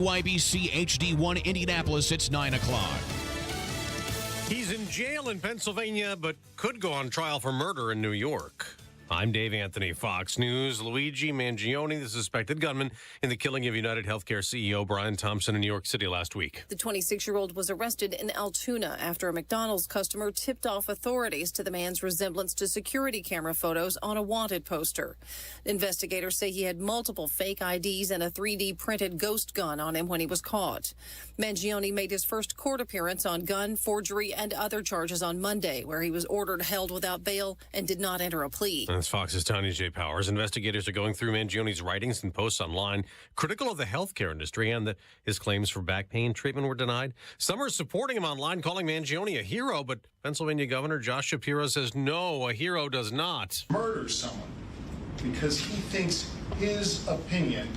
YBC HD1 Indianapolis, it's 9 o'clock. He's in jail in Pennsylvania, but could go on trial for murder in New York. I'm Dave Anthony, Fox News. Luigi Mangione, the suspected gunman in the killing of United Healthcare CEO Brian Thompson in New York City last week. The 26-year-old was arrested in Altoona after a McDonald's customer tipped off authorities to the man's resemblance to security camera photos on a wanted poster. Investigators say he had multiple fake IDs and a 3D printed ghost gun on him when he was caught. Mangione made his first court appearance on gun, forgery, and other charges on Monday, where he was ordered held without bail and did not enter a plea. That's Fox's Tanya J. Powers. Investigators are going through Mangione's writings and posts online, critical of the healthcare industry and that his claims for back pain treatment were denied. Some are supporting him online, calling Mangione a hero, but Pennsylvania Governor Josh Shapiro says no, a hero does not murder someone because he thinks his opinion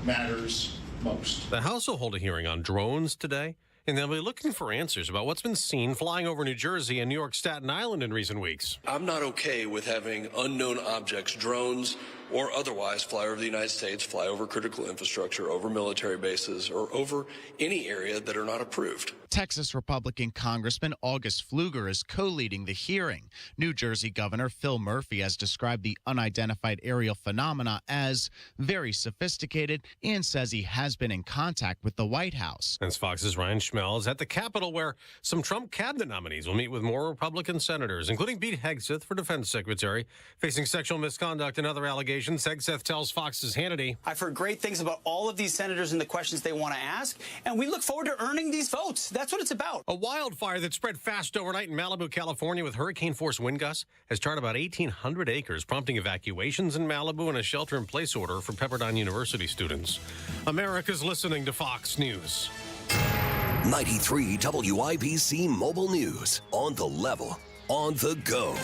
matters most. The House will hold a hearing on drones today, and they'll be looking for answers about what's been seen flying over New Jersey and New York Staten Island in recent weeks. I'm not okay with having unknown objects, drones or otherwise, fly over the United States, fly over critical infrastructure, over military bases, or over any area that are not approved. Texas Republican Congressman August Pfluger is co-leading the hearing. New Jersey Governor Phil Murphy has described the unidentified aerial phenomena as very sophisticated and says he has been in contact with the White House. As Fox's Ryan Schmel is at the Capitol, where some Trump cabinet nominees will meet with more Republican senators, including Pete Hegseth for defense secretary, facing sexual misconduct and other allegations. Hegseth tells Fox's Hannity, I've heard great things about all of these senators and the questions they want to ask, and we look forward to earning these votes. That's what it's about. A wildfire that spread fast overnight in Malibu, California with hurricane-force wind gusts has charred about 1,800 acres, prompting evacuations in Malibu and a shelter-in-place order for Pepperdine University students. America's listening to Fox News. 93 WIBC Mobile News. On the level, on the go.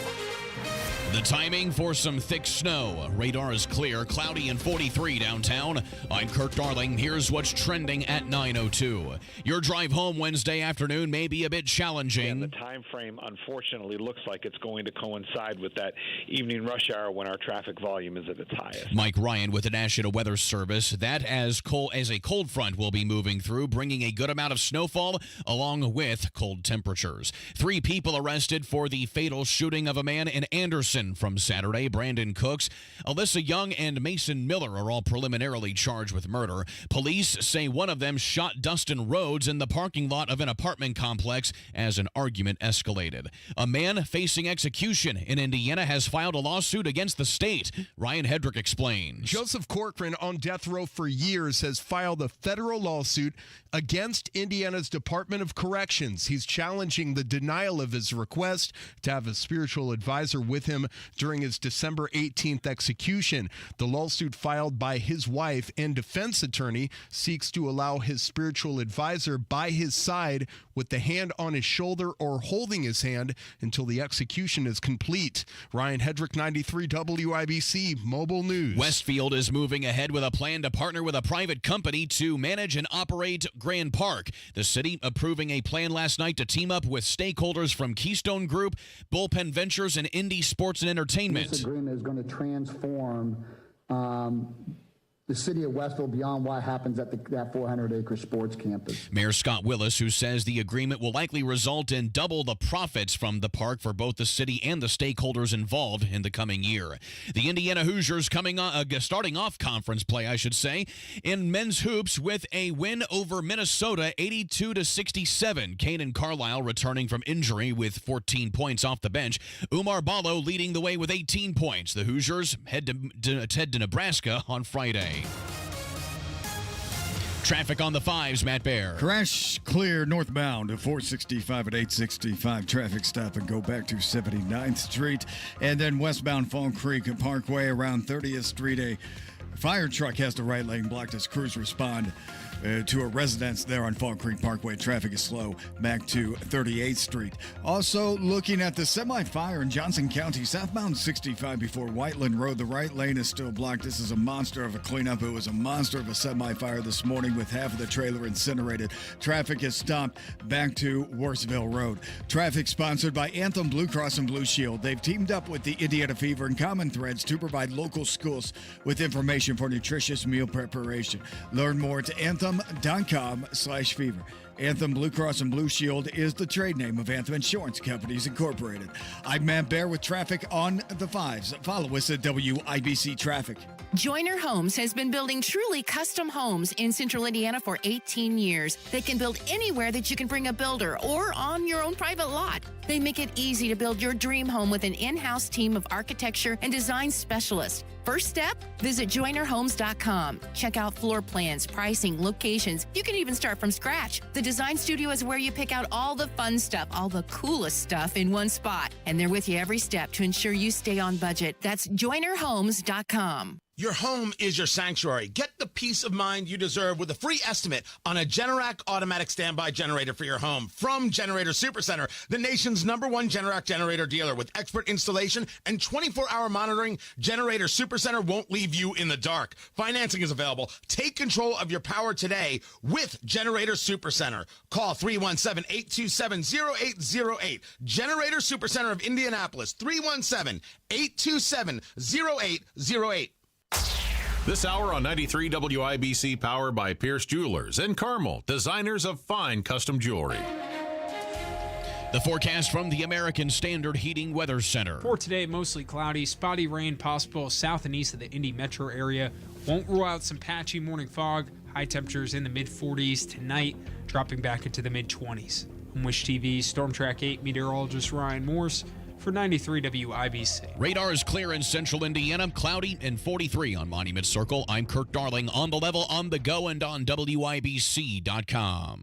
The timing for some thick snow. Radar is clear, cloudy and 43 downtown. I'm Kirk Darling. Here's what's trending at 9:02. Your drive home Wednesday afternoon may be a bit challenging. The time frame, unfortunately, looks like it's going to coincide with that evening rush hour when our traffic volume is at its highest. Mike Ryan with the National Weather Service. That as a cold front will be moving through, bringing a good amount of snowfall along with cold temperatures. 3 people arrested for the fatal shooting of a man in Anderson from Saturday. Brandon Cooks, Alyssa Young, and Mason Miller are all preliminarily charged with murder. Police say one of them shot Dustin Rhodes in the parking lot of an apartment complex as an argument escalated. A man facing execution in Indiana has filed a lawsuit against the state. Ryan Hedrick explains. Joseph Corcoran, on death row for years, has filed a federal lawsuit against Indiana's Department of Corrections. He's challenging the denial of his request to have a spiritual advisor with him during his December 18th execution. The lawsuit filed by his wife and defense attorney seeks to allow his spiritual advisor by his side with the hand on his shoulder or holding his hand until the execution is complete. Ryan Hedrick, 93 WIBC Mobile News. Westfield is moving ahead with a plan to partner with a private company to manage and operate Grand Park. The city approving a plan last night to team up with stakeholders from Keystone Group, Bullpen Ventures, and Indy Sports and Entertainment. This agreement is going to transform the city of Westville beyond what happens at that 400-acre sports campus. Mayor Scott Willis, who says the agreement will likely result in double the profits from the park for both the city and the stakeholders involved in the coming year. The Indiana Hoosiers starting off conference play, in men's hoops with a win over Minnesota, 82-67. Kanan Carlisle returning from injury with 14 points off the bench. Umar Ballo leading the way with 18 points. The Hoosiers head to Nebraska on Friday. Traffic on the 5s, Matt Bear. Crash clear northbound at 465 at 865. Traffic stop and go back to 79th Street. And then westbound Fall Creek Parkway around 30th Street. A fire truck has the right lane blocked as crews respond to a residence there on Fall Creek Parkway. Traffic is slow back to 38th Street. Also looking at the semi-fire in Johnson County, southbound 65 before Whiteland Road. The right lane is still blocked. This is a monster of a cleanup. It was a monster of a semi-fire this morning with half of the trailer incinerated. Traffic is stopped back to Worsville Road. Traffic sponsored by Anthem Blue Cross and Blue Shield. They've teamed up with the Indiana Fever and Common Threads to provide local schools with information inspiration for nutritious meal preparation. Learn more at anthem.com/fever. Anthem Blue Cross and Blue Shield is the trade name of Anthem Insurance Companies Incorporated. I'm Matt Bear with traffic on the 5s. Follow us at WIBC Traffic. Joyner Homes has been building truly custom homes in Central Indiana for 18 years. They can build anywhere that you can bring a builder or on your own private lot. They make it easy to build your dream home with an in-house team of architecture and design specialists. First step, visit joinerhomes.com. Check out floor plans, pricing, locations. You can even start from scratch. The design studio is where you pick out all the fun stuff, all the coolest stuff in one spot. And they're with you every step to ensure you stay on budget. That's joinerhomes.com. Your home is your sanctuary. Get the peace of mind you deserve with a free estimate on a Generac automatic standby generator for your home from Generator Supercenter, the nation's #1 Generac generator dealer. With expert installation and 24-hour monitoring, Generator Supercenter won't leave you in the dark. Financing is available. Take control of your power today with Generator Supercenter. Call 317-827-0808. Generator Supercenter of Indianapolis, 317-827-0808. This hour on 93 WIBC, powered by Pierce Jewelers and Carmel, designers of fine custom jewelry. The forecast from the American Standard Heating Weather Center. For today, mostly cloudy, spotty rain possible south and east of the Indy metro area. Won't rule out some patchy morning fog. High temperatures in the mid-40s tonight, dropping back into the mid-20s. On Wish TV, Storm Track 8 meteorologist Ryan Morse for 93 WIBC. Radar is clear in central Indiana, cloudy and 43 on Monument Circle. I'm Kurt Darling, on the level, on the go, and on WIBC.com.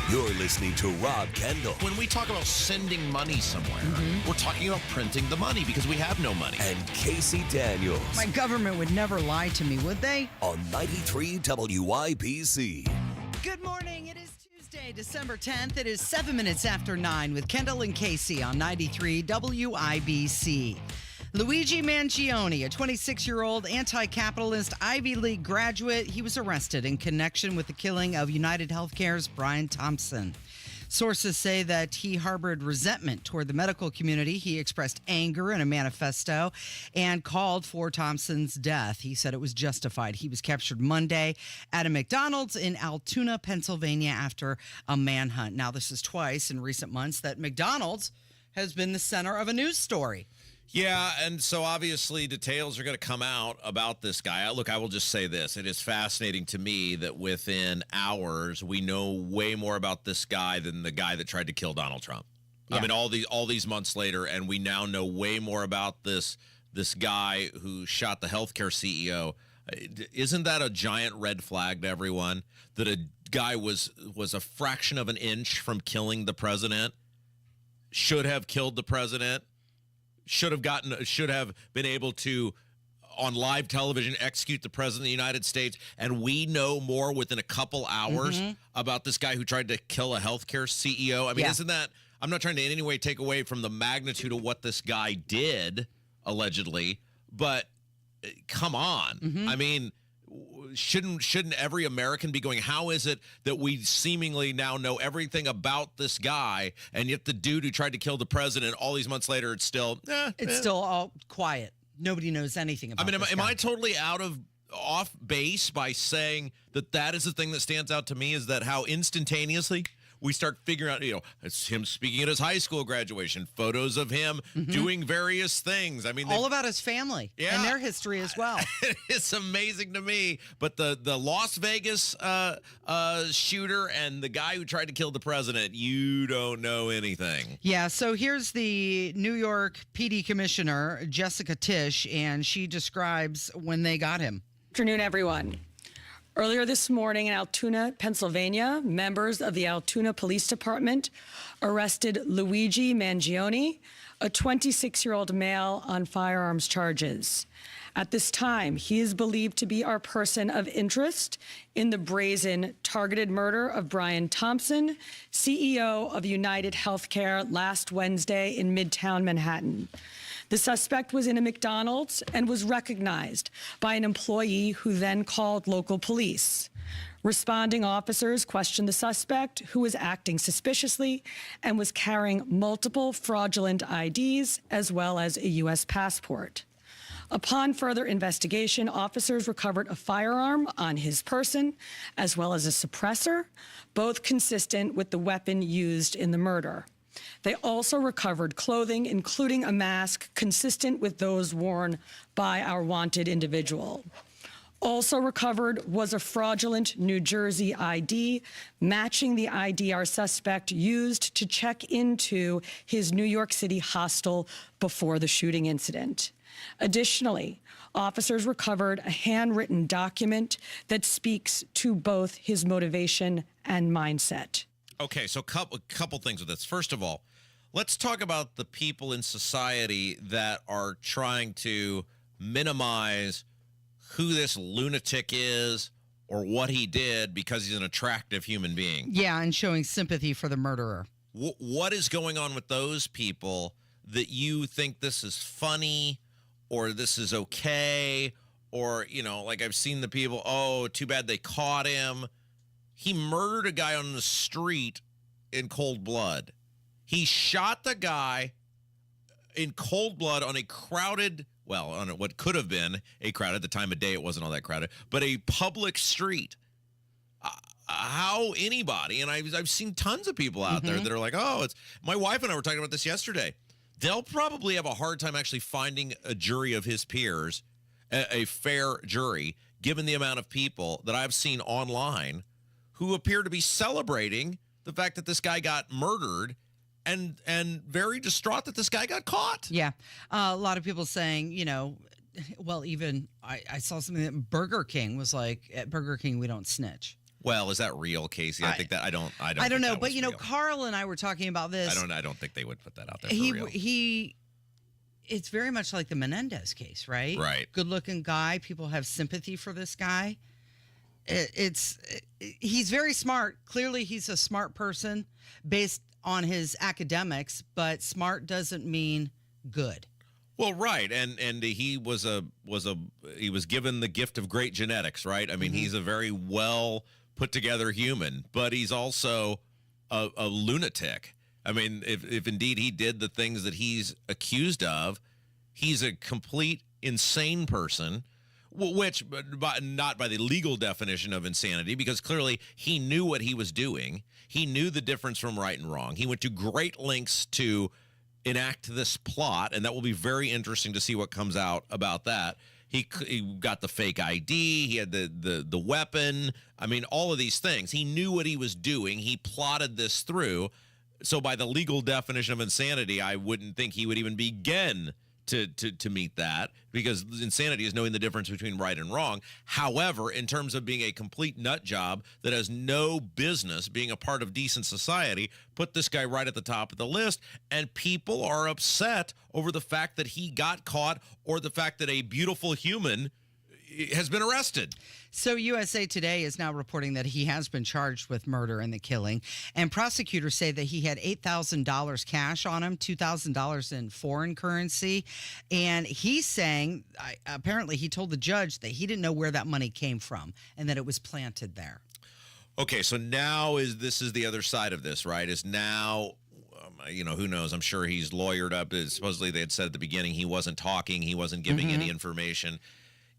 You're listening to Rob Kendall. When we talk about sending money somewhere, we're talking about printing the money because we have no money. And Casey Daniels. My government would never lie to me, would they? On 93 WIBC. Good morning. It is Tuesday, December 10th. It is 7 minutes after 9 with Kendall and Casey on 93 WIBC. Luigi Mangione, a 26-year-old anti-capitalist Ivy League graduate, he was arrested in connection with the killing of United Healthcare's Brian Thompson. Sources say that he harbored resentment toward the medical community. He expressed anger in a manifesto and called for Thompson's death. He said it was justified. He was captured Monday at a McDonald's in Altoona, Pennsylvania, after a manhunt. Now, this is twice in recent months that McDonald's has been the center of a news story. Yeah, and so obviously details are going to come out about this guy. Look, I will just say this. It is fascinating to me that within hours we know way more about this guy than the guy that tried to kill Donald Trump. Yeah. I mean, all these months later, and we now know way more about this guy who shot the healthcare CEO. Isn't that a giant red flag to everyone? That a guy was a fraction of an inch from killing the president, should have killed the president, should have been able to, on live television, execute the president of the United States. And we know more within a couple hours about this guy who tried to kill a healthcare CEO. I mean, isn't that, I'm not trying to in any way take away from the magnitude of what this guy did, allegedly, but come on. I mean, shouldn't every American be going, how is it that we seemingly now know everything about this guy, and yet the dude who tried to kill the president all these months later, it's still still all quiet. Nobody knows anything about it. Am I totally off base by saying that is the thing that stands out to me, is that how instantaneously we start figuring out, it's him speaking at his high school graduation, photos of him doing various things. I mean, all about his family and their history as well. It's amazing to me. But the Las Vegas shooter and the guy who tried to kill the president, you don't know anything. Yeah, so here's the New York PD commissioner, Jessica Tisch, and she describes when they got him. Afternoon, everyone. Earlier this morning in Altoona, Pennsylvania, members of the Altoona Police Department arrested Luigi Mangione, a 26-year-old male, on firearms charges. At this time, he is believed to be our person of interest in the brazen targeted murder of Brian Thompson, CEO of United Healthcare, last Wednesday in Midtown Manhattan. The suspect was in a McDonald's and was recognized by an employee who then called local police. Responding officers questioned the suspect, who was acting suspiciously and was carrying multiple fraudulent IDs as well as a U.S. passport. Upon further investigation, officers recovered a firearm on his person, as well as a suppressor, both consistent with the weapon used in the murder. They also recovered clothing, including a mask consistent with those worn by our wanted individual. Also recovered was a fraudulent New Jersey ID, matching the ID our suspect used to check into his New York City hostel before the shooting incident. Additionally, officers recovered a handwritten document that speaks to both his motivation and mindset. Okay, so couple things with this. First of all, let's talk about the people in society that are trying to minimize who this lunatic is or what he did because he's an attractive human being. Yeah, and showing sympathy for the murderer. What is going on with those people that you think this is funny or this is okay? Or, you know, like I've seen the people, oh, too bad they caught him. He murdered a guy on the street in cold blood. He shot the guy in cold blood on a crowded, well, on what could have been a crowd. At the time of day, it wasn't all that crowded, but a public street. How anybody, and I've seen tons of people out there that are like, oh, it's, my wife and I were talking about this yesterday. They'll probably have a hard time actually finding a jury of his peers, a fair jury, given the amount of people that I've seen online who appear to be celebrating the fact that this guy got murdered and very distraught that this guy got caught. Yeah. A lot of people saying, you know, well, even I saw something that Burger King was like, at Burger King, we don't snitch. Well, is that real, Casey? I think that I don't know, but you know, real. Carl and I were talking about this. I don't think they would put that out there for real. It's very much like the Menendez case, right? Right. Good-looking guy. People have sympathy for this guy. He's very smart. Clearly, he's a smart person based on his academics, but smart doesn't mean good. Well, right, and he was given the gift of great genetics, right? I mean, he's a very well put together human, but he's also a lunatic. I mean, if indeed he did the things that he's accused of, he's a complete insane person. Which, not by the legal definition of insanity, because clearly he knew what he was doing. He knew the difference from right and wrong. He went to great lengths to enact this plot, and that will be very interesting to see what comes out about that. He got the fake ID. He had the weapon. I mean, all of these things. He knew what he was doing. He plotted this through. So by the legal definition of insanity, I wouldn't think he would even begin to meet that, because insanity is knowing the difference between right and wrong. However, in terms of being a complete nut job that has no business being a part of decent society, put this guy right at the top of the list, and people are upset over the fact that he got caught or the fact that a beautiful human has been arrested. So USA Today is now reporting that he has been charged with murder and the killing, and prosecutors say that he had $8,000 cash on him, $2,000 in foreign currency, and he's saying apparently he told the judge that he didn't know where that money came from and that it was planted there. Okay, so now this is the other side of this, right? Is now, you know, who knows? I'm sure he's lawyered up. Supposedly they had said at the beginning he wasn't talking, he wasn't giving any information.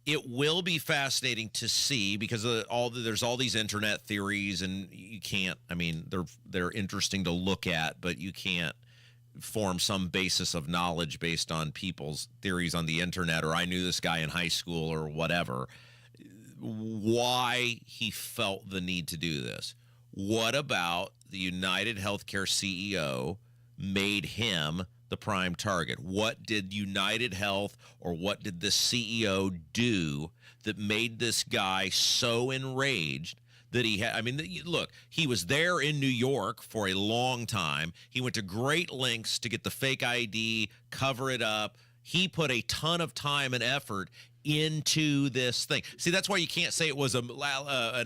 It will be fascinating to see, because there's all these internet theories, and you can't. I mean, they're interesting to look at, but you can't form some basis of knowledge based on people's theories on the internet, or I knew this guy in high school or whatever. Why he felt the need to do this? What about the United Healthcare CEO made him the prime target? What did United Health or what did the CEO do that made this guy so enraged that he had? I mean, look, he was there in New York for a long time. He went to great lengths to get the fake ID, cover it up. He put a ton of time and effort into this thing. See, that's why you can't say it was an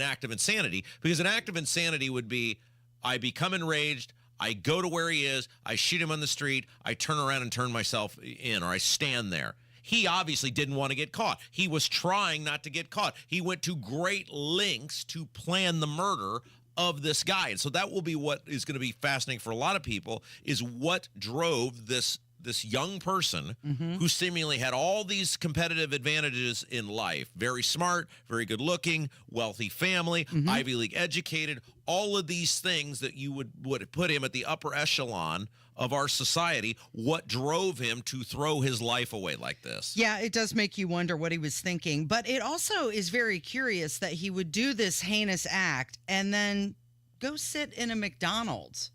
act of insanity, because an act of insanity would be, I become enraged, I go to where he is, I shoot him on the street, I turn around and turn myself in, or I stand there. He obviously didn't want to get caught. He was trying not to get caught. He went to great lengths to plan the murder of this guy. And so that will be what is going to be fascinating for a lot of people, is what drove this this young person who seemingly had all these competitive advantages in life. Very smart, very good looking, wealthy family, Ivy League educated, all of these things that you would put him at the upper echelon of our society. What drove him to throw his life away like this? Yeah, it does make you wonder what he was thinking. But it also is very curious that he would do this heinous act and then go sit in a McDonald's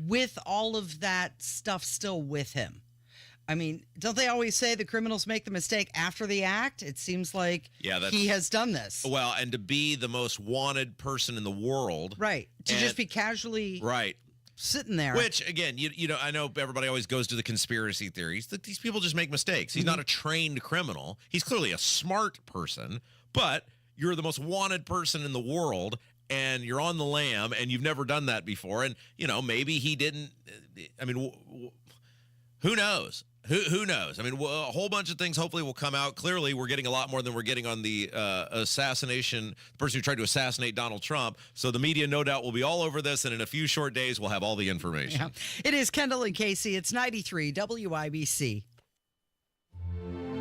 with all of that stuff still with him. I mean, don't they always say the criminals make the mistake after the act? It seems like he has done this. Well, and to be the most wanted person in the world. Right. To just be casually sitting there. Which, again, you know, I know everybody always goes to the conspiracy theories. That these people just make mistakes. He's not a trained criminal. He's clearly a smart person. But you're the most wanted person in the world, and you're on the lam, and you've never done that before. And, you know, maybe he didn't. I mean, who knows? Who knows? I mean, a whole bunch of things hopefully will come out. Clearly, we're getting a lot more than we're getting on the assassination, the person who tried to assassinate Donald Trump. So the media, no doubt, will be all over this, and in a few short days, we'll have all the information. Yeah. It is Kendall and Casey. It's 93 WIBC.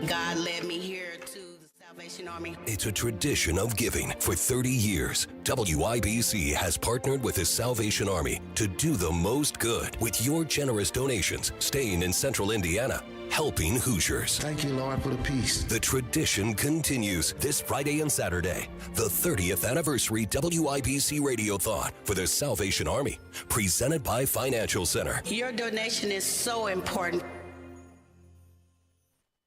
God led me here to the Salvation Army. It's a tradition of giving. For 30 years, WIBC has partnered with the Salvation Army to do the most good with your generous donations, staying in central Indiana, helping Hoosiers. Thank you, Lord, for the peace. The tradition continues this Friday and Saturday, the 30th anniversary WIBC Radiothon for the Salvation Army, presented by Financial Center. Your donation is so important.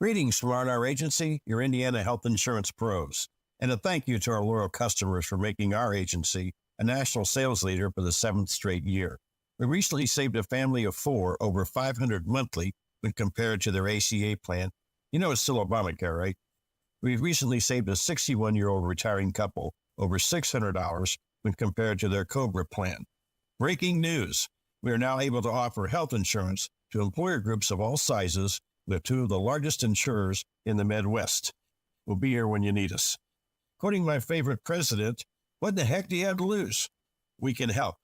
Greetings from R&R Agency, your Indiana health insurance pros. And a thank you to our loyal customers for making our agency a national sales leader for the 7th straight year. We recently saved a family of 4 over $500 monthly when compared to their ACA plan. You know it's still Obamacare, right? We've recently saved a 61-year-old retiring couple over $600 when compared to their COBRA plan. Breaking news. We are now able to offer health insurance to employer groups of all sizes with 2 of the largest insurers in the Midwest. We'll be here when you need us. Quoting my favorite president, what the heck do you have to lose? We can help.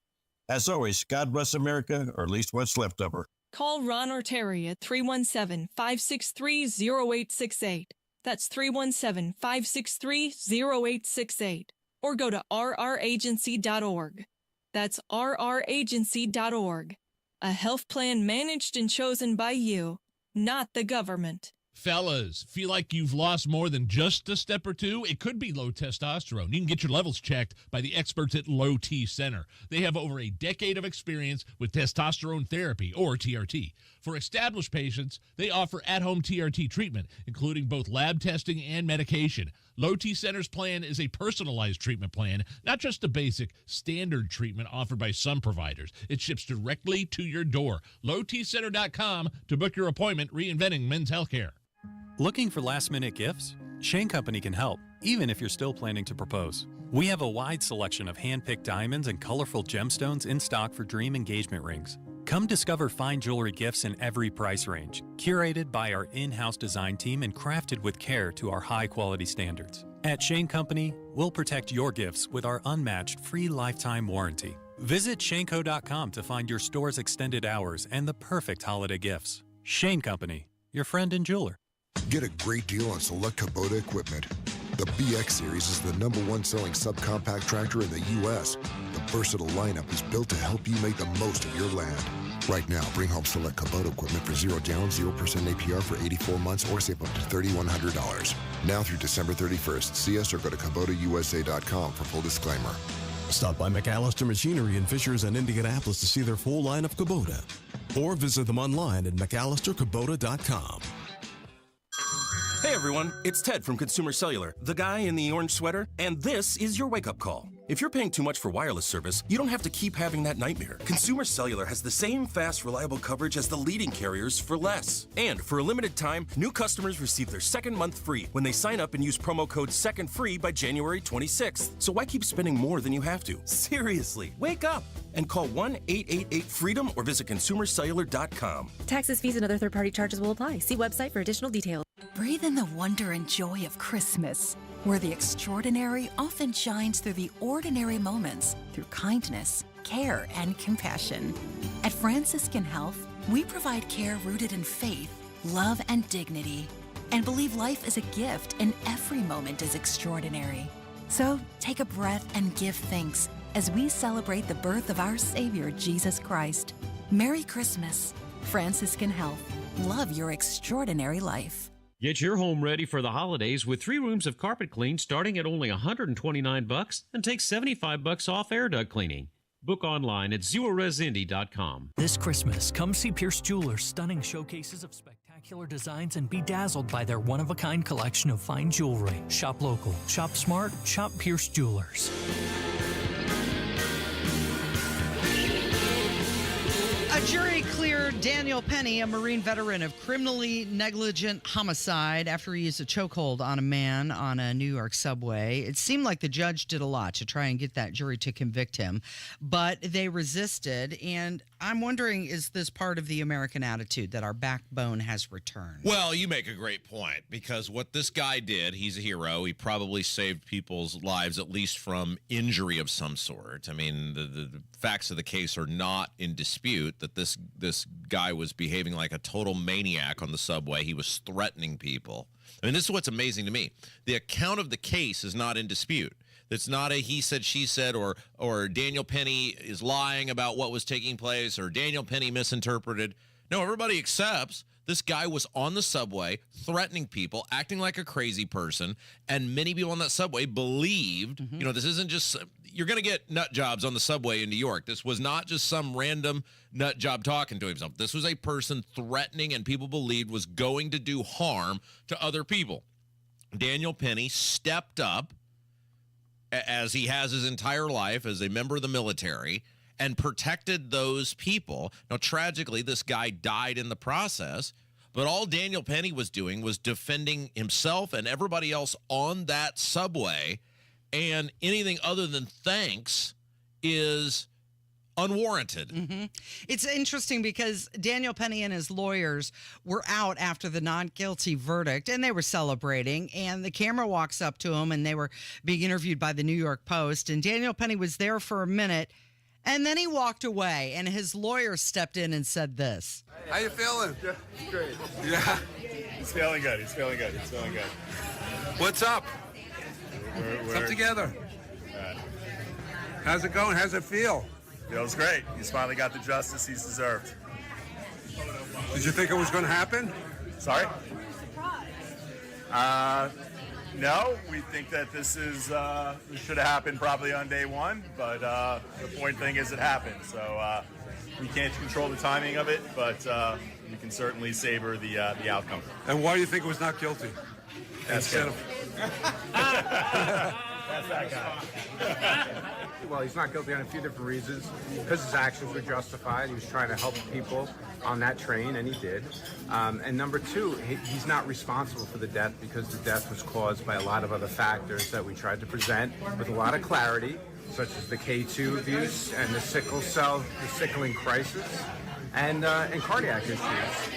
As always, God bless America, or at least what's left of her. Call Ron or Terry at 317-563-0868. That's 317-563-0868. Or go to rragency.org. That's rragency.org. A health plan managed and chosen by you, not the government. Fellas, feel like you've lost more than just a step or two? It could be low testosterone. You can get your levels checked by the experts at Low T Center. They have over a decade of experience with testosterone therapy, or TRT. For established patients, they offer at-home TRT treatment, including both lab testing and medication. Low T Center's plan is a personalized treatment plan, not just a basic standard treatment offered by some providers. It ships directly to your door. LowTCenter.com to book your appointment, reinventing men's healthcare. Looking for last-minute gifts? Shane Company can help, even if you're still planning to propose. We have a wide selection of hand-picked diamonds and colorful gemstones in stock for dream engagement rings. Come discover fine jewelry gifts in every price range, curated by our in-house design team and crafted with care to our high-quality standards. At Shane Company, we'll protect your gifts with our unmatched free lifetime warranty. Visit shaneco.com to find your store's extended hours and the perfect holiday gifts. Shane Company, your friend and jeweler. Get a great deal on select Kubota equipment. The BX Series is the #1 selling subcompact tractor in the U.S. The versatile lineup is built to help you make the most of your land. Right now, bring home select Kubota equipment for 0 down, 0% APR for 84 months or save up to $3,100. Now through December 31st. See us or go to KubotaUSA.com for full disclaimer. Stop by McAllister Machinery in Fishers and Indianapolis to see their full line of Kubota. Or visit them online at McAllisterKubota.com. Hey everyone, it's Ted from Consumer Cellular, the guy in the orange sweater, and this is your wake-up call. If you're paying too much for wireless service, you don't have to keep having that nightmare. Consumer Cellular has the same fast, reliable coverage as the leading carriers for less. And for a limited time, new customers receive their second month free when they sign up and use promo code SECONDFREE by January 26th. So why keep spending more than you have to? Seriously, wake up and call 1-888-FREEDOM or visit consumercellular.com. Taxes, fees, and other third-party charges will apply. See website for additional details. Breathe in the wonder and joy of Christmas, where the extraordinary often shines through the ordinary moments, through kindness, care, and compassion. At Franciscan Health, We provide care rooted in faith, love, and dignity, and believe life is a gift and every moment is extraordinary. So take a breath and give thanks as we celebrate the birth of our Savior, Jesus Christ. Merry Christmas. Franciscan Health. Love your extraordinary life. Get your home ready for the holidays with 3 rooms of carpet clean starting at only $129 and take $75 off air duct cleaning. Book online at zeroresindy.com. This Christmas, come see Pierce Jewelers' stunning showcases of spectacular designs and be dazzled by their one-of-a-kind collection of fine jewelry. Shop local, shop smart, shop Pierce Jewelers. A jury cleared Daniel Penny, a Marine veteran, of criminally negligent homicide after he used a chokehold on a man on a New York subway. It seemed like the judge did a lot to try and get that jury to convict him, but they resisted. And I'm wondering, is this part of the American attitude that our backbone has returned? Well, you make a great point, because what this guy did, he's a hero. He probably saved people's lives, at least from injury of some sort. I mean, the facts of the case are not in dispute that this guy was behaving like a total maniac on the subway. He was threatening people. I mean, this is what's amazing to me. The account of the case is not in dispute. It's not a he said, she said, or Daniel Penny is lying about what was taking place, or Daniel Penny misinterpreted. No, everybody accepts this guy was on the subway threatening people, acting like a crazy person, and many people on that subway believed, you know, this isn't just, you're going to get nut jobs on the subway in New York. This was not just some random nut job talking to himself. This was a person threatening and people believed was going to do harm to other people. Daniel Penny stepped up, as he has his entire life as a member of the military, and protected those people. Now, tragically, this guy died in the process, but all Daniel Penny was doing was defending himself and everybody else on that subway, and anything other than thanks is unwarranted. It's interesting because Daniel Penny and his lawyers were out after the not guilty verdict, and they were celebrating, and the camera walks up to him, and they were being interviewed by the New York Post, and Daniel Penny was there for a minute, and then he walked away, and his lawyer stepped in and said this. How you feeling? Great. Yeah. He's feeling good. He's feeling good. He's feeling good. What's up? We're up together. How's it going? How's it feel? Feels great. He's finally got the justice he's deserved. Did you think it was going to happen? Sorry? No, we think that this should have happened probably on day one, but the point thing is it happened. So we can't control the timing of it, but we can certainly savor the outcome. And why do you think it was not guilty? That's Kendall. That's that guy. Well, he's not guilty on a few different reasons. Because his actions were justified. He was trying to help people on that train, and he did. And number two, he's not responsible for the death because the death was caused by a lot of other factors that we tried to present with a lot of clarity, such as the K2 abuse and the sickling crisis. And cardiac issues,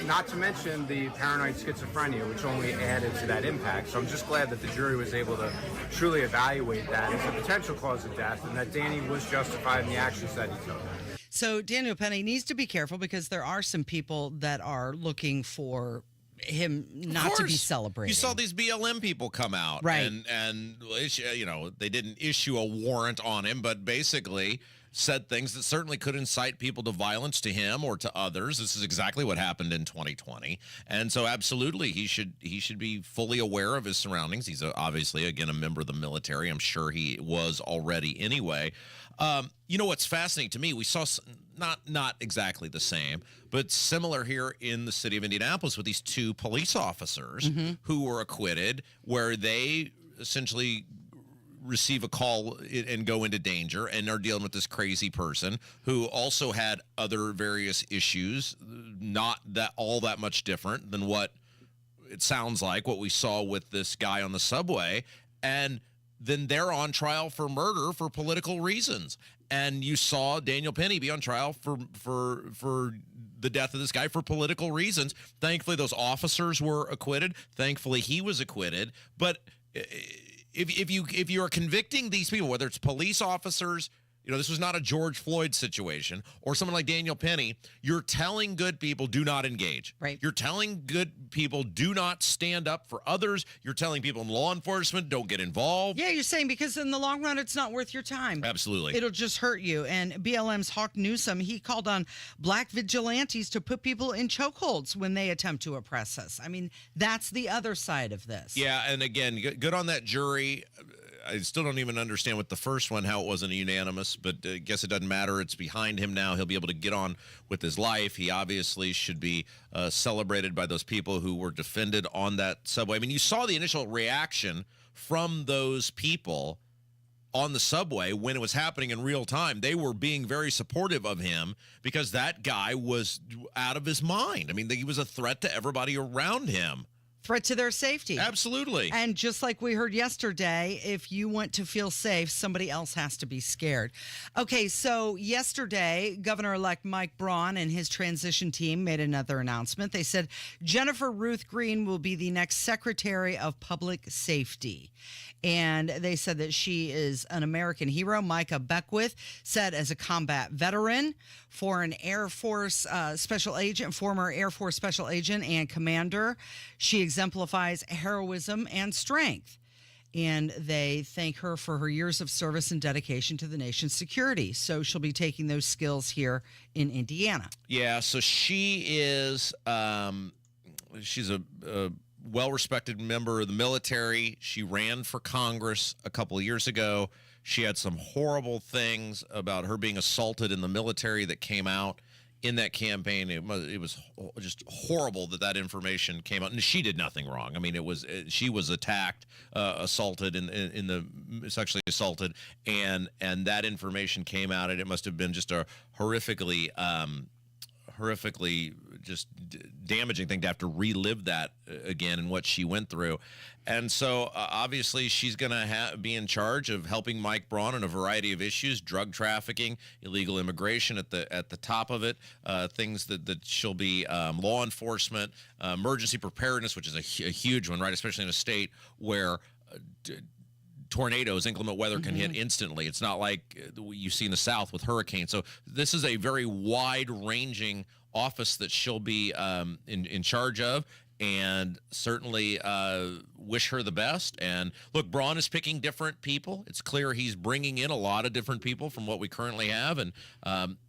not to mention the paranoid schizophrenia, which only added to that impact. So I'm just glad that the jury was able to truly evaluate that as a potential cause of death, and that Danny was justified in the actions that he took. So Daniel Penny needs to be careful because there are some people that are looking for him not to be celebrated. You saw these BLM people come out, right? And you know, they didn't issue a warrant on him, but basically said things that certainly could incite people to violence, to him or to others. This is exactly what happened in 2020, and so absolutely he should be fully aware of his surroundings. He's obviously, again, a member of the military. I'm sure he was already anyway. You know what's fascinating to me? We saw not exactly the same, but similar here in the city of Indianapolis with these 2 police officers who were acquitted, where they essentially receive a call and go into danger and are dealing with this crazy person who also had other various issues, not that all that much different than what it sounds like what we saw with this guy on the subway. And then they're on trial for murder for political reasons. And you saw Daniel Penny be on trial for the death of this guy for political reasons. Thankfully, those officers were acquitted. Thankfully, he was acquitted. But if you are convicting these people, whether it's police officers, This was not a George Floyd situation or someone like Daniel Penny. You're telling good people do not engage. Right. You're telling good people do not stand up for others. You're telling people in law enforcement don't get involved. Yeah, you're saying because in the long run, it's not worth your time. Absolutely. It'll just hurt you. And BLM's Hawk Newsom, he called on black vigilantes to put people in chokeholds when they attempt to oppress us. I mean, that's the other side of this. Yeah, and again, good on that jury. I still don't even understand with the first one how it wasn't unanimous, but I guess it doesn't matter. It's behind him now. He'll be able to get on with his life. He obviously should be celebrated by those people who were defended on that subway. I mean, you saw the initial reaction from those people on the subway when it was happening in real time. They were being very supportive of him because that guy was out of his mind. I mean, he was a threat to everybody around him. Threat to their safety. Absolutely. And just like we heard yesterday, if you want to feel safe, somebody else has to be scared. Okay, so yesterday, Governor-elect Mike Braun and his transition team made another announcement. They said Jennifer Ruth Green will be the next Secretary of Public Safety. And they said that she is an American hero. Micah Beckwith said as a combat veteran, for an Air Force special agent, former Air Force special agent and commander, she exemplifies heroism and strength. And they thank her for her years of service and dedication to the nation's security. So she'll be taking those skills here in Indiana. Yeah, so she is, she's a well-respected member of the military. She ran for Congress a couple of years ago. She had some horrible things about her being assaulted in the military that came out in that campaign. It was just horrible that information came out, and she did nothing wrong. I mean, she was attacked, assaulted, in the sexually assaulted, and that information came out, and it must have been just a horrifically just damaging thing to have to relive that again and what she went through. And so obviously she's going to be in charge of helping Mike Braun on a variety of issues: drug trafficking, illegal immigration at the top of it, things that she'll be law enforcement, emergency preparedness, which is a huge one, right? Especially in a state where tornadoes, inclement weather can hit instantly. It's not like you see in the South with hurricanes. So this is a very wide-ranging office that she'll be in charge of, and certainly wish her the best. And look, Braun is picking different people. It's clear he's bringing in a lot of different people from what we currently have, and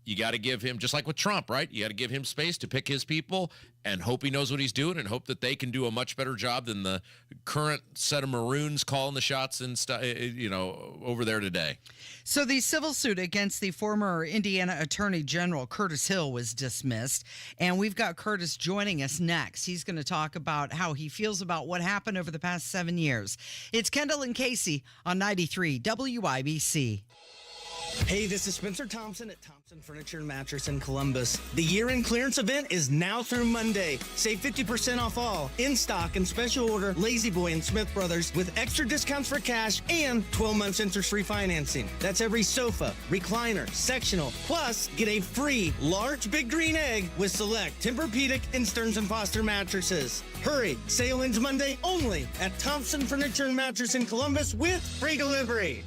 you got to give him, just like with Trump, right? You got to give him space to pick his people and hope he knows what he's doing, and hope that they can do a much better job than the current set of Maroons calling the shots and over there today. So the civil suit against the former Indiana Attorney General Curtis Hill was dismissed, and we've got Curtis joining us next. He's going to talk about how he feels about what happened over the past 7 years. It's Kendall and Casey on 93 WIBC. Hey, this is Spencer Thompson at Thompson Furniture and Mattress in Columbus. The year-end clearance event is now through Monday. Save 50% off all in stock and special order Lazy Boy and Smith Brothers with extra discounts for cash and 12 months interest-free financing. That's every sofa, recliner, sectional. Plus, get a free large big green egg with select Tempur-Pedic and Stearns & Foster mattresses. Hurry, sale ends Monday only at Thompson Furniture and Mattress in Columbus with free delivery.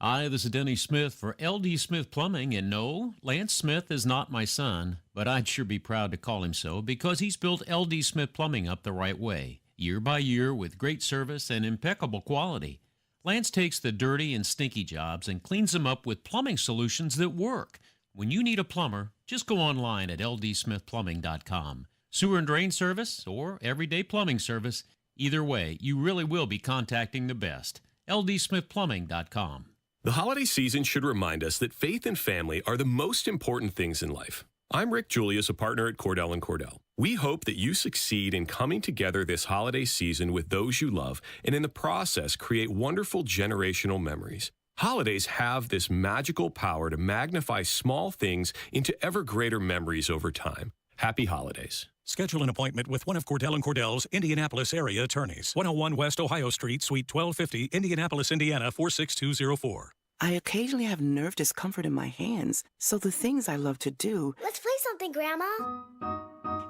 Hi, this is Denny Smith for LD Smith Plumbing, and no, Lance Smith is not my son, but I'd sure be proud to call him so because he's built LD Smith Plumbing up the right way, year by year with great service and impeccable quality. Lance takes the dirty and stinky jobs and cleans them up with plumbing solutions that work. When you need a plumber, just go online at ldsmithplumbing.com. Sewer and drain service or everyday plumbing service, either way, you really will be contacting the best. ldsmithplumbing.com. The holiday season should remind us that faith and family are the most important things in life. I'm Rick Julius, a partner at Cordell & Cordell. We hope that you succeed in coming together this holiday season with those you love, and in the process, create wonderful generational memories. Holidays have this magical power to magnify small things into ever greater memories over time. Happy holidays. Schedule an appointment with one of Cordell & Cordell's Indianapolis area attorneys. 101 West Ohio Street, Suite 1250, Indianapolis, Indiana 46204. I occasionally have nerve discomfort in my hands, so the things I love to do... Let's play something, Grandma.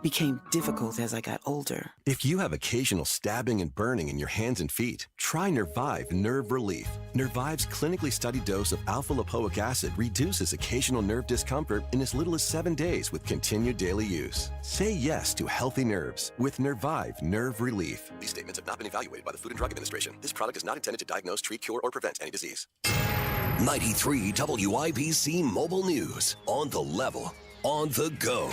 became difficult as I got older. If you have occasional stabbing and burning in your hands and feet, try Nervive Nerve Relief. Nervive's clinically studied dose of alpha-lipoic acid reduces occasional nerve discomfort in as little as 7 days with continued daily use. Say yes to healthy nerves with Nervive Nerve Relief. These statements have not been evaluated by the Food and Drug Administration. This product is not intended to diagnose, treat, cure, or prevent any disease. 93 WIBC Mobile News. On the level, on the go.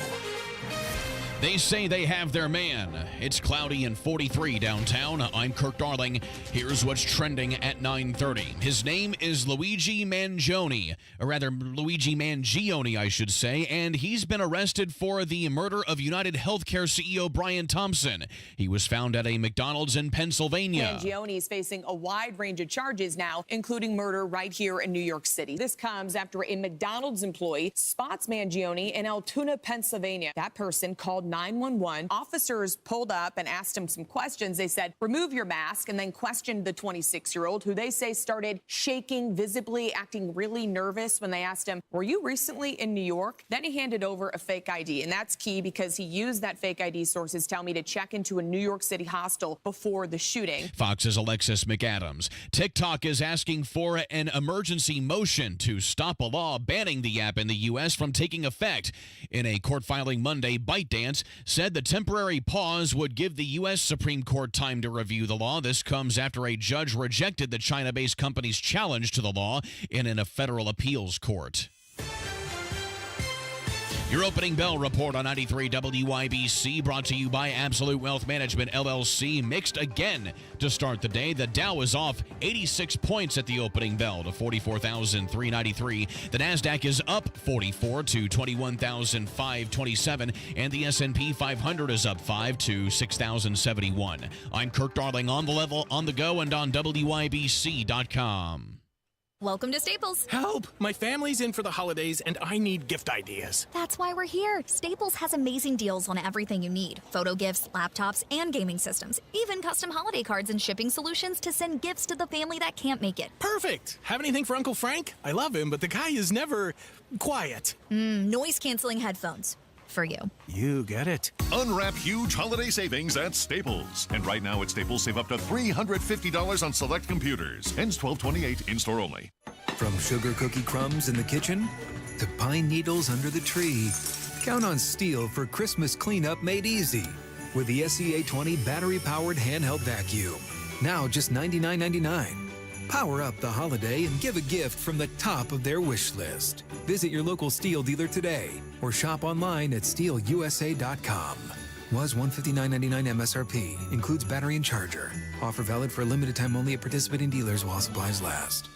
They say they have their man. It's cloudy and 43 downtown. I'm Kirk Darling. Here's what's trending at 9:30. His name is Luigi Mangione, or rather Luigi Mangione, I should say, and he's been arrested for the murder of United Healthcare CEO Brian Thompson. He was found at a McDonald's in Pennsylvania. Mangione is facing a wide range of charges now, including murder right here in New York City. This comes after a McDonald's employee spots Mangione in Altoona, Pennsylvania. That person called 911. Officers pulled up and asked him some questions. They said, remove your mask, and then questioned the 26-year-old, who they say started shaking visibly, acting really nervous when they asked him, were you recently in New York? Then he handed over a fake ID, and that's key because he used that fake ID, sources tell me, to check into a New York City hostel before the shooting. Fox's Alexis McAdams. TikTok is asking for an emergency motion to stop a law banning the app in the U.S. from taking effect. In a court filing Monday, ByteDance said the temporary pause would give the U.S. Supreme Court time to review the law. This comes after a judge rejected the China-based company's challenge to the law in a federal appeals court. Your opening bell report on 93 WIBC, brought to you by Absolute Wealth Management, LLC. Mixed again to start the day. The Dow is off 86 points at the opening bell to 44,393. The NASDAQ is up 44 to 21,527. And the S&P 500 is up 5 to 6,071. I'm Kirk Darling, on the level, on the go, and on WIBC.com. Welcome to Staples. Help! My family's in for the holidays and I need gift ideas. That's why we're here. Staples has amazing deals on everything you need. Photo gifts, laptops, and gaming systems. Even custom holiday cards and shipping solutions to send gifts to the family that can't make it. Perfect! Have anything for Uncle Frank? I love him, but the guy is never quiet. Noise-canceling headphones. For you. You get it. Unwrap huge holiday savings at Staples. And right now at Staples, save up to $350 on select computers. Ends 12/28, in-store only. From sugar cookie crumbs in the kitchen to pine needles under the tree, count on Steel for Christmas cleanup made easy with the SEA20 battery-powered handheld vacuum. Now just $99.99. Power up the holiday and give a gift from the top of their wish list. Visit your local Steel dealer today or shop online at steelusa.com. Was $159.99 MSRP. Includes battery and charger. Offer valid for a limited time only at participating dealers while supplies last.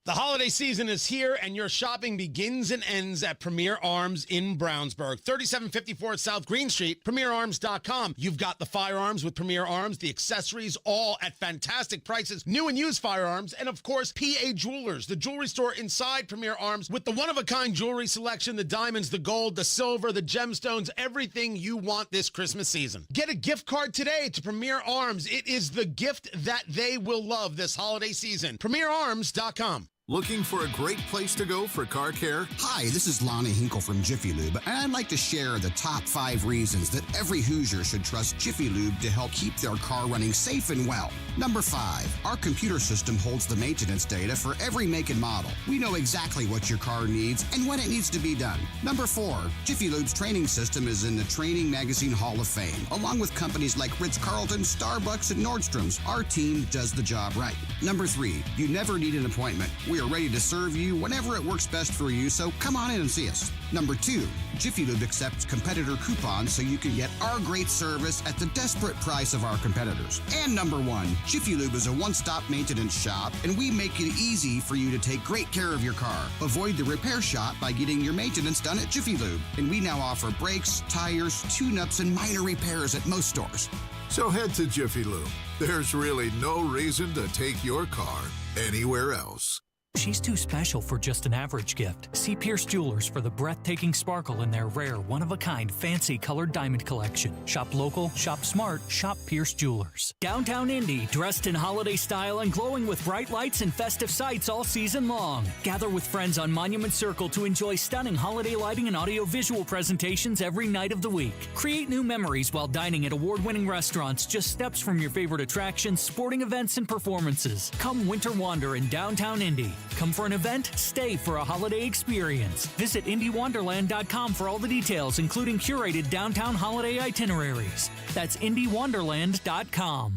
The holiday season is here, and your shopping begins and ends at Premier Arms in Brownsburg. 3754 South Green Street, PremierArms.com. You've got the firearms with Premier Arms, the accessories, all at fantastic prices, new and used firearms, and of course, PA Jewelers, the jewelry store inside Premier Arms with the one-of-a-kind jewelry selection, the diamonds, the gold, the silver, the gemstones, everything you want this Christmas season. Get a gift card today to Premier Arms. It is the gift that they will love this holiday season. PremierArms.com. Looking for a great place to go for car care? Hi, this is Lonnie Hinkle from Jiffy Lube, and I'd like to share the top 5 reasons that every Hoosier should trust Jiffy Lube to help keep their car running safe and well. Number 5, our computer system holds the maintenance data for every make and model. We know exactly what your car needs and when it needs to be done. Number 4, Jiffy Lube's training system is in the Training Magazine Hall of Fame. Along with companies like Ritz-Carlton, Starbucks, and Nordstrom's, our team does the job right. Number 3, you never need an appointment. We are ready to serve you whenever it works best for you, so come on in and see us. Number 2, Jiffy Lube accepts competitor coupons so you can get our great service at the desperate price of our competitors. And number 1, Jiffy Lube is a one-stop maintenance shop, and we make it easy for you to take great care of your car. Avoid the repair shop by getting your maintenance done at Jiffy Lube. And we now offer brakes, tires, tune-ups, and minor repairs at most stores. So head to Jiffy Lube. There's really no reason to take your car anywhere else. She's too special for just an average gift. See Pierce Jewelers for the breathtaking sparkle in their rare, one-of-a-kind, fancy colored diamond collection. Shop local, shop smart, shop Pierce Jewelers. Downtown Indy, dressed in holiday style and glowing with bright lights and festive sights all season long. Gather with friends on Monument Circle to enjoy stunning holiday lighting and audio-visual presentations every night of the week. Create new memories while dining at award-winning restaurants just steps from your favorite attractions, sporting events, and performances. Come winter wander in downtown Indy. Come for an event, stay for a holiday experience. Visit IndyWonderland.com for all the details, including curated downtown holiday itineraries. That's IndyWonderland.com.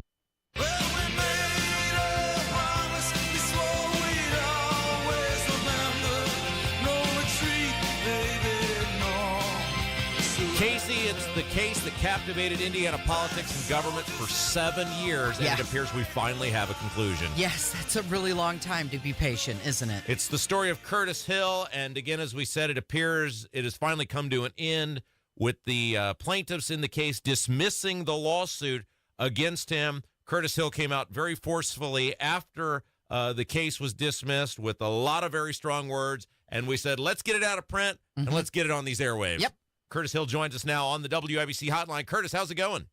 Casey, it's the case that captivated Indiana politics and government for 7 years, and it appears we finally have a conclusion. Yes, that's a really long time to be patient, isn't it? It's the story of Curtis Hill, and again, as we said, it appears it has finally come to an end with the plaintiffs in the case dismissing the lawsuit against him. Curtis Hill came out very forcefully after the case was dismissed with a lot of very strong words, and we said, let's get it out of print, and let's get it on these airwaves. Yep. Curtis Hill joins us now on the WIBC hotline. Curtis, how's it going?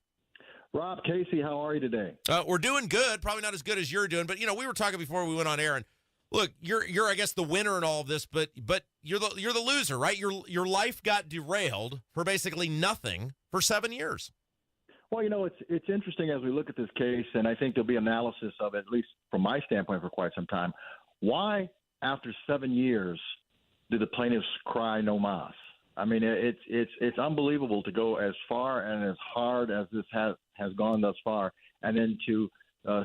Rob, Casey, how are you today? We're doing good. Probably not as good as you're doing, but we were talking before we went on air, and look, you're I guess the winner in all of this, but you're the loser, right? Your life got derailed for basically nothing for 7 years. Well, it's interesting as we look at this case, and I think there'll be analysis of it, at least from my standpoint, for quite some time. Why, after 7 years, do the plaintiffs cry no mas? I mean, it's unbelievable to go as far and as hard as this has gone thus far, and then to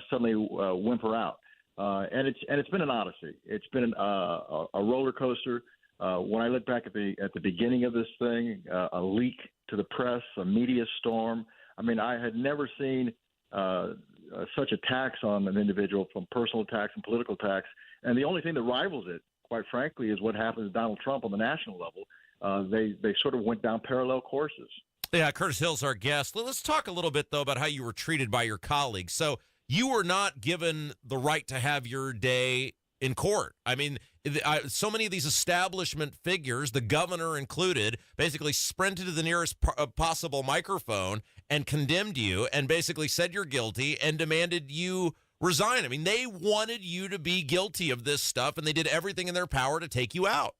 suddenly whimper out. And it's been an odyssey. It's been a roller coaster. When I look back at the beginning of this thing, a leak to the press, a media storm. I mean, I had never seen such attacks on an individual, from personal attacks and political attacks. And the only thing that rivals it, quite frankly, is what happened to Donald Trump on the national level. They sort of went down parallel courses. Yeah, Curtis Hill's our guest. Let's talk a little bit, though, about how you were treated by your colleagues. So you were not given the right to have your day in court. I mean, so many of these establishment figures, the governor included, basically sprinted to the nearest possible microphone and condemned you and basically said you're guilty and demanded you resign. I mean, they wanted you to be guilty of this stuff, and they did everything in their power to take you out.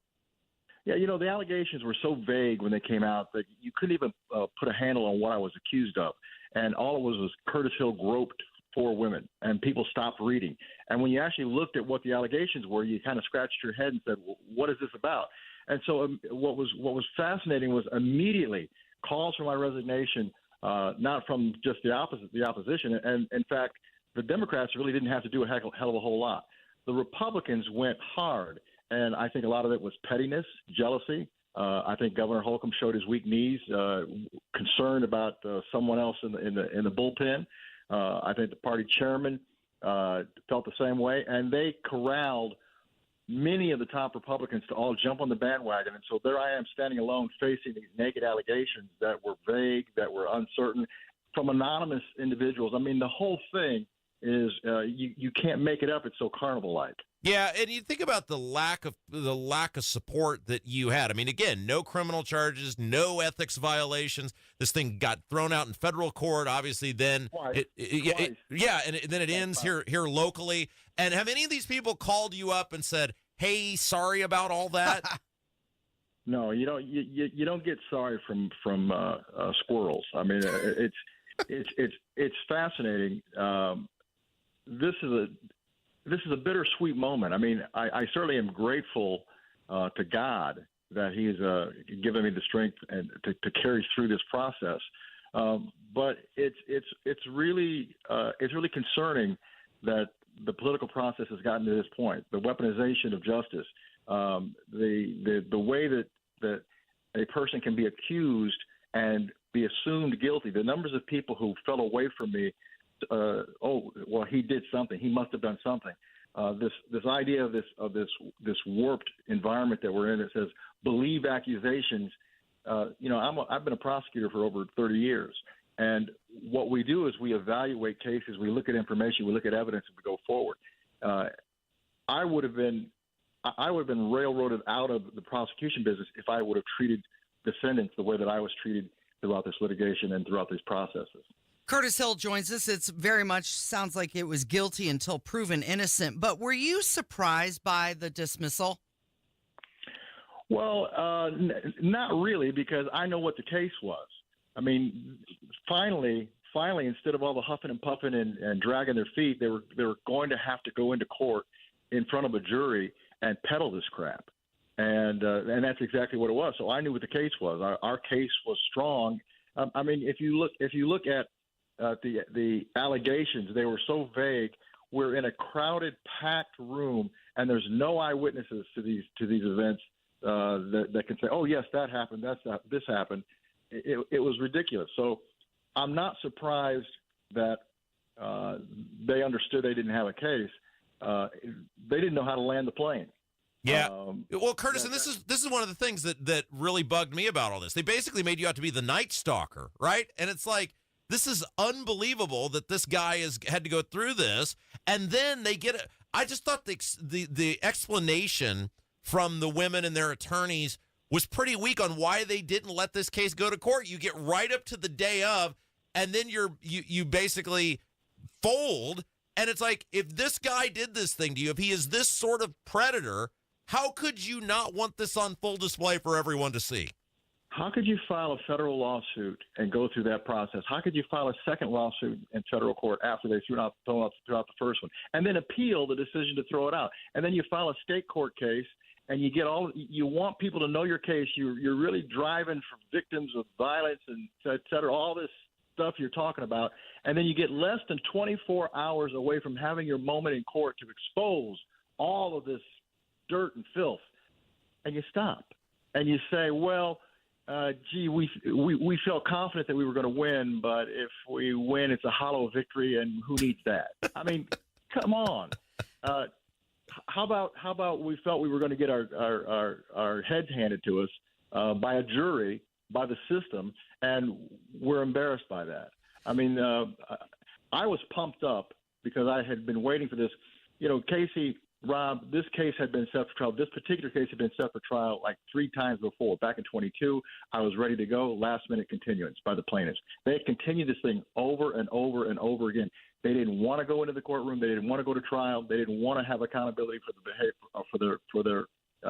Yeah, the allegations were so vague when they came out that you couldn't even put a handle on what I was accused of. And all it was Curtis Hill groped 4 women, and people stopped reading. And when you actually looked at what the allegations were, you kind of scratched your head and said, well, what is this about? And so what was fascinating was immediately calls for my resignation, not from just the opposition. And in fact, the Democrats really didn't have to do a hell of a whole lot. The Republicans went hard. And I think a lot of it was pettiness, jealousy. I think Governor Holcomb showed his weak knees, concerned about someone else in the bullpen. I think the party chairman felt the same way, and they corralled many of the top Republicans to all jump on the bandwagon. And so there I am, standing alone, facing these naked allegations that were vague, that were uncertain, from anonymous individuals. I mean, the whole thing is you can't make it up. It's so carnival-like. Yeah, and you think about the lack of support that you had. I mean, again, no criminal charges, no ethics violations. This thing got thrown out in federal court. Obviously, then then it ends here locally. And have any of these people called you up and said, "Hey, sorry about all that"? No, you don't get sorry from squirrels. I mean, it's fascinating. This is a bittersweet moment. I mean, I certainly am grateful to God that He has given me the strength and to carry through this process. But it's really concerning that the political process has gotten to this point. The weaponization of justice, the way that a person can be accused and be assumed guilty. The numbers of people who fell away from me. He did something. He must have done something. This idea of this warped environment that we're in that says believe accusations. I've been a prosecutor for over 30 years, and what we do is we evaluate cases. We look at information. We look at evidence, and we go forward. I would have been I would have been railroaded out of the prosecution business if I would have treated defendants the way that I was treated throughout this litigation and throughout these processes. Curtis Hill joins us. It's very much sounds like it was guilty until proven innocent. But were you surprised by the dismissal? Well, not really, because I know what the case was. I mean, finally, instead of all the huffing and puffing and dragging their feet, they were going to have to go into court in front of a jury and peddle this crap. And that's exactly what it was. So I knew what the case was. Our case was strong. I mean, if you look at the allegations, they were so vague. We're in a crowded, packed room, and there's no eyewitnesses to these events that can say, "Oh, yes, that happened. This happened." It was ridiculous. So I'm not surprised that they understood they didn't have a case. They didn't know how to land the plane. Yeah. Well, Curtis, and this is one of the things that really bugged me about all this. They basically made you out to be the Night Stalker, right? And it's like, this is unbelievable that this guy has had to go through this, and then they get it. I just thought the explanation from the women and their attorneys was pretty weak on why they didn't let this case go to court. You get right up to the day of, and then you basically fold. And it's like, if this guy did this thing to you, if he is this sort of predator, how could you not want this on full display for everyone to see? How could you file a federal lawsuit and go through that process? How could you file a second lawsuit in federal court after they threw out the first one, and then appeal the decision to throw it out? And then you file a state court case, and you want people to know your case. You're really driving for victims of violence and et cetera, all this stuff you're talking about. And then you get less than 24 hours away from having your moment in court to expose all of this dirt and filth. And you stop. And you say, well, we felt confident that we were going to win, but if we win, it's a hollow victory, and who needs that? I mean, come on. How about we felt we were going to get our heads handed to us by a jury, by the system, and we're embarrassed by that. I mean, I was pumped up because I had been waiting for this. You know, Casey, Rob, this case had been set for trial. This particular case had been set for trial like 3 times before. Back in 22, I was ready to go. Last-minute continuance by the plaintiffs. They had continued this thing over and over and over again. They didn't want to go into the courtroom. They didn't want to go to trial. They didn't want to have accountability for the behavior, for their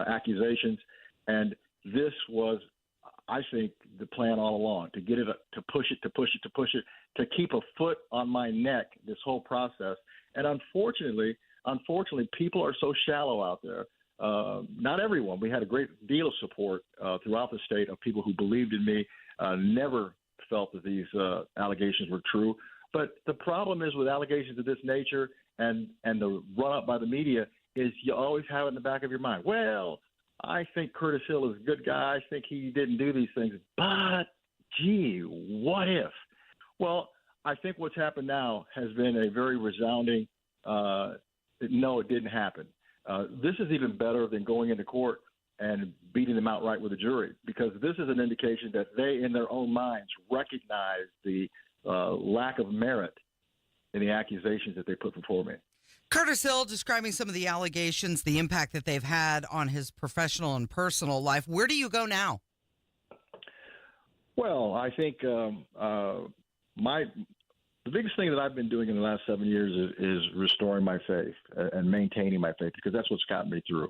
accusations. And this was, I think, the plan all along, to get it, to push it, to keep a foot on my neck this whole process. And unfortunately, people are so shallow out there. Not everyone. We had a great deal of support throughout the state of people who believed in me, never felt that these allegations were true. But the problem is with allegations of this nature and the run-up by the media is you always have it in the back of your mind. Well, I think Curtis Hill is a good guy. I think he didn't do these things. But, gee, what if? Well, I think what's happened now has been a very resounding no, it didn't happen. This is even better than going into court and beating them outright with a jury, because this is an indication that they, in their own minds, recognize the lack of merit in the accusations that they put before me. Curtis Hill describing some of the allegations, the impact that they've had on his professional and personal life. Where do you go now? Well, I think the biggest thing that I've been doing in the last 7 years is restoring my faith and maintaining my faith, because that's what's gotten me through.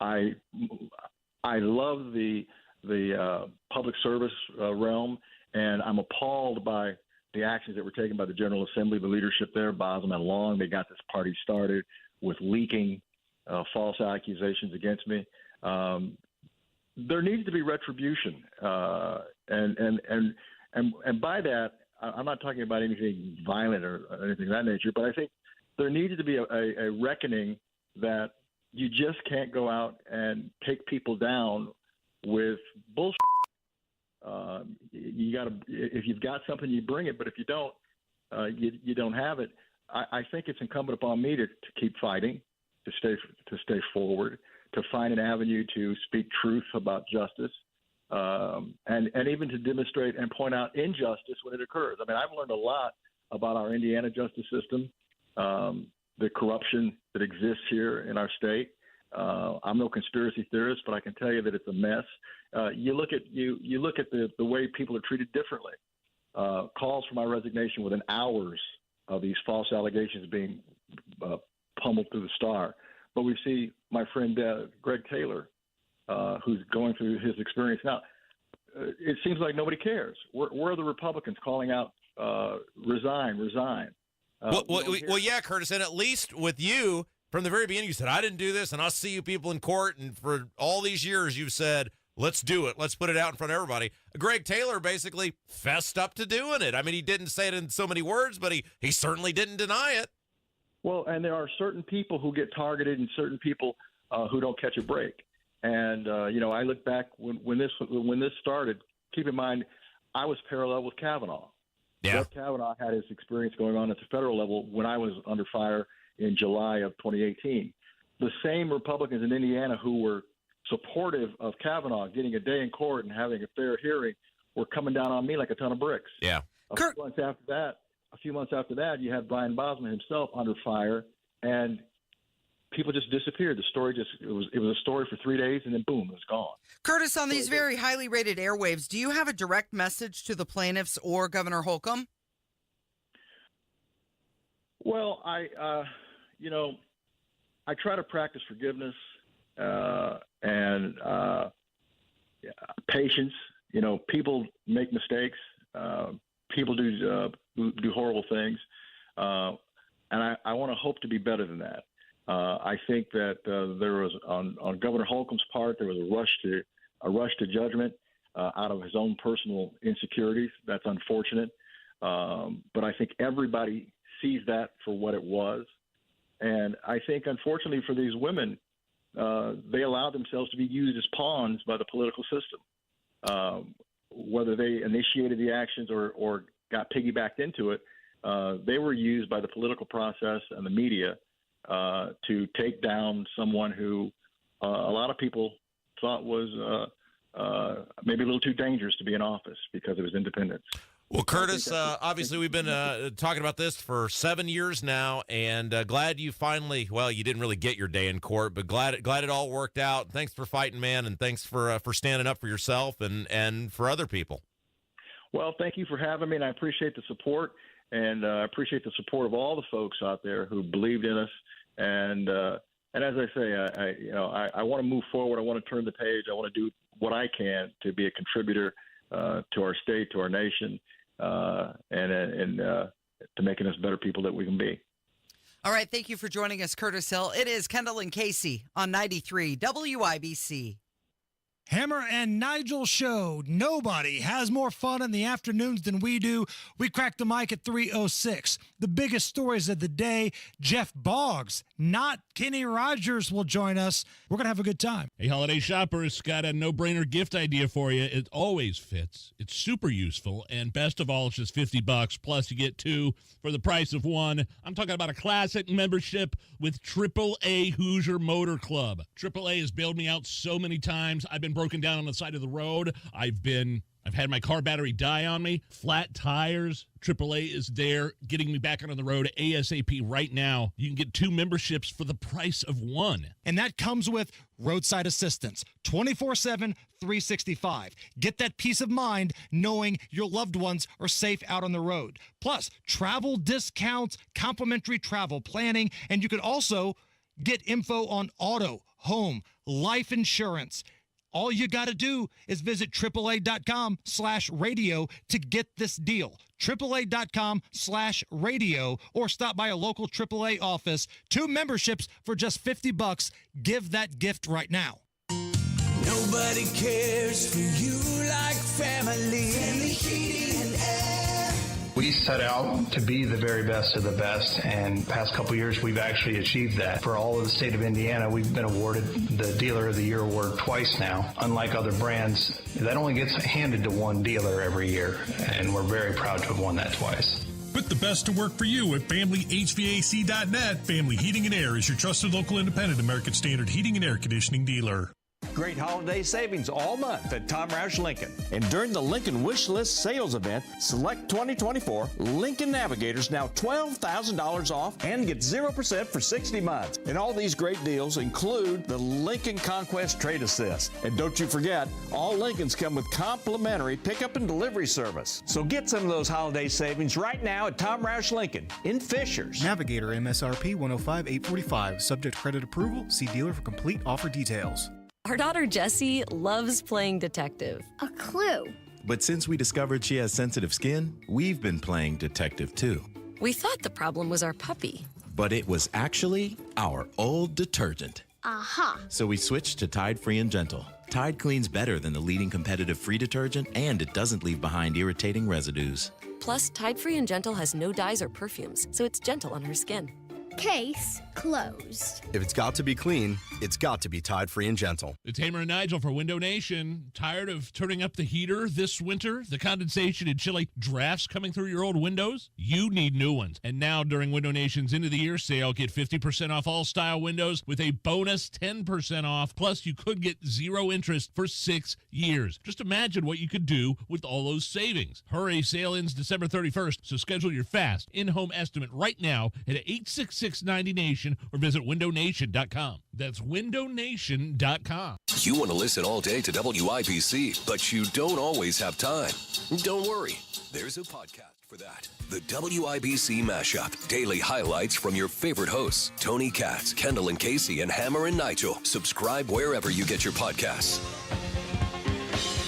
I love the public service realm, and I'm appalled by the actions that were taken by the General Assembly, the leadership there, Bosman and Long. They got this party started with leaking false accusations against me. There needs to be retribution, and by that, I'm not talking about anything violent or anything of that nature, but I think there needs to be a reckoning that you just can't go out and take people down with bullshit. You got to, if you've got something, you bring it, but if you don't, you don't have it. I think it's incumbent upon me to keep fighting, to stay forward, to find an avenue to speak truth about justice. And even to demonstrate and point out injustice when it occurs. I mean, I've learned a lot about our Indiana justice system, the corruption that exists here in our state, I'm no conspiracy theorist, but I can tell you that it's a mess. You look at the way people are treated differently. Calls for my resignation within hours of these false allegations being pummeled through the Star. But we see my friend Greg Taylor, who's going through his experience now. It seems like nobody cares. Where are the Republicans calling out, resign? Well, yeah, Curtis, and at least with you, from the very beginning, you said, I didn't do this, and I'll see you people in court. And for all these years, you've said, let's do it. Let's put it out in front of everybody. Greg Taylor basically fessed up to doing it. I mean, he didn't say it in so many words, but he certainly didn't deny it. Well, and there are certain people who get targeted and certain people who don't catch a break. And, I look back when this started, keep in mind, I was parallel with Kavanaugh. Yeah. Brett Kavanaugh had his experience going on at the federal level when I was under fire in July of 2018. The same Republicans in Indiana who were supportive of Kavanaugh getting a day in court and having a fair hearing were coming down on me like a ton of bricks. Yeah. A few months after that, you had Brian Bosman himself under fire, and people just disappeared. The story it was a story for 3 days, and then boom, it was gone. Curtis, on these very highly rated airwaves, do you have a direct message to the plaintiffs or Governor Holcomb? Well, I try to practice forgiveness and patience. People make mistakes. People do horrible things, and I want to hope to be better than that. I think that there was on Governor Holcomb's part there was a rush to judgment out of his own personal insecurities. That's unfortunate, but I think everybody sees that for what it was, and I think unfortunately for these women, they allowed themselves to be used as pawns by the political system. Whether they initiated the actions or got piggybacked into it, they were used by the political process and the media to take down someone who a lot of people thought was maybe a little too dangerous to be in office because of his independence. Well, Curtis, obviously we've been talking about this for 7 years now, and glad you finally, well, you didn't really get your day in court, but glad it all worked out. Thanks for fighting, man, and thanks for standing up for yourself and for other people. Well, thank you for having me, and I appreciate the support, and I appreciate the support of all the folks out there who believed in us. And as I say, I want to move forward. I want to turn the page. I want to do what I can to be a contributor to our state, to our nation, and to making us better people that we can be. All right. Thank you for joining us, Curtis Hill. It is Kendall and Casey on 93 WIBC. Hammer and Nigel Show. Nobody has more fun in the afternoons than we do. We crack the mic at 3:06. The biggest stories of the day. Jeff Boggs, not Kenny Rogers, will join us. We're going to have a good time. Hey, holiday shoppers, got a no-brainer gift idea for you. It always fits. It's super useful, and best of all, it's just $50, plus you get two for the price of one. I'm talking about a classic membership with AAA Hoosier Motor Club. AAA has bailed me out so many times. I've been broken down on the side of the road. I've had my car battery die on me, flat tires. AAA is there getting me back out on the road ASAP right now. You can get two memberships for the price of one. And that comes with roadside assistance, 24/7, 365. Get that peace of mind knowing your loved ones are safe out on the road. Plus, travel discounts, complimentary travel planning, and you can also get info on auto, home, life insurance. All you got to do is visit AAA.com/radio to get this deal. AAA.com/radio, or stop by a local AAA office. Two memberships for just $50. Give that gift right now. Nobody cares for you like family. Family Heating and Air. We set out to be the very best of the best, and the past couple years we've actually achieved that. For all of the state of Indiana, we've been awarded the Dealer of the Year award twice now. Unlike other brands, that only gets handed to one dealer every year, and we're very proud to have won that twice. Put the best to work for you at FamilyHVAC.net. Family Heating and Air is your trusted local independent American Standard heating and air conditioning dealer. Great holiday savings all month at Tom Roush Lincoln. And during the Lincoln Wish List sales event, select 2024 Lincoln Navigators now $12,000 off and get 0% for 60 months. And all these great deals include the Lincoln Conquest Trade Assist. And don't you forget, all Lincolns come with complimentary pickup and delivery service. So get some of those holiday savings right now at Tom Roush Lincoln in Fishers. Navigator MSRP 105,845. Subject credit approval. See dealer for complete offer details. Our daughter Jessie loves playing detective. A clue. But since we discovered she has sensitive skin, we've been playing detective too. We thought the problem was our puppy. But it was actually our old detergent. Aha. So we switched to Tide Free and Gentle. Tide cleans better than the leading competitive free detergent, and it doesn't leave behind irritating residues. Plus, Tide Free and Gentle has no dyes or perfumes, so it's gentle on her skin. Case closed. If it's got to be clean, it's got to be Tide Free and Gentle. It's Hamer and Nigel for Window Nation. Tired of turning up the heater this winter? The condensation and chilly drafts coming through your old windows? You need new ones. And now during Window Nation's end of the year sale, get 50% off all style windows with a bonus 10% off. Plus, you could get 0 interest for 6 years. Just imagine what you could do with all those savings. Hurry, sale ends December 31st, so schedule your fast in-home estimate right now at 866-90Nation or visit windownation.com. That's windownation.com. You want to listen all day to WIBC, but you don't always have time. Don't worry. There's a podcast for that. The WIBC Mashup. Daily highlights from your favorite hosts, Tony Katz, Kendall and Casey, and Hammer and Nigel. Subscribe wherever you get your podcasts.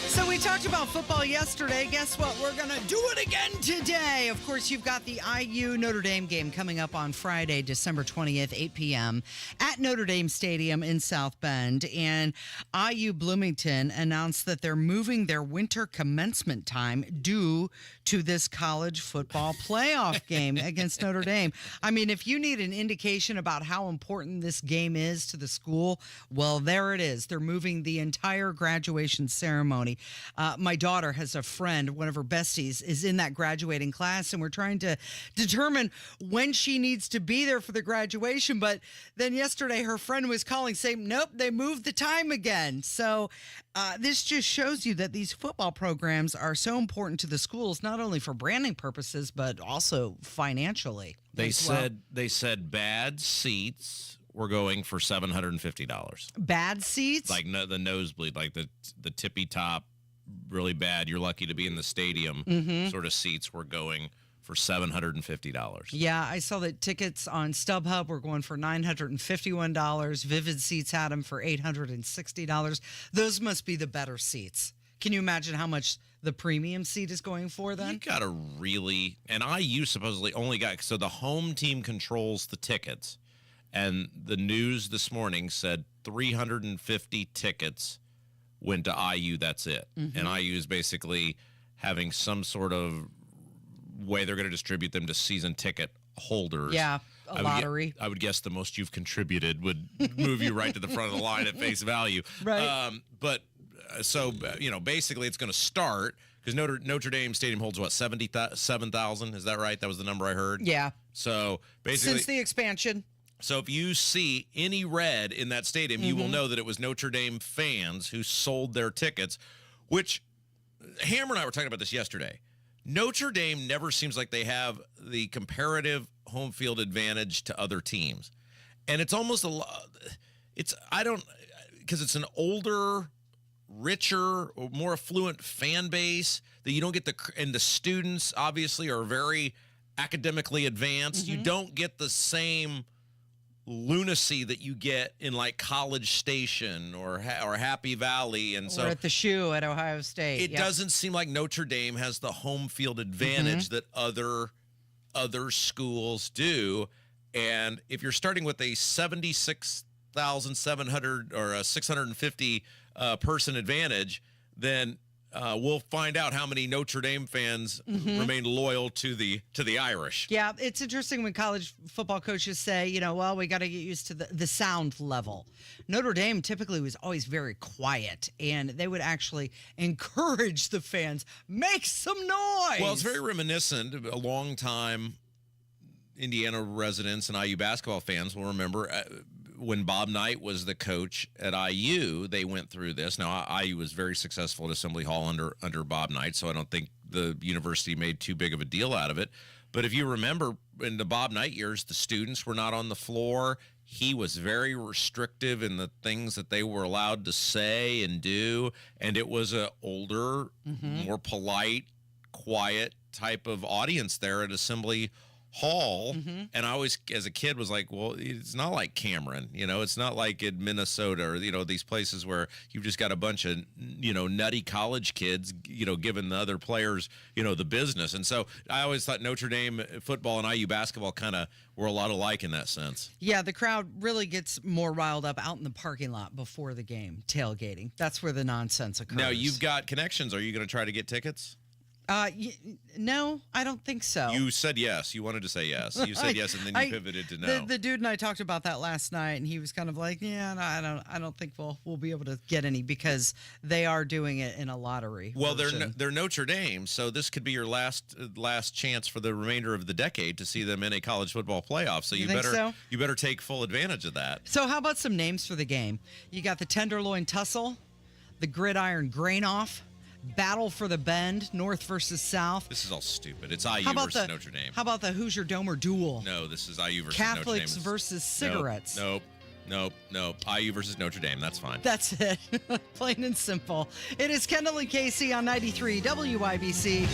So we talked about football yesterday. Guess what? We're going to do it again today. Of course, you've got the IU Notre Dame game coming up on Friday, December 20th, 8 p.m. at Notre Dame Stadium in South Bend. And IU Bloomington announced that they're moving their winter commencement time due to this college football playoff game against Notre Dame. I mean, if you need an indication about how important this game is to the school, well, there it is. They're moving the entire graduation ceremony. My daughter has a friend, one of her besties, is in that graduating class, and we're trying to determine when she needs to be there for the graduation. But then yesterday, her friend was calling saying, nope, they moved the time again. So this just shows you that these football programs are so important to the schools, not only for branding purposes, but also financially. They said bad seats were going for $750. Bad seats? Like the nosebleed, like the tippy top, really bad. You're lucky to be in the stadium. Sort of seats were going for $750. Yeah, I saw that tickets on StubHub were going for $951. Vivid Seats had them for $860. Those must be the better seats. Can you imagine how much the premium seat is going for then? You got to really, and IU supposedly only got, so the home team controls the tickets. And the news this morning said 350 tickets went to IU. That's it. And IU is basically having some sort of way they're going to distribute them to season ticket holders. Yeah, a lottery. I would guess the most you've contributed would move you right to the front of the line at face value. Right. So basically it's going to start because Notre Dame Stadium holds what, 77,000? Is that right? That was the number I heard. Yeah. So basically, since the expansion. So if you see any red in that stadium, you will know that it was Notre Dame fans who sold their tickets, which Hammer and I were talking about this yesterday. Notre Dame never seems like they have the comparative home field advantage to other teams. And it's almost because it's an older, richer, or more affluent fan base that you don't get and the students obviously are very academically advanced. You don't get the same lunacy that you get in like College Station or Happy Valley, and so or at the Shoe at Ohio State. It doesn't seem like Notre Dame has the home field advantage that other schools do. And if you're starting with a 76,700 or a 650 person advantage, then we'll find out how many Notre Dame fans remain loyal to the Irish. Yeah, it's interesting when college football coaches say, well, we got to get used to the sound level. Notre Dame typically was always very quiet, and they would actually encourage the fans, make some noise. Well, it's very reminiscent. A long time Indiana residents and IU basketball fans will remember when Bob Knight was the coach at IU, they went through this. Now, IU was very successful at Assembly Hall under Bob Knight, so I don't think the university made too big of a deal out of it. But if you remember, in the Bob Knight years, the students were not on the floor. He was very restrictive in the things that they were allowed to say and do, and it was an older, more polite, quiet type of audience there at Assembly Hall. And I always, as a kid, was like, well, it's not like Cameron, it's not like in Minnesota or, these places where you've just got a bunch of, nutty college kids, giving the other players, the business. And so I always thought Notre Dame football and IU basketball kind of were a lot alike in that sense. Yeah, the crowd really gets more riled up out in the parking lot before the game, tailgating. That's where the nonsense occurs. Now, you've got connections. Are you going to try to get tickets? No, I don't think so. You said yes. You wanted to say yes. You said yes, and then you pivoted to no. The dude and I talked about that last night, and he was kind of like, "Yeah, no, I don't think we'll be able to get any because they are doing it in a lottery." Well, they're Notre Dame, so this could be your last chance for the remainder of the decade to see them in a college football playoff. So you better take full advantage of that. So how about some names for the game? You got the Tenderloin Tussle, the Gridiron Grain-Off, Battle for the Bend, North versus South. This is all stupid. It's IU versus Notre Dame. How about the Hoosier Domer Duel? No, this is IU versus Catholics Notre Dame. versus cigarettes. Nope. IU versus Notre Dame. That's fine. That's it. Plain and simple. It is Kendall and Casey on 93 WIBC.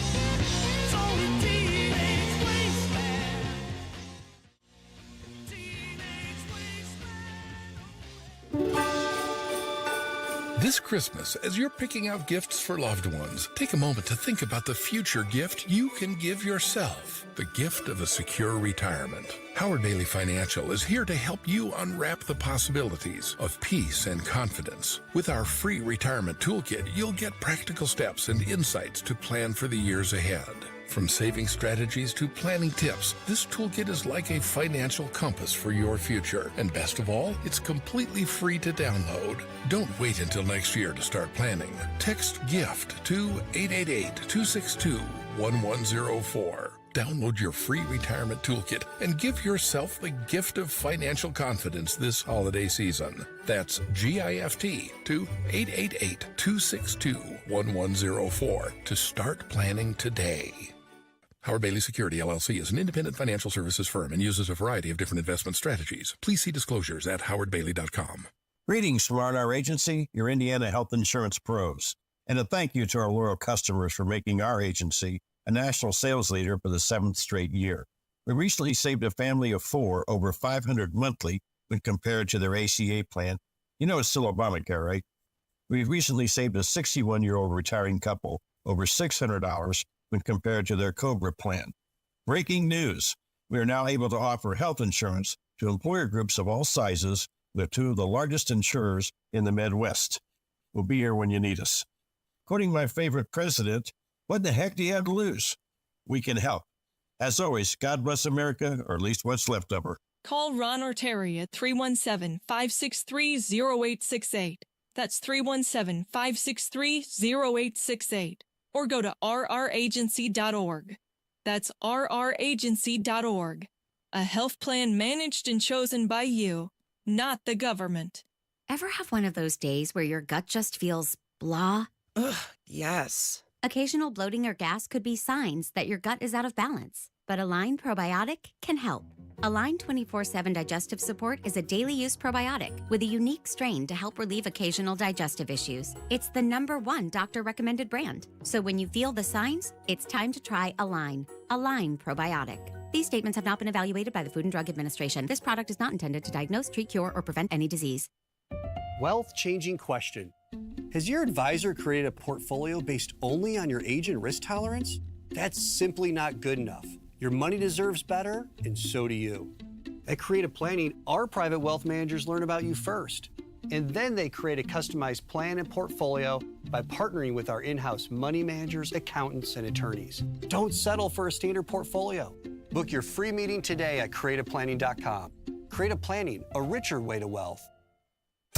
This Christmas, as you're picking out gifts for loved ones, take a moment to think about the future gift you can give yourself. The gift of a secure retirement. Howard Bailey Financial is here to help you unwrap the possibilities of peace and confidence. With our free retirement toolkit, you'll get practical steps and insights to plan for the years ahead. From saving strategies to planning tips, this toolkit is like a financial compass for your future. And best of all, it's completely free to download. Don't wait until next year to start planning. Text GIFT to 888-262-1104. Download your free retirement toolkit and give yourself the gift of financial confidence this holiday season. That's GIFT to 888-262-1104 to start planning today. Howard Bailey Security, LLC is an independent financial services firm and uses a variety of different investment strategies. Please see disclosures at howardbailey.com. Greetings from our agency, your Indiana health insurance pros. And a thank you to our loyal customers for making our agency a national sales leader for the 7th straight year. We recently saved a family of 4 over $500 monthly when compared to their ACA plan. You know it's still Obamacare, right? We've recently saved a 61-year-old retiring couple over $600 when compared to their COBRA plan. Breaking news. We are now able to offer health insurance to employer groups of all sizes with 2 of the largest insurers in the Midwest. We'll be here when you need us. Quoting my favorite president, what the heck do you have to lose? We can help. As always, God bless America, or at least what's left of her. Call Ron or Terry at 317-563-0868. That's 317-563-0868. Or go to rragency.org. That's rragency.org. A health plan managed and chosen by you, not the government. Ever have one of those days where your gut just feels blah? Ugh, yes. Occasional bloating or gas could be signs that your gut is out of balance, but Align Probiotic can help. Align 24/7 Digestive Support is a daily use probiotic with a unique strain to help relieve occasional digestive issues. It's the #1 doctor-recommended brand. So when you feel the signs, it's time to try Align. Align Probiotic. These statements have not been evaluated by the Food and Drug Administration. This product is not intended to diagnose, treat, cure, or prevent any disease. Wealth-changing question. Has your advisor created a portfolio based only on your age and risk tolerance? That's simply not good enough. Your money deserves better, and so do you. At Creative Planning, our private wealth managers learn about you first, and then they create a customized plan and portfolio by partnering with our in-house money managers, accountants, and attorneys. Don't settle for a standard portfolio. Book your free meeting today at creativeplanning.com. Creative Planning, a richer way to wealth.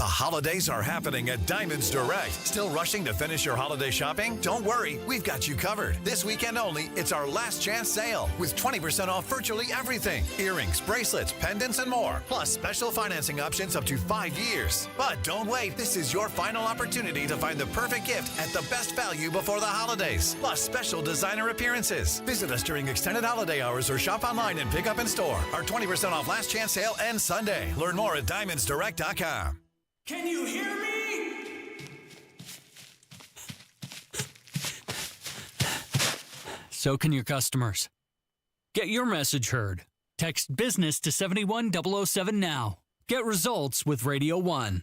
The holidays are happening at Diamonds Direct. Still rushing to finish your holiday shopping? Don't worry, we've got you covered. This weekend only, it's our last chance sale with 20% off virtually everything. Earrings, bracelets, pendants, and more. Plus special financing options up to 5 years. But don't wait, this is your final opportunity to find the perfect gift at the best value before the holidays. Plus special designer appearances. Visit us during extended holiday hours or shop online and pick up in store. Our 20% off last chance sale ends Sunday. Learn more at diamondsdirect.com. Can you hear me? So can your customers. Get your message heard. Text business to 71007 now. Get results with Radio 1.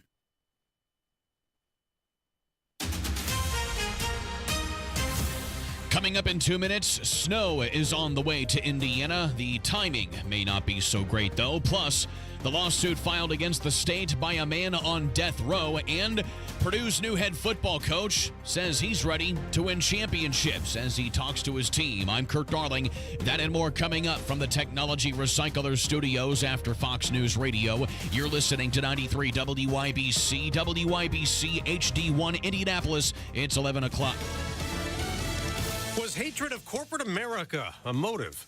Coming up in 2 minutes, snow is on the way to Indiana. The timing may not be so great, though. Plus, the lawsuit filed against the state by a man on death row, and Purdue's new head football coach says he's ready to win championships as he talks to his team. I'm Kurt Darling. That and more coming up from the Technology Recycler Studios after Fox News Radio. You're listening to 93 WIBC, WIBC HD1 Indianapolis. It's 11 o'clock. Was hatred of corporate America a motive?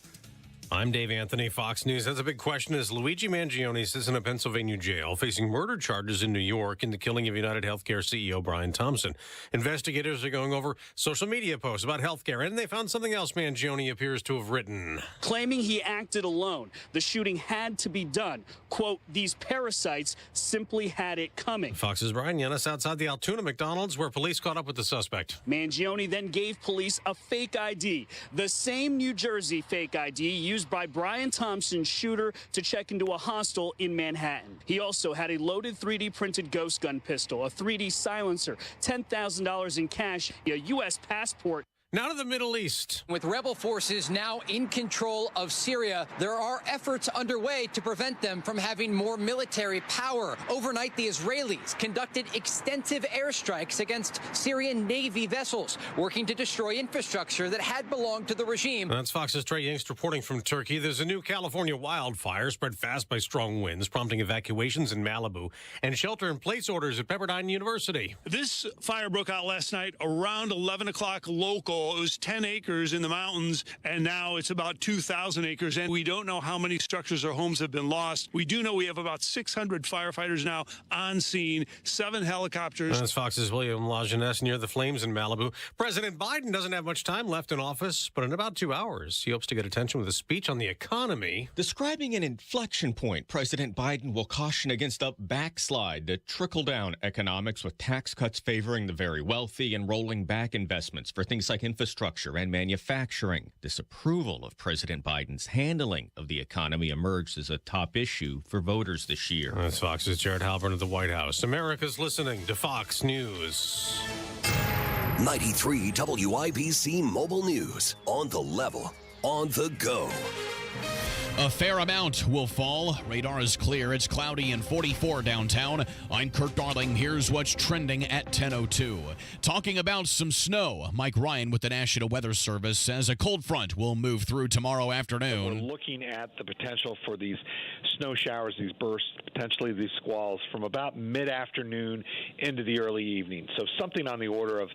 I'm Dave Anthony, Fox News. That's a big question as Luigi Mangione sits in a Pennsylvania jail facing murder charges in New York in the killing of United Healthcare CEO Brian Thompson. Investigators are going over social media posts about healthcare, and they found something else Mangione appears to have written. Claiming he acted alone. The shooting had to be done. Quote, these parasites simply had it coming. Fox's Brian Yanis outside the Altoona McDonald's where police caught up with the suspect. Mangione then gave police a fake ID, the same New Jersey fake ID used by Brian Thompson's shooter to check into a hostel in Manhattan. He also had a loaded 3D printed ghost gun pistol, a 3D silencer, $10,000 in cash, a U.S. passport. Now to the Middle East. With rebel forces now in control of Syria, there are efforts underway to prevent them from having more military power. Overnight, the Israelis conducted extensive airstrikes against Syrian Navy vessels, working to destroy infrastructure that had belonged to the regime. That's Fox's Trey Yingst reporting from Turkey. There's a new California wildfire spread fast by strong winds, prompting evacuations in Malibu and shelter-in-place orders at Pepperdine University. This fire broke out last night around 11 o'clock local. It was 10 acres in the mountains, and now it's about 2,000 acres, and we don't know how many structures or homes have been lost. We do know we have about 600 firefighters now on scene, 7 helicopters. That's Fox's William LaJeunesse near the flames in Malibu. President Biden doesn't have much time left in office, but in about 2 hours, he hopes to get attention with a speech on the economy. Describing an inflection point, President Biden will caution against a backslide to trickle-down economics with tax cuts favoring the very wealthy and rolling back investments for things like infrastructure and manufacturing. Disapproval of President Biden's handling of the economy emerged as a top issue for voters this year. That's Fox's Jared Halpern at the White House. America's listening to Fox News. 93 WIBC Mobile News. On the level, on the go. A fair amount will fall. Radar is clear. It's cloudy and 44 downtown. I'm Kurt Darling. Here's what's trending at 10:02. Talking about some snow, Mike Ryan with the National Weather Service says a cold front will move through tomorrow afternoon. We're looking at the potential for these snow showers, these bursts, potentially these squalls from about mid-afternoon into the early evening. So something on the order of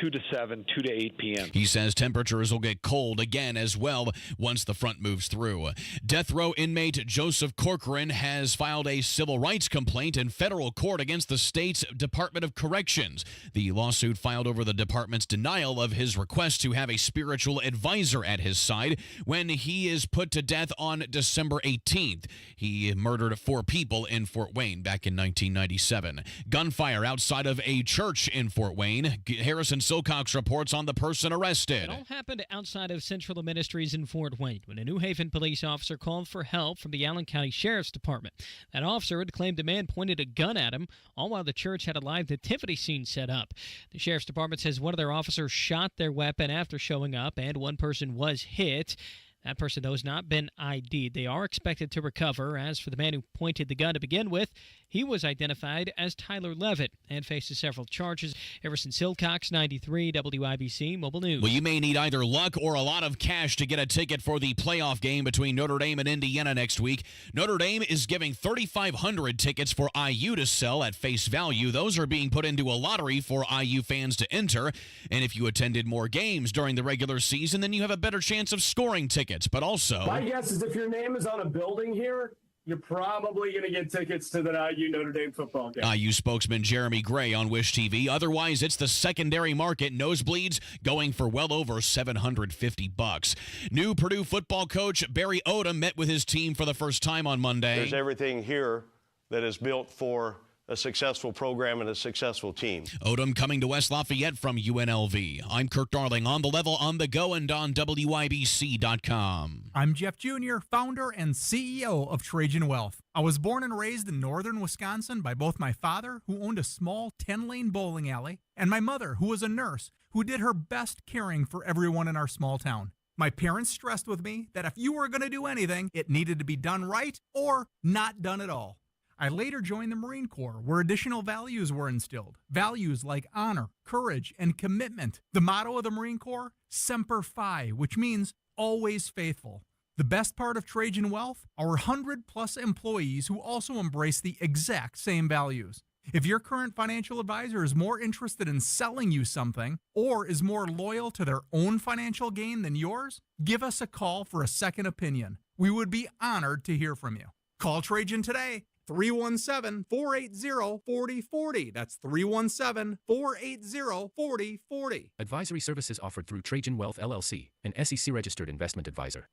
2 to 7, 2 to 8 p.m. He says temperatures will get cold again as well once the front moves through. Death row inmate Joseph Corcoran has filed a civil rights complaint in federal court against the state's Department of Corrections. The lawsuit filed over the department's denial of his request to have a spiritual advisor at his side when he is put to death on December 18th. He murdered 4 people in Fort Wayne back in 1997. Gunfire outside of a church in Fort Wayne. Harrison Silcox reports on the person arrested. It all happened outside of Central Ministries in Fort Wayne when a New Haven police officer called for help from the Allen County Sheriff's Department. That officer had claimed a man pointed a gun at him, all while the church had a live nativity scene set up. The Sheriff's Department says one of their officers shot their weapon after showing up, and one person was hit. That person, though, has not been ID'd. They are expected to recover. As for the man who pointed the gun to begin with, He was identified as Tyler Levitt and faces several charges. Everson Silcox, 93 WIBC Mobile News. Well, you may need either luck or a lot of cash to get a ticket for the playoff game between Notre Dame and Indiana next week. Notre Dame is giving 3,500 tickets for IU to sell at face value. Those are being put into a lottery for IU fans to enter. And if you attended more games during the regular season, then you have a better chance of scoring tickets. But also, my guess is if your name is on a building here, you're probably going to get tickets to the IU Notre Dame football game. IU spokesman Jeremy Gray on Wish TV. Otherwise, it's the secondary market. Nosebleeds going for well over $750. New Purdue football coach Barry Odom met with his team for the first time on Monday. There's everything here that is built for a successful program and a successful team. Odom coming to West Lafayette from UNLV. I'm Kirk Darling on the level, on the go, and on WIBC.com. I'm Jeff Jr., founder and CEO of Trajan Wealth. I was born and raised in northern Wisconsin by both my father, who owned a small 10-lane bowling alley, and my mother, who was a nurse, who did her best caring for everyone in our small town. My parents stressed with me that if you were going to do anything, it needed to be done right or not done at all. I later joined the Marine Corps, where additional values were instilled. Values like honor, courage, and commitment. The motto of the Marine Corps, Semper Fi, which means always faithful. The best part of Trajan Wealth, our 100-plus employees who also embrace the exact same values. If your current financial advisor is more interested in selling you something or is more loyal to their own financial gain than yours, give us a call for a second opinion. We would be honored to hear from you. Call Trajan today. 317-480-4040. That's 317-480-4040. Advisory services offered through Trajan Wealth, LLC, an SEC-registered investment advisor.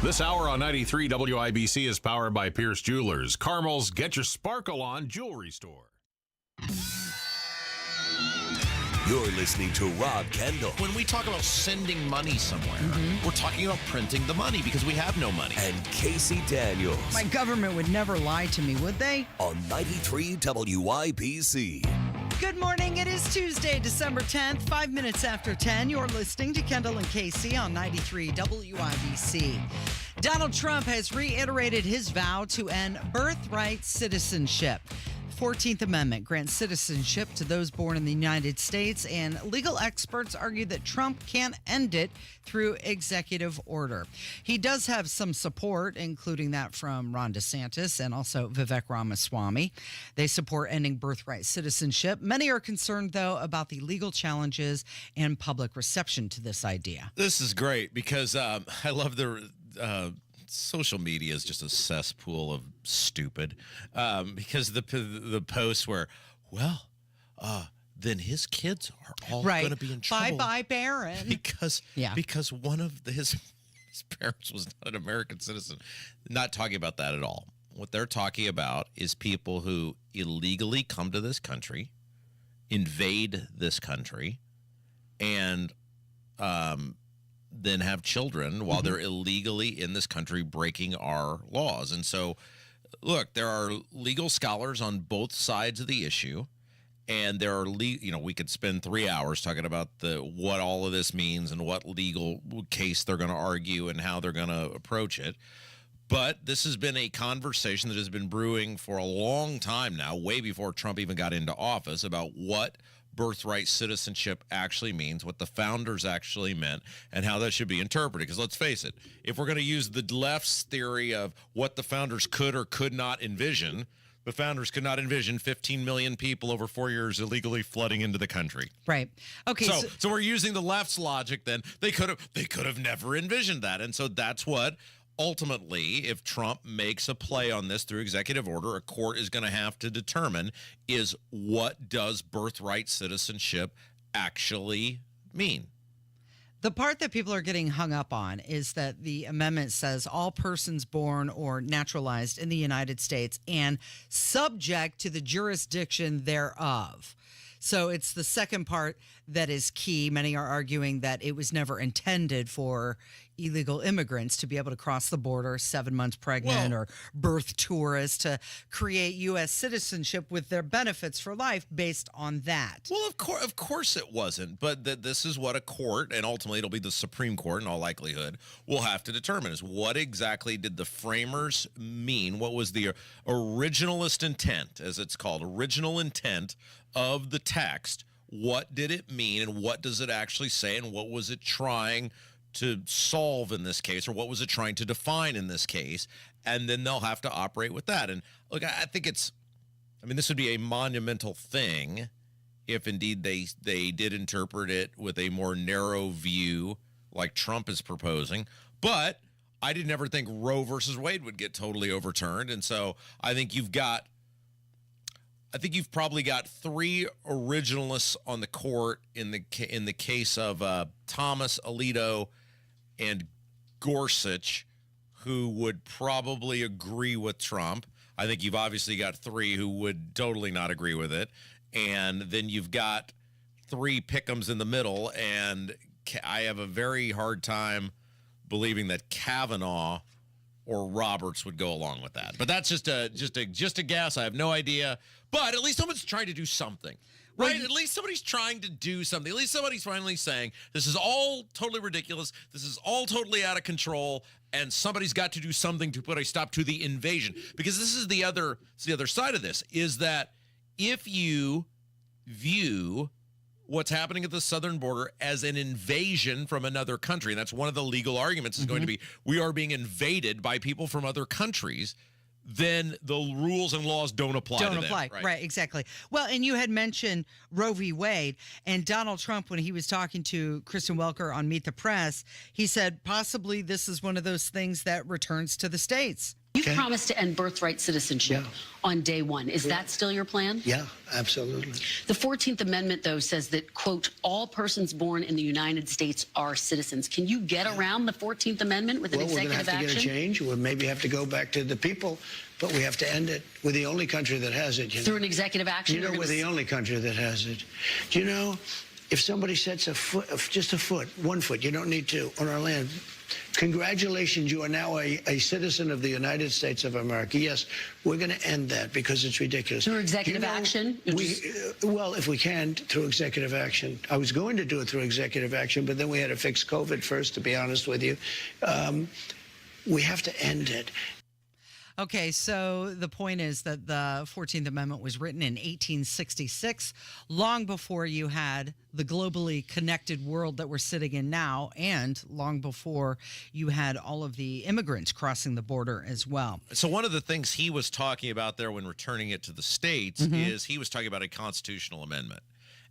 This hour on 93 WIBC is powered by Pierce Jewelers, Carmel's Get Your Sparkle On jewelry store. You're listening to Rob Kendall. When we talk about sending money somewhere, we're talking about printing the money because we have no money. And Casey Daniels. My government would never lie to me, would they? On 93 WIBC. Good morning. It is Tuesday, December 10th, 5 minutes after 10. You're listening to Kendall and Casey on 93 WIBC. Donald Trump has reiterated his vow to end birthright citizenship. 14th Amendment grants citizenship to those born in the United States, and legal experts argue that Trump can't end it through executive order. He does have some support, including that from Ron DeSantis and also Vivek Ramaswamy. They support ending birthright citizenship. Many are concerned, though, about the legal challenges and public reception to this idea. This is great because I love the social media is just a cesspool of stupid because the posts where, then his kids are all going to be in trouble. Bye-bye, Barron. Because one of his parents was not an American citizen. Not talking about that at all. What they're talking about is people who illegally come to this country, invade this country, and then have children while they're illegally in this country breaking our laws. And so, look, there are legal scholars on both sides of the issue, and there are, we could spend 3 hours talking about what all of this means and what legal case they're going to argue and how they're going to approach it. But this has been a conversation that has been brewing for a long time now, way before Trump even got into office, about what birthright citizenship actually means, what the founders actually meant, and how that should be interpreted. Because let's face it, if we're going to use the left's theory of what the founders could or could not envision, the founders could not envision 15 million people over 4 years illegally flooding into the country. Right. Okay. So we're using the left's logic. Then they could have never envisioned that, and so that's what. Ultimately, if Trump makes a play on this through executive order, a court is going to have to determine is what does birthright citizenship actually mean? The part that people are getting hung up on is that the amendment says all persons born or naturalized in the United States and subject to the jurisdiction thereof. So it's the second part that is key. Many are arguing that it was never intended for illegal immigrants to be able to cross the border 7 months pregnant or birth tourists to create U.S. citizenship with their benefits for life based on that. Well, of course it wasn't. But this is what a court, and ultimately it'll be the Supreme Court in all likelihood, will have to determine is what exactly did the framers mean? What was the originalist intent, as it's called, original intent of the text? What did it mean, and what does it actually say, and what was it trying to solve in this case, or what was it trying to define in this case? And then they'll have to operate with that. And look, I think this would be a monumental thing if indeed they did interpret it with a more narrow view like Trump is proposing. But I didn't ever think Roe versus Wade would get totally overturned. And so I think you've probably got three originalists on the court in the case of Thomas, Alito, and Gorsuch, who would probably agree with Trump. I think you've obviously got three who would totally not agree with it. And then you've got three pick'ems in the middle. And I have a very hard time believing that Kavanaugh or Roberts would go along with that. But that's just a guess. I have no idea. But at least someone's trying to do something. Right? At least somebody's trying to do something. At least somebody's finally saying, this is all totally ridiculous. This is all totally out of control. And somebody's got to do something to put a stop to the invasion. Because this is the other side of this, is that if you view what's happening at the southern border as an invasion from another country, and that's one of the legal arguments is going to be, we are being invaded by people from other countries, then the rules and laws don't apply to them. Right, exactly. Well, and you had mentioned Roe v. Wade, and Donald Trump, when he was talking to Kristen Welker on Meet the Press, he said possibly this is one of those things that returns to the states. You promised to end birthright citizenship on day one. Is that still your plan? Yeah, absolutely. The 14th Amendment, though, says that, quote, all persons born in the United States are citizens. Can you get around the 14th Amendment with an executive action? We're going to have to get a change. We'll maybe have to go back to the people, but we have to end it. We're the only country that has it. Through an executive action? You know, we're the only country that has it. Do you know, if somebody sets a foot, just a foot, 1 foot, you don't need two, on our land, congratulations, you are now a citizen of the United States of America. Yes, we're going to end that because it's ridiculous. Through executive action? Well, if we can, through executive action. I was going to do it through executive action, but then we had to fix COVID first, to be honest with you. We have to end it. Okay, so the point is that the 14th Amendment was written in 1866, long before you had the globally connected world that we're sitting in now, and long before you had all of the immigrants crossing the border as well. So one of the things he was talking about there when returning it to the states is he was talking about a constitutional amendment.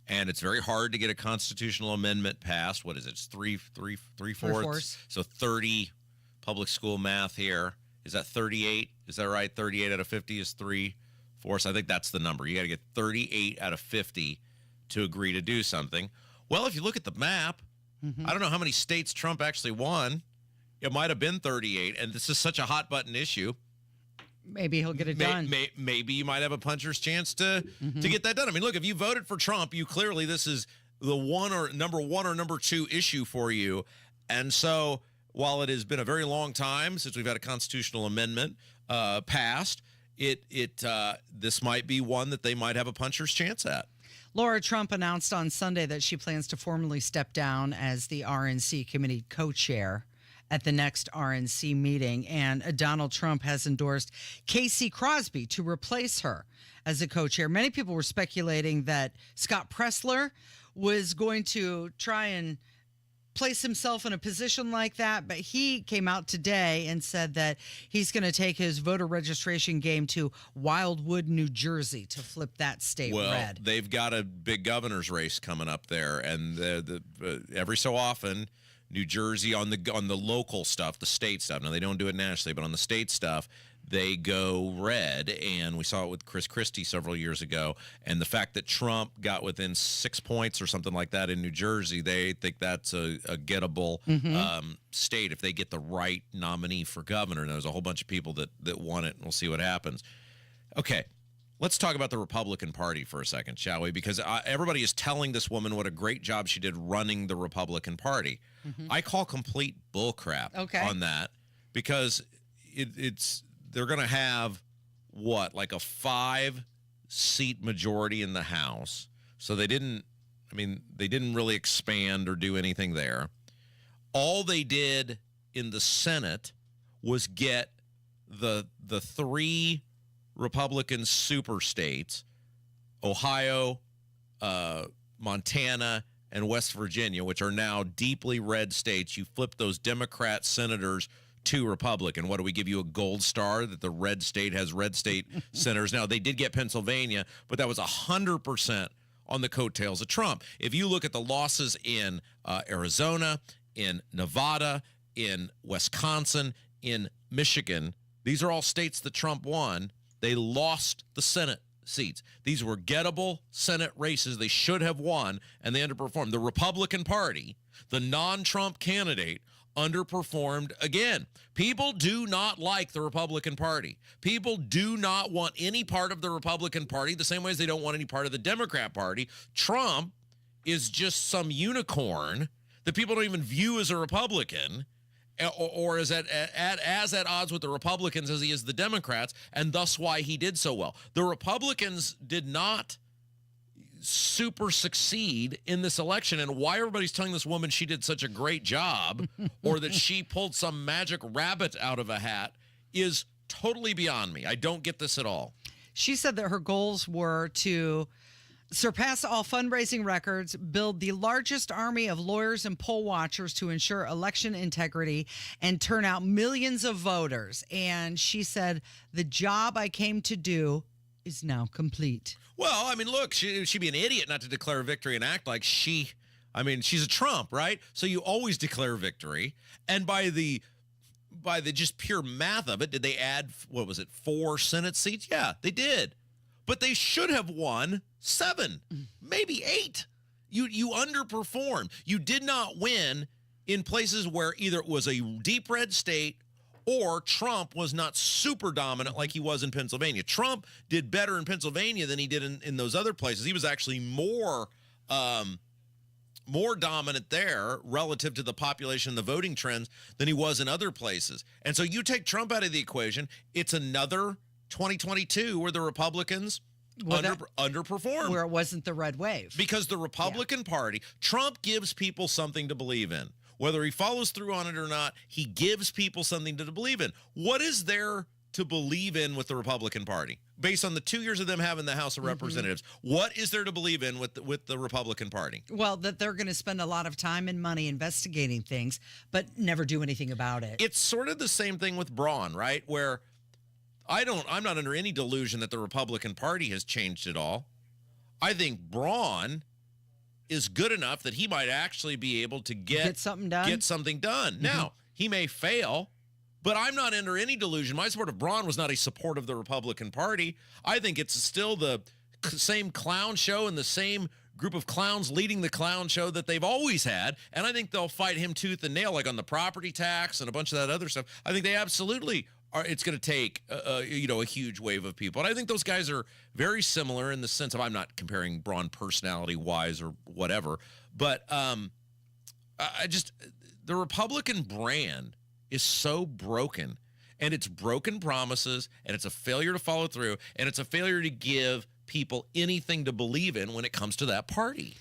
And it's very hard to get a constitutional amendment passed. What is it? It's three-fourths. So 30 public school math here. Is that 38? Is that right? 38 out of 50 is 3/4. I think that's the number. You got to get 38 out of 50 to agree to do something. Well, if you look at the map, I don't know how many states Trump actually won. It might have been 38, and this is such a hot button issue. Maybe he'll get it done. Maybe you might have a puncher's chance to get that done. I mean, look, if you voted for Trump, you clearly this is the number one or number two issue for you, and so. While it has been a very long time since we've had a constitutional amendment passed, this might be one that they might have a puncher's chance at. Laura Trump announced on Sunday that she plans to formally step down as the RNC committee co-chair at the next RNC meeting, and Donald Trump has endorsed Casey Crosby to replace her as a co-chair. Many people were speculating that Scott Pressler was going to try and place himself in a position like that, but he came out today and said that he's going to take his voter registration game to Wildwood, New Jersey, to flip that state red. Well, they've got a big governor's race coming up there, and every so often, New Jersey on the local stuff, the state stuff. Now they don't do it nationally, but on the state stuff, they go red, and we saw it with Chris Christie several years ago. And the fact that Trump got within 6 points or something like that in New Jersey, they think that's a gettable state if they get the right nominee for governor. And there's a whole bunch of people that want it, and we'll see what happens. Okay, Let's talk about the Republican Party for a second, shall we? Because everybody is telling this woman what a great job she did running the Republican Party. I call complete bullcrap on that, because they're going to have like a 5-seat majority in the House. So they didn't really expand or do anything there. All they did in the Senate was get the 3 Republican super states, Ohio, Montana, and West Virginia, which are now deeply red states. You flip those Democrat senators to Republican. What do we give you, a gold star that the red state has red state senators? Now, they did get Pennsylvania, but that was 100% on the coattails of Trump. If you look at the losses in Arizona, in Nevada, in Wisconsin, in Michigan, these are all states that Trump won. They lost the Senate seats. These were gettable Senate races they should have won, and they underperformed. The Republican Party, the non-Trump candidate, underperformed again. People do not like the Republican Party. People do not want any part of the Republican Party the same way as they don't want any part of the Democrat Party. Trump is just some unicorn that people don't even view as a Republican, or is as at odds with the Republicans as he is the Democrats, and thus why he did so well. The Republicans did not super succeed in this election, and why everybody's telling this woman she did such a great job or that she pulled some magic rabbit out of a hat is totally beyond me. I don't get this at all. She said that her goals were to surpass all fundraising records, build the largest army of lawyers and poll watchers to ensure election integrity, and turn out millions of voters. And she said, the job I came to do is now complete. Well, I mean, look, she'd be an idiot not to declare victory and act like she's a Trump, right? So you always declare victory. And by the just pure math of it, did they add, 4 Senate seats? Yeah, they did. But they should have won 7, maybe 8. You underperformed. You did not win in places where either it was a deep red state or Trump was not super dominant like he was in Pennsylvania. Trump did better in Pennsylvania than he did in those other places. He was actually more dominant there relative to the population and the voting trends than he was in other places. And so you take Trump out of the equation, it's another 2022 where the Republicans underperformed. Where it wasn't the red wave. Because the Republican Party, Trump gives people something to believe in. Whether he follows through on it or not, he gives people something to believe in. What is there to believe in with the Republican Party? Based on the 2 years of them having the House of Representatives, what is there to believe in with the Republican Party? Well, that they're going to spend a lot of time and money investigating things, but never do anything about it. It's sort of the same thing with Braun, right? Where I'm not under any delusion that the Republican Party has changed at all. I think Braun is good enough that he might actually be able to get something done. Now, he may fail, but I'm not under any delusion. My support of Braun was not a support of the Republican Party. I think it's still the same clown show and the same group of clowns leading the clown show that they've always had, and I think they'll fight him tooth and nail, like on the property tax and a bunch of that other stuff. I think they absolutely are. It's going to take a huge wave of people, and I think those guys are very similar in the sense of, I'm not comparing Braun personality wise or whatever, but the Republican brand is so broken, and it's broken promises, and it's a failure to follow through, and it's a failure to give people anything to believe in when it comes to that party.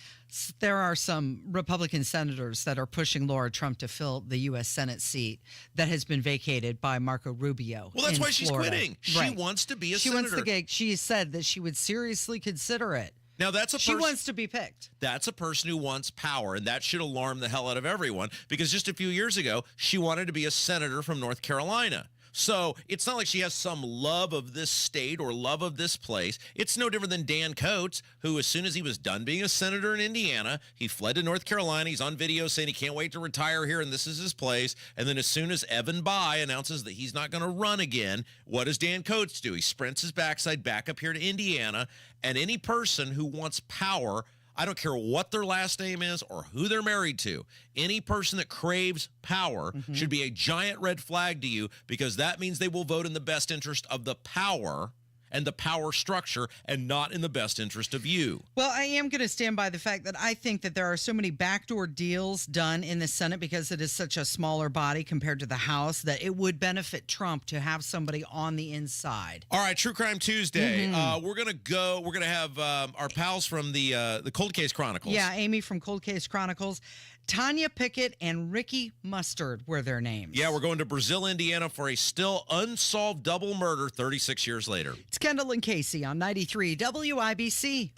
There are some Republican senators that are pushing Laura Trump to fill the U.S. Senate seat that has been vacated by Marco Rubio. Well, that's why she's Florida. quitting. She wants to be a senator. She wants to she said that she would seriously consider it. Now, she wants to be picked. That's a person who wants power, and that should alarm the hell out of everyone, because just a few years ago, she wanted to be a senator from North Carolina. So it's not like she has some love of this state or love of this place. It's no different than Dan Coates, who, as soon as he was done being a senator in Indiana, he fled to North Carolina. He's on video saying he can't wait to retire here and this is his place. And then as soon as Evan Bayh announces that he's not going to run again, what does Dan Coates do? He sprints his backside back up here to Indiana. And any person who wants power, I don't care what their last name is or who they're married to, any person that craves power should be a giant red flag to you, because that means they will vote in the best interest of the power and the power structure and not in the best interest of you. Well, I am going to stand by the fact that I think that there are so many backdoor deals done in the Senate because it is such a smaller body compared to the House that it would benefit Trump to have somebody on the inside. All right, True Crime Tuesday. We're going to have our pals from the Cold Case Chronicles. Yeah, Amy from Cold Case Chronicles. Tanya Pickett and Ricky Mustard were their names. Yeah, we're going to Brazil, Indiana for a still unsolved double murder 36 years later. It's Kendall and Casey on 93 WIBC.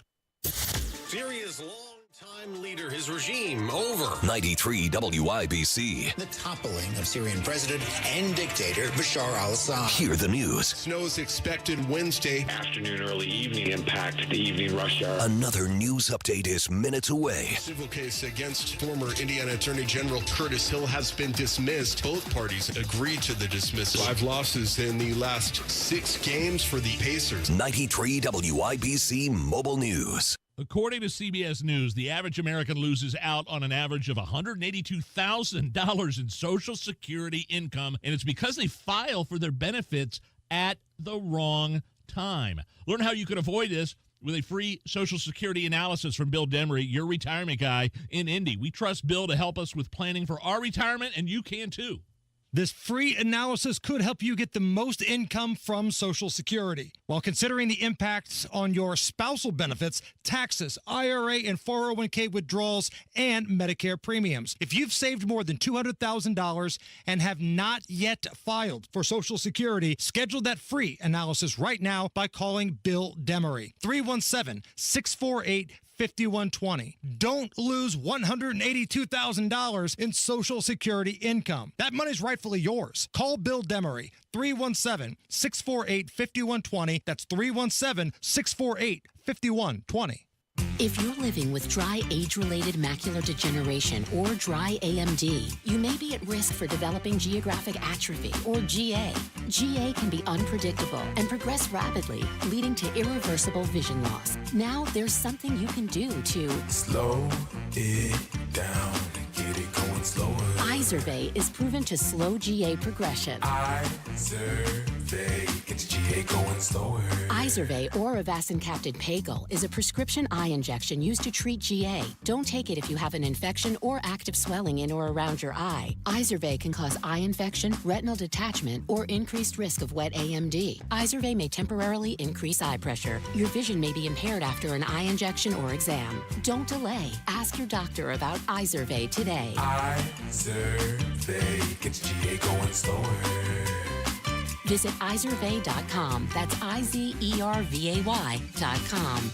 Syria's longtime leader, his regime, over. 93 WIBC. The toppling of Syrian president and dictator Bashar al-Assad. Hear the news. Snow is expected Wednesday. Afternoon, early evening impact the evening rush hour. Another news update is minutes away. Civil case against former Indiana Attorney General Curtis Hill has been dismissed. Both parties agreed to the dismissal. 5 losses in the last 6 games for the Pacers. 93 WIBC Mobile News. According to CBS News, the average American loses out on an average of $182,000 in Social Security income, and it's because they file for their benefits at the wrong time. Learn how you can avoid this with a free Social Security analysis from Bill Demery, your retirement guy in Indy. We trust Bill to help us with planning for our retirement, and you can too. This free analysis could help you get the most income from Social Security while considering the impacts on your spousal benefits, taxes, IRA and 401k withdrawals, and Medicare premiums. If you've saved more than $200,000 and have not yet filed for Social Security, schedule that free analysis right now by calling Bill Demery. 317-648-5120. Don't lose $182,000 in Social Security income. That money's rightfully yours. Call Bill Demery, 317-648-5120. That's 317-648-5120. If you're living with dry age-related macular degeneration or dry AMD, you may be at risk for developing geographic atrophy or GA. GA can be unpredictable and progress rapidly, leading to irreversible vision loss. Now there's something you can do to slow it down, get it going slower. Izervay is proven to slow GA progression. Izervay gets GA going slower. Izervay or avacincaptad pagel is a prescription eye injection used to treat GA. Don't take it if you have an infection or active swelling in or around your eye. Izervay can cause eye infection, retinal detachment, or increased risk of wet AMD. Izervay may temporarily increase eye pressure. Your vision may be impaired after an eye injection or exam. Don't delay. Ask your doctor about Izervay today. Izervay gets GA going slower. Visit Izervay.com. That's IZERVAY.com.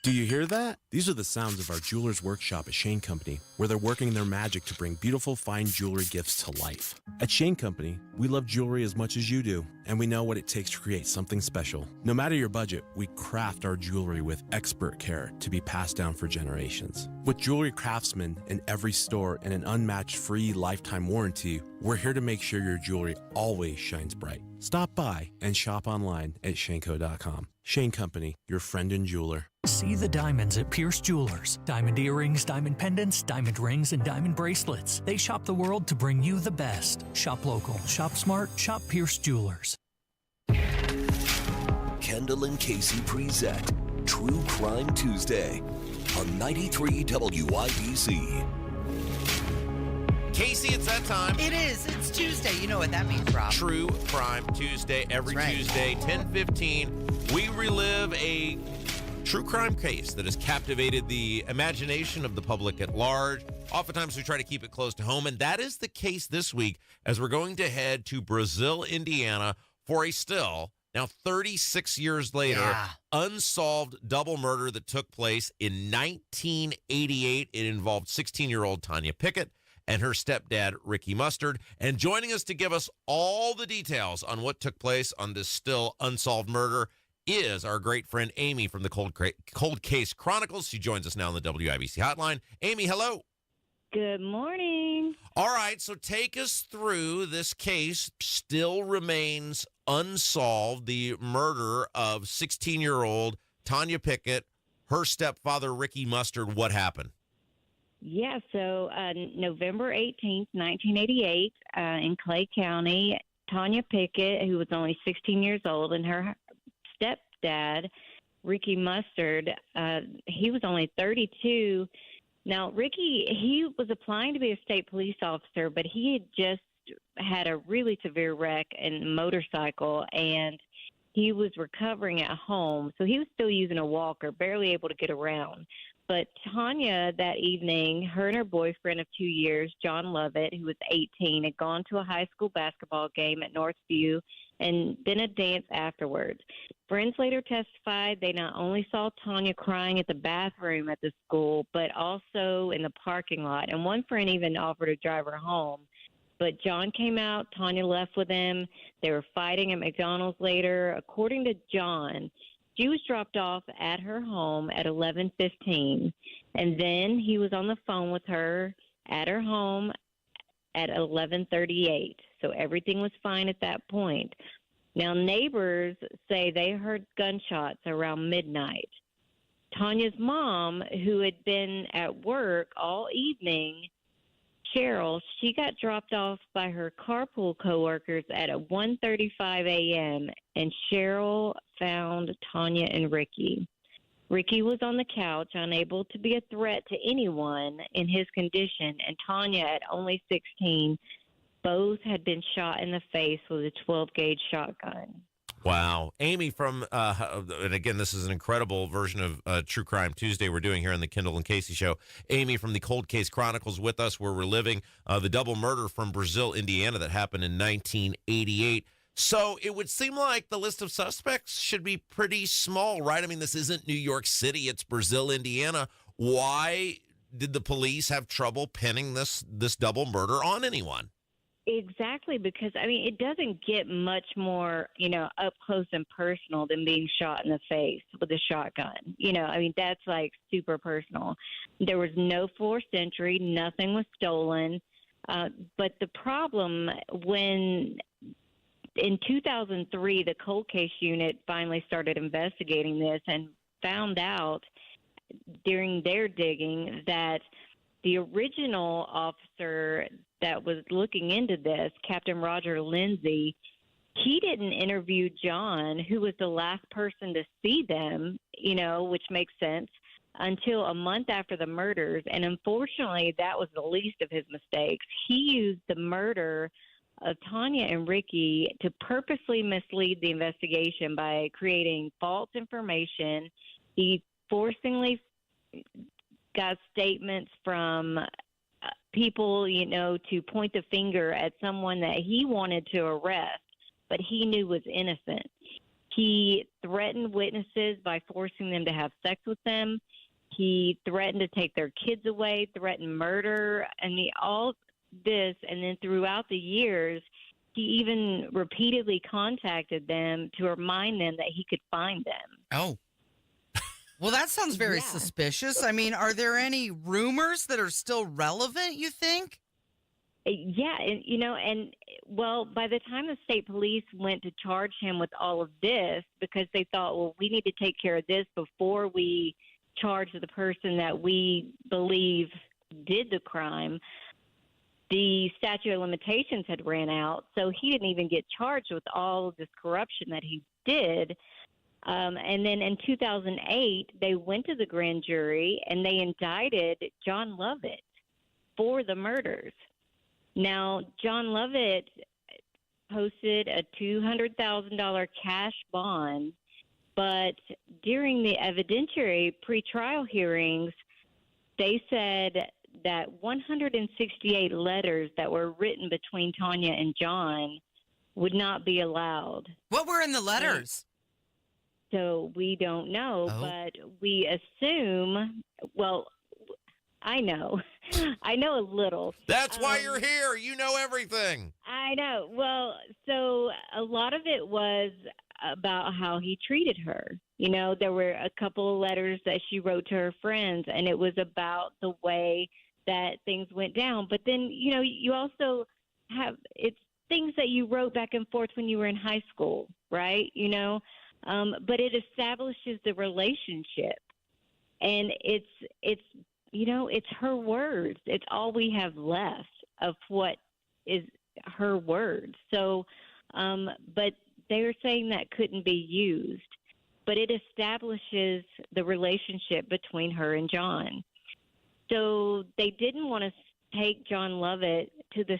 Do you hear that? These are the sounds of our jeweler's workshop at Shane Company, where they're working their magic to bring beautiful, fine jewelry gifts to life. At Shane Company, we love jewelry as much as you do, and we know what it takes to create something special. No matter your budget, we craft our jewelry with expert care to be passed down for generations. With jewelry craftsmen in every store and an unmatched free lifetime warranty, we're here to make sure your jewelry always shines bright. Stop by and shop online at shaneco.com. Shane Company, your friend and jeweler. See the diamonds at Pierce Jewelers. Diamond earrings, diamond pendants, diamond rings, and diamond bracelets. They shop the world to bring you the best. Shop local, shop smart, shop Pierce Jewelers. Kendall and Casey present True Crime Tuesday on 93 WIBC. Casey, it's that time. It is. It's Tuesday. You know what that means, Rob. True Crime Tuesday. Every Tuesday, 10:15, we relive a true crime case that has captivated the imagination of the public at large. Oftentimes, we try to keep it close to home, and that is the case this week as we're going to head to Brazil, Indiana, for a still, now 36 years later, unsolved double murder that took place in 1988. It involved 16-year-old Tanya Pickett and her stepdad, Ricky Mustard. And joining us to give us all the details on what took place on this still unsolved murder is our great friend Amy from the Cold Case Chronicles. She joins us now on the WIBC hotline. Amy, hello. Good morning. All right, so take us through this case. Still remains unsolved, the murder of 16-year-old Tanya Pickett, her stepfather, Ricky Mustard. What happened? Yeah, so November 18th, 1988, in Clay County, Tanya Pickett, who was only 16 years old, and her stepdad, Ricky Mustard, he was only 32. Now, Ricky, he was applying to be a state police officer, but he had just had a really severe wreck in a motorcycle, and he was recovering at home. So he was still using a walker, barely able to get around. But Tanya, that evening, her and her boyfriend of 2 years, John Lovett, who was 18, had gone to a high school basketball game at Northview and then a dance afterwards. Friends later testified they not only saw Tanya crying at the bathroom at the school, but also in the parking lot. And one friend even offered to drive her home. But John came out, Tanya left with him. They were fighting at McDonald's later. According to John, she was dropped off at her home at 11:15, and then he was on the phone with her at her home at 11:38. So everything was fine at that point. Now, neighbors say they heard gunshots around midnight. Tanya's mom, who had been at work all evening, Cheryl, she got dropped off by her carpool coworkers at 1:35 a.m., and Cheryl found Tanya and Ricky. Ricky was on the couch, unable to be a threat to anyone in his condition, and Tanya, at only 16, both had been shot in the face with a 12-gauge shotgun. Wow. Amy from, and again, this is an incredible version of True Crime Tuesday we're doing here on the Kendall and Casey Show. Amy from the Cold Case Chronicles with us, where we're living the double murder from Brazil, Indiana that happened in 1988. So it would seem like the list of suspects should be pretty small, right? I mean, this isn't New York City. It's Brazil, Indiana. Why did the police have trouble pinning this double murder on anyone? Exactly, because, I mean, it doesn't get much more, up close and personal than being shot in the face with a shotgun. I mean, that's like super personal. There was no forced entry. Nothing was stolen. But the problem when in 2003, the cold case unit finally started investigating this and found out during their digging that the original officer that was looking into this, Captain Roger Lindsay, he didn't interview John, who was the last person to see them, which makes sense, until a month after the murders. And unfortunately, that was the least of his mistakes. He used the murder of Tanya and Ricky to purposely mislead the investigation by creating false information. He forcibly got statements from people, to point the finger at someone that he wanted to arrest, but he knew was innocent. He threatened witnesses by forcing them to have sex with them. He threatened to take their kids away, threatened murder, all this. And then throughout the years, he even repeatedly contacted them to remind them that he could find them. Oh. Well, that sounds very suspicious. I mean, are there any rumors that are still relevant, you think? Yeah, well, by the time the state police went to charge him with all of this, because they thought, well, we need to take care of this before we charge the person that we believe did the crime, the statute of limitations had ran out, so he didn't even get charged with all of this corruption that he did. And then in 2008, they went to the grand jury and they indicted John Lovett for the murders. Now, John Lovett posted a $200,000 cash bond, but during the evidentiary pretrial hearings, they said that 168 letters that were written between Tanya and John would not be allowed. What were in the letters? So we don't know, but we assume, well, I know a little. That's why you're here. You know everything. I know. Well, so a lot of it was about how he treated her. There were a couple of letters that she wrote to her friends, and it was about the way that things went down. But then, you also have, it's things that you wrote back and forth when you were in high school, right? But it establishes the relationship, and it's her words. It's all we have left of what is her words. So But they were saying that couldn't be used. But it establishes the relationship between her and John. So they didn't want to take John Lovett to the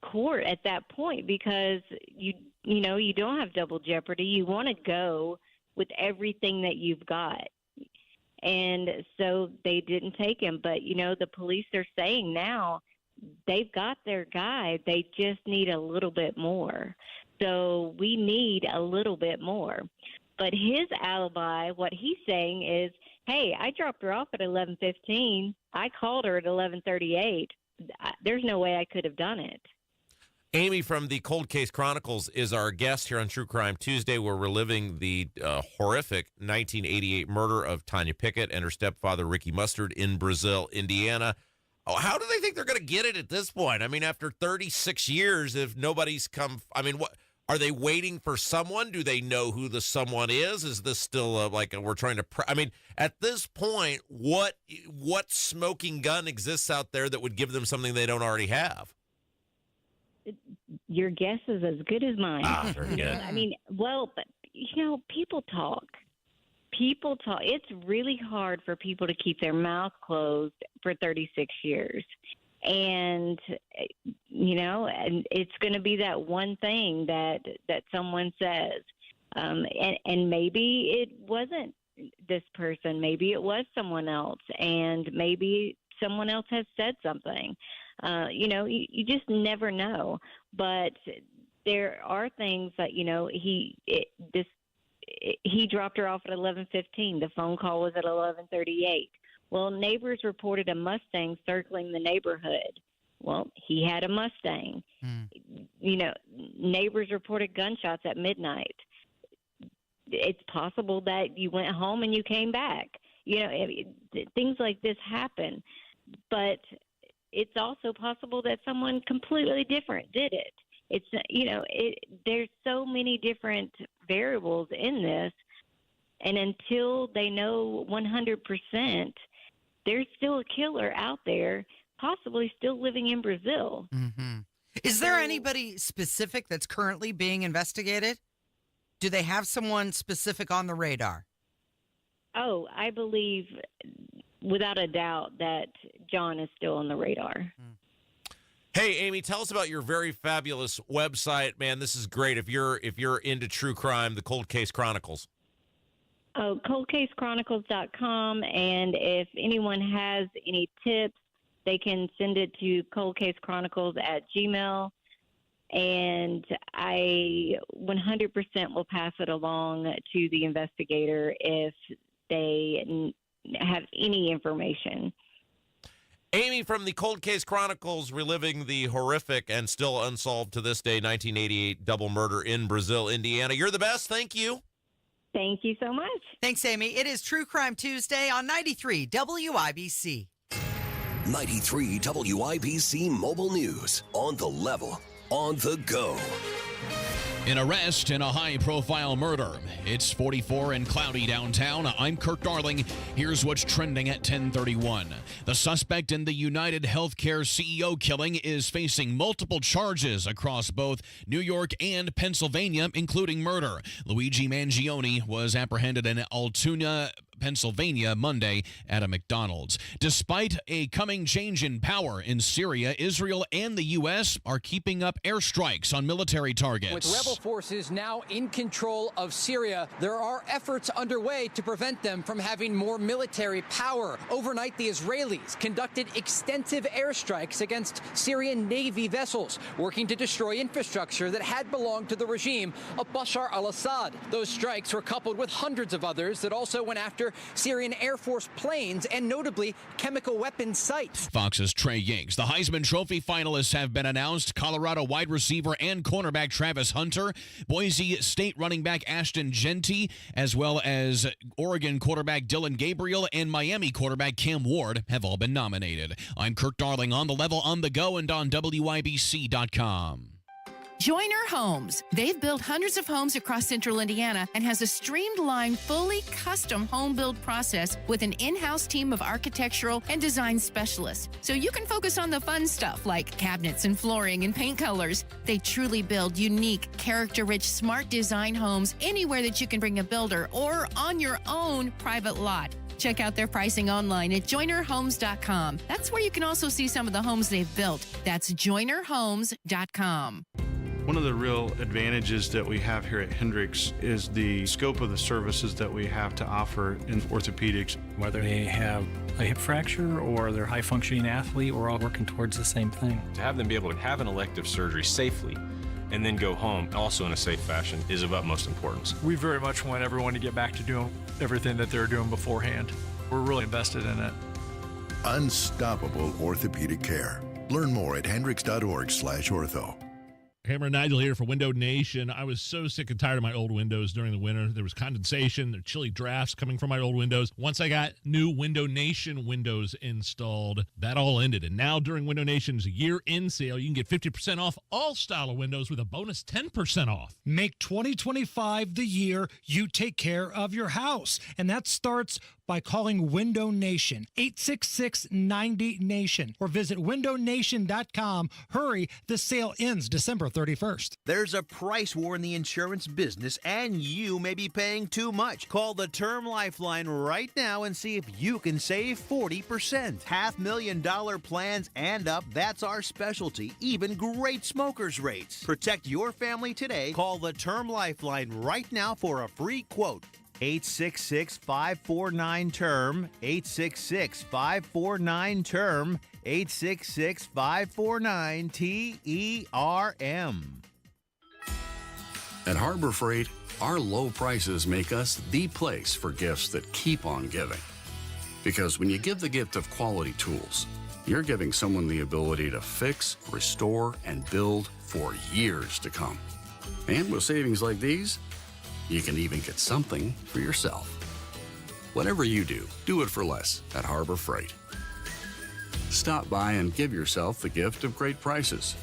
court at that point because you don't have double jeopardy. You want to go with everything that you've got. And so they didn't take him. But, the police are saying now they've got their guy. They just need a little bit more. So we need a little bit more. But his alibi, what he's saying is, hey, I dropped her off at 11:15. I called her at 11:38. There's no way I could have done it. Amy from the Cold Case Chronicles is our guest here on True Crime Tuesday. We're reliving the horrific 1988 murder of Tanya Pickett and her stepfather, Ricky Mustard, in Brazil, Indiana. Oh, how do they think they're going to get it at this point? I mean, after 36 years, if nobody's come, what are they waiting for someone? Do they know who the someone is? Is this still we're trying to, at this point, what smoking gun exists out there that would give them something they don't already have? Your guess is as good as mine. Very good. But people talk. People talk. It's really hard for people to keep their mouth closed for 36 years. And, and it's going to be that one thing that someone says. And maybe it wasn't this person. Maybe it was someone else. And maybe someone else has said something. You just never know. But there are things that, he dropped her off at 11:15. The phone call was at 11:38. Well, neighbors reported a Mustang circling the neighborhood. Well, he had a Mustang. Neighbors reported gunshots at midnight. It's possible that you went home and you came back. Things like this happen. But it's also possible that someone completely different did it. There's so many different variables in this, and until they know 100%, there's still a killer out there, possibly still living in Brazil. Mm-hmm. Is there anybody specific that's currently being investigated? Do they have someone specific on the radar? Oh, I believe without a doubt that John is still on the radar. Hey, Amy, tell us about your very fabulous website. Man, this is great. If you're into true crime, the Cold Case Chronicles. Oh, coldcasechronicles.com. And if anyone has any tips, they can send it to coldcasechronicles@gmail.com. And I 100% will pass it along to the investigator if they have any information. Amy from the Cold Case Chronicles, reliving the horrific and still unsolved to this day 1988 double murder in Brazil, Indiana. You're the best. Thank you. Thank you so much. Thanks, Amy. It is True Crime Tuesday on 93 WIBC. 93 WIBC Mobile News. On the level, on the go. An arrest in a high-profile murder. It's 44 and cloudy downtown. I'm Kirk Darling. Here's what's trending at 10:31. The suspect in the United Healthcare CEO killing is facing multiple charges across both New York and Pennsylvania, including murder. Luigi Mangione was apprehended in Altoona, Pennsylvania, Monday at a McDonald's. Despite a coming change in power in Syria, Israel and the U.S. are keeping up airstrikes on military targets. With rebel forces now in control of Syria, there are efforts underway to prevent them from having more military power. Overnight, the Israelis conducted extensive airstrikes against Syrian Navy vessels working to destroy infrastructure that had belonged to the regime of Bashar al-Assad. Those strikes were coupled with hundreds of others that also went after Syrian Air Force planes and notably chemical weapons sites. Fox's Trey Yanks. The Heisman Trophy finalists have been announced. Colorado wide receiver and cornerback Travis Hunter, Boise State running back Ashton Genty, as well as Oregon quarterback Dylan Gabriel and Miami quarterback Cam Ward have all been nominated. I'm Kirk Darling, on the level, on the go, and on WIBC.com. Joyner Homes. They've built hundreds of homes across central Indiana and has a streamlined, fully custom home build process with an in-house team of architectural and design specialists. So you can focus on the fun stuff like cabinets and flooring and paint colors. They truly build unique, character-rich, smart design homes anywhere that you can bring a builder or on your own private lot. Check out their pricing online at joinerhomes.com. That's where you can also see some of the homes they've built. That's joinerhomes.com. One of the real advantages that we have here at Hendricks is the scope of the services that we have to offer in orthopedics. Whether they have a hip fracture or they're a high-functioning athlete, we're all working towards the same thing. To have them be able to have an elective surgery safely and then go home also in a safe fashion is of utmost importance. We very much want everyone to get back to doing everything that they were doing beforehand. We're really invested in it. Unstoppable orthopedic care. Learn more at hendricks.org/ortho. Cameron Nigel here for Window Nation. I was so sick and tired of my old windows during the winter. There was condensation, there were chilly drafts coming from my old windows. Once I got new Window Nation windows installed, that all ended. And now during Window Nation's year-end sale, you can get 50% off all style of windows with a bonus 10% off. Make 2025 the year you take care of your house. And that starts by calling Window Nation, 866-90-NATION, or visit windownation.com. Hurry, the sale ends December 31st. There's a price war in the insurance business, and you may be paying too much. Call the Term Lifeline right now and see if you can save 40%. $500,000 plans and up, that's our specialty. Even great smokers' rates. Protect your family today. Call the Term Lifeline right now for a free quote. 866-549-TERM, 866-549-TERM, 866-549-TERM. At Harbor Freight, our low prices make us the place for gifts that keep on giving. Because when you give the gift of quality tools, you're giving someone the ability to fix, restore, and build for years to come. And with savings like these, you can even get something for yourself. Whatever you do, do it for less at Harbor Freight. Stop by and give yourself the gift of great prices.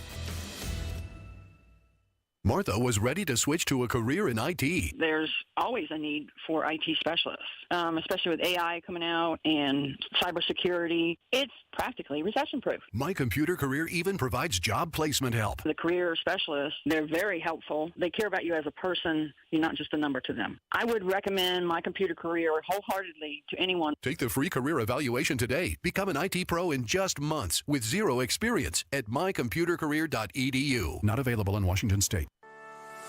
Martha was ready to switch to a career in IT. There's always a need for IT specialists, especially with AI coming out and cybersecurity. It's practically recession-proof. My Computer Career even provides job placement help. The career specialists, they're very helpful. They care about you as a person. You're not just a number to them. I would recommend My Computer Career wholeheartedly to anyone. Take the free career evaluation today. Become an IT pro in just months with zero experience at mycomputercareer.edu. Not available in Washington State.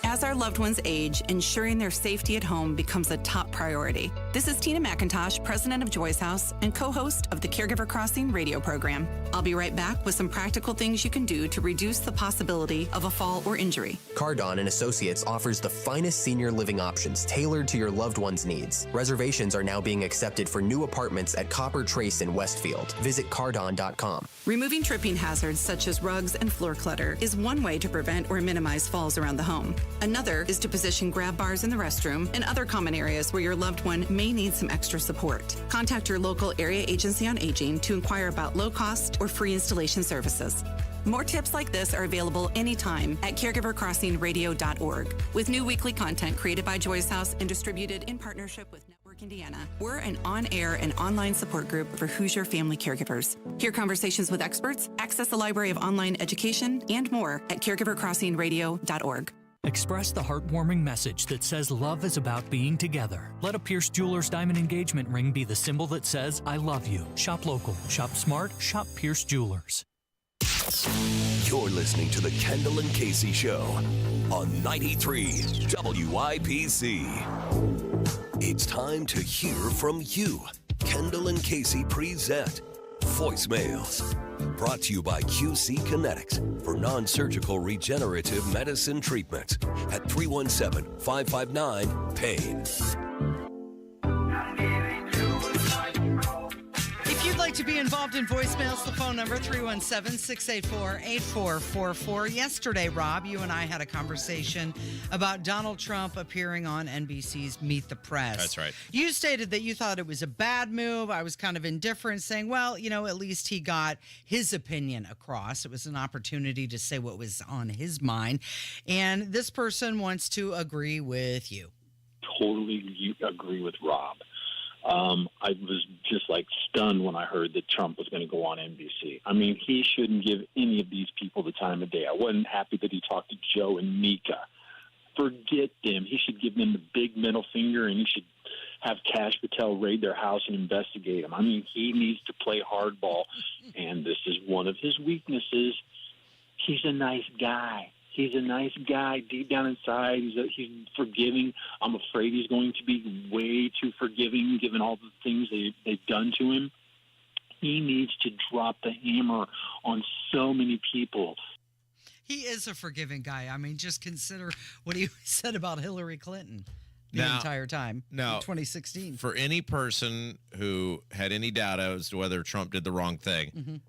As our loved ones age, ensuring their safety at home becomes a top priority. This is Tina McIntosh, president of Joy's House and co-host of the Caregiver Crossing radio program. I'll be right back with some practical things you can do to reduce the possibility of a fall or injury. Cardon and Associates offers the finest senior living options tailored to your loved one's needs. Reservations are now being accepted for new apartments at Copper Trace in Westfield. Visit cardon.com. Removing tripping hazards such as rugs and floor clutter is one way to prevent or minimize falls around the home. Another is to position grab bars in the restroom and other common areas where your loved one may need some extra support. Contact your local area agency on aging to inquire about low-cost or free installation services. More tips like this are available anytime at caregivercrossingradio.org. With new weekly content created by Joy's House and distributed in partnership with Network Indiana, we're an on-air and online support group for Hoosier family caregivers. Hear conversations with experts, access the library of online education, and more at caregivercrossingradio.org. Express the heartwarming message that says love is about being together. Let a Pierce Jewelers diamond engagement ring be the symbol that says, I love you. Shop local, shop smart, shop Pierce Jewelers. You're listening to the Kendall and Casey Show on 93 WIBC. It's time to hear from you. Kendall and Casey present Voicemails. Brought to you by QC Kinetics for non-surgical regenerative medicine treatment at 317-559-PAIN. If you'd like like to be involved in voicemails, the phone number 317-684-8444. Yesterday, Rob, you and I had a conversation about Donald Trump appearing on NBC's Meet the Press. That's right. You stated that you thought it was a bad move. I was kind of indifferent, saying, well, at least he got his opinion across. It was an opportunity to say what was on his mind. And this person wants to agree with you. Totally agree with Rob. I was just stunned when I heard that Trump was going to go on NBC. I mean, he shouldn't give any of these people the time of day. I wasn't happy that he talked to Joe and Mika. Forget them. He should give them the big middle finger, and he should have Kash Patel raid their house and investigate them. I mean, he needs to play hardball, and this is one of his weaknesses. He's a nice guy. He's a nice guy. Deep down inside, he's forgiving. I'm afraid he's going to be way too forgiving given all the things they've done to him. He needs to drop the hammer on so many people. He is a forgiving guy. I mean, just consider what he said about Hillary Clinton the entire time in 2016. For any person who had any doubt as to whether Trump did the wrong thing,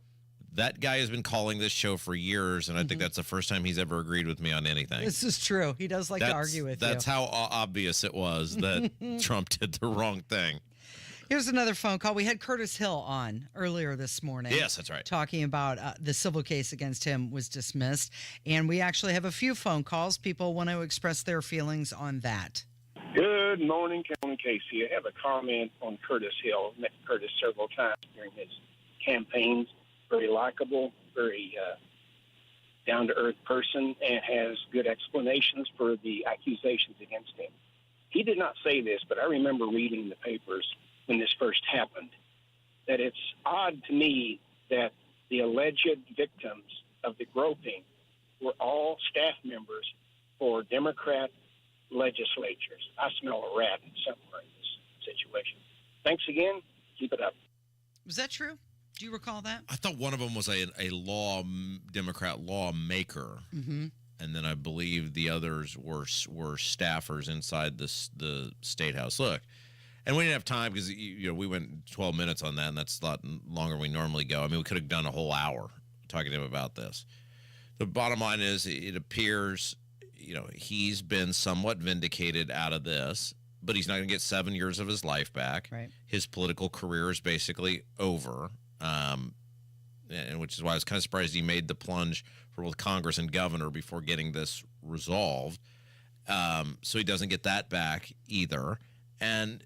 that guy has been calling this show for years, and I think that's the first time he's ever agreed with me on anything. This is true. He does like to argue with you. That's how obvious it was that Trump did the wrong thing. Here's another phone call. We had Curtis Hill on earlier this morning. Yes, that's right. Talking about the civil case against him was dismissed. And we actually have a few phone calls. People want to express their feelings on that. Good morning, Kendall Casey. I have a comment on Curtis Hill. Met Curtis several times during his campaigns. Very likable, very down-to-earth person, and has good explanations for the accusations against him. He did not say this, but I remember reading the papers when this first happened, that it's odd to me that the alleged victims of the groping were all staff members for Democrat legislatures. I smell a rat somewhere in this situation. Thanks again. Keep it up. Was that true? Do you recall that? I thought one of them was a Democrat lawmaker, and then I believe the others were staffers inside the State House. Look, and we didn't have time because we went 12 minutes on that, and that's a lot longer than we normally go. I mean, we could have done a whole hour talking to him about this. The bottom line is, it appears he's been somewhat vindicated out of this, but he's not going to get 7 years of his life back. Right. His political career is basically over. And which is why I was kind of surprised he made the plunge for both Congress and governor before getting this resolved. So he doesn't get that back either. And,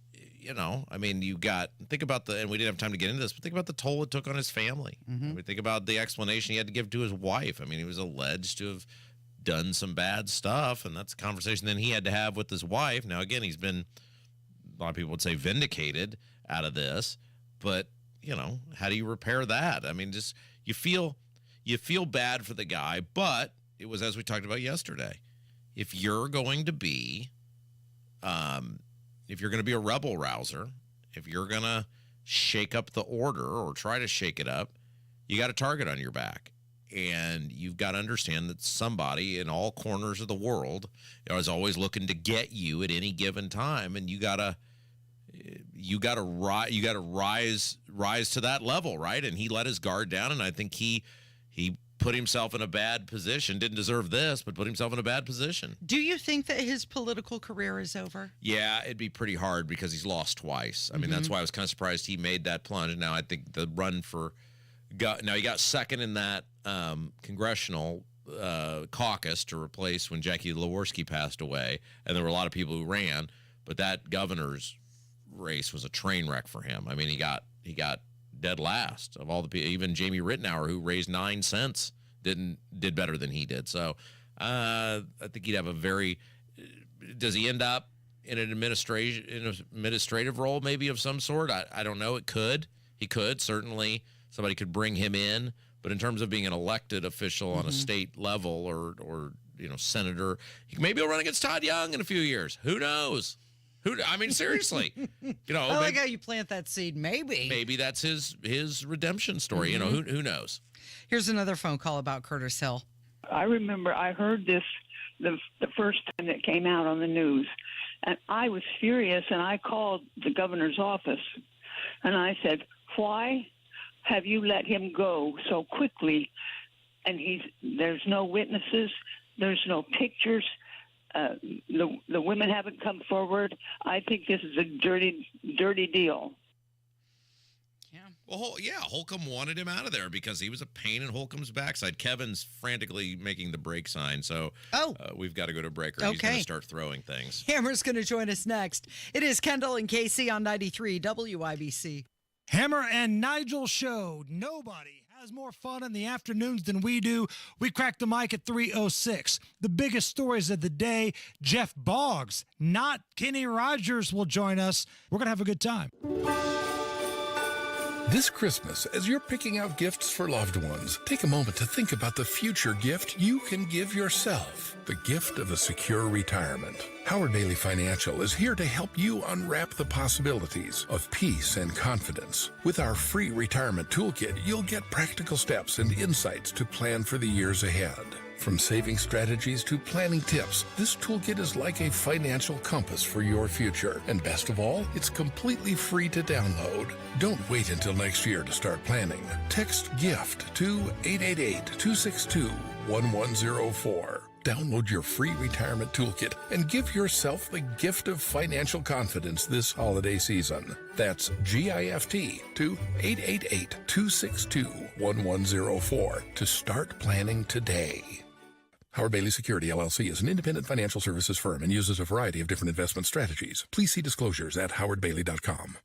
I mean, think about and we didn't have time to get into this, but think about the toll it took on his family. I mean, think about the explanation he had to give to his wife. I mean, he was alleged to have done some bad stuff, and that's a conversation then he had to have with his wife. Now, again, he's been, a lot of people would say, vindicated out of this, but how do you repair that? I mean, just you feel bad for the guy, but it was as we talked about yesterday. If you're going to be a rebel rouser, if you're going to shake up the order or try to shake it up, you got a target on your back. And you've got to understand that somebody in all corners of the world is always looking to get you at any given time, and you got to rise to that level, right? And he let his guard down, and I think he put himself in a bad position. Didn't deserve this, but put himself in a bad position. Do you think that his political career is over? Yeah, it'd be pretty hard because he's lost twice. I mean, that's why I was kind of surprised he made that plunge. Now I think the run he got second in that congressional caucus to replace when Jackie Lewinsky passed away, and there were a lot of people who ran, but that governor's race was a train wreck for him. I mean, he got dead last of all the people. Even Jamie Rittenauer, who raised 9 cents, did better than he did. So I think he'd have a very. Does he end up in an administrative role, maybe of some sort? I don't know. It could. He could certainly. Somebody could bring him in, but in terms of being an elected official on a state level or senator, maybe he'll run against Todd Young in a few years. Who knows? I mean, seriously. I like how you plant that seed. Maybe that's his redemption story. Who knows? Here's another phone call about Curtis Hill. I remember I heard this the first time it came out on the news, and I was furious, and I called the governor's office, and I said, why have you let him go so quickly? And there's no witnesses, there's no pictures. The women haven't come forward. I think this is a dirty deal. Well, yeah, Holcomb wanted him out of there because he was a pain in Holcomb's backside. Kevin's frantically making the break sign, so we've got to go to break or he's going to start throwing things. Hammer's going to join us next. It is Kendall and Casey on 93 WIBC. Hammer and Nigel Show. Nobody has more fun in the afternoons than we do. We crack the mic at 3:06. The biggest stories of the day. Jeff Boggs, not Kenny Rogers, will join us. We're going to have a good time. This Christmas, as you're picking out gifts for loved ones, take a moment to think about the future gift you can give yourself. The gift of a secure retirement. Howard Bailey Financial is here to help you unwrap the possibilities of peace and confidence. With our free retirement toolkit, you'll get practical steps and insights to plan for the years ahead. From saving strategies to planning tips, this toolkit is like a financial compass for your future. And best of all, it's completely free to download. Don't wait until next year to start planning. Text GIFT to 888-262-1104. Download your free retirement toolkit and give yourself the gift of financial confidence this holiday season. That's GIFT to 888-262-1104 to start planning today. Howard Bailey Security, LLC is an independent financial services firm and uses a variety of different investment strategies. Please see disclosures at howardbailey.com.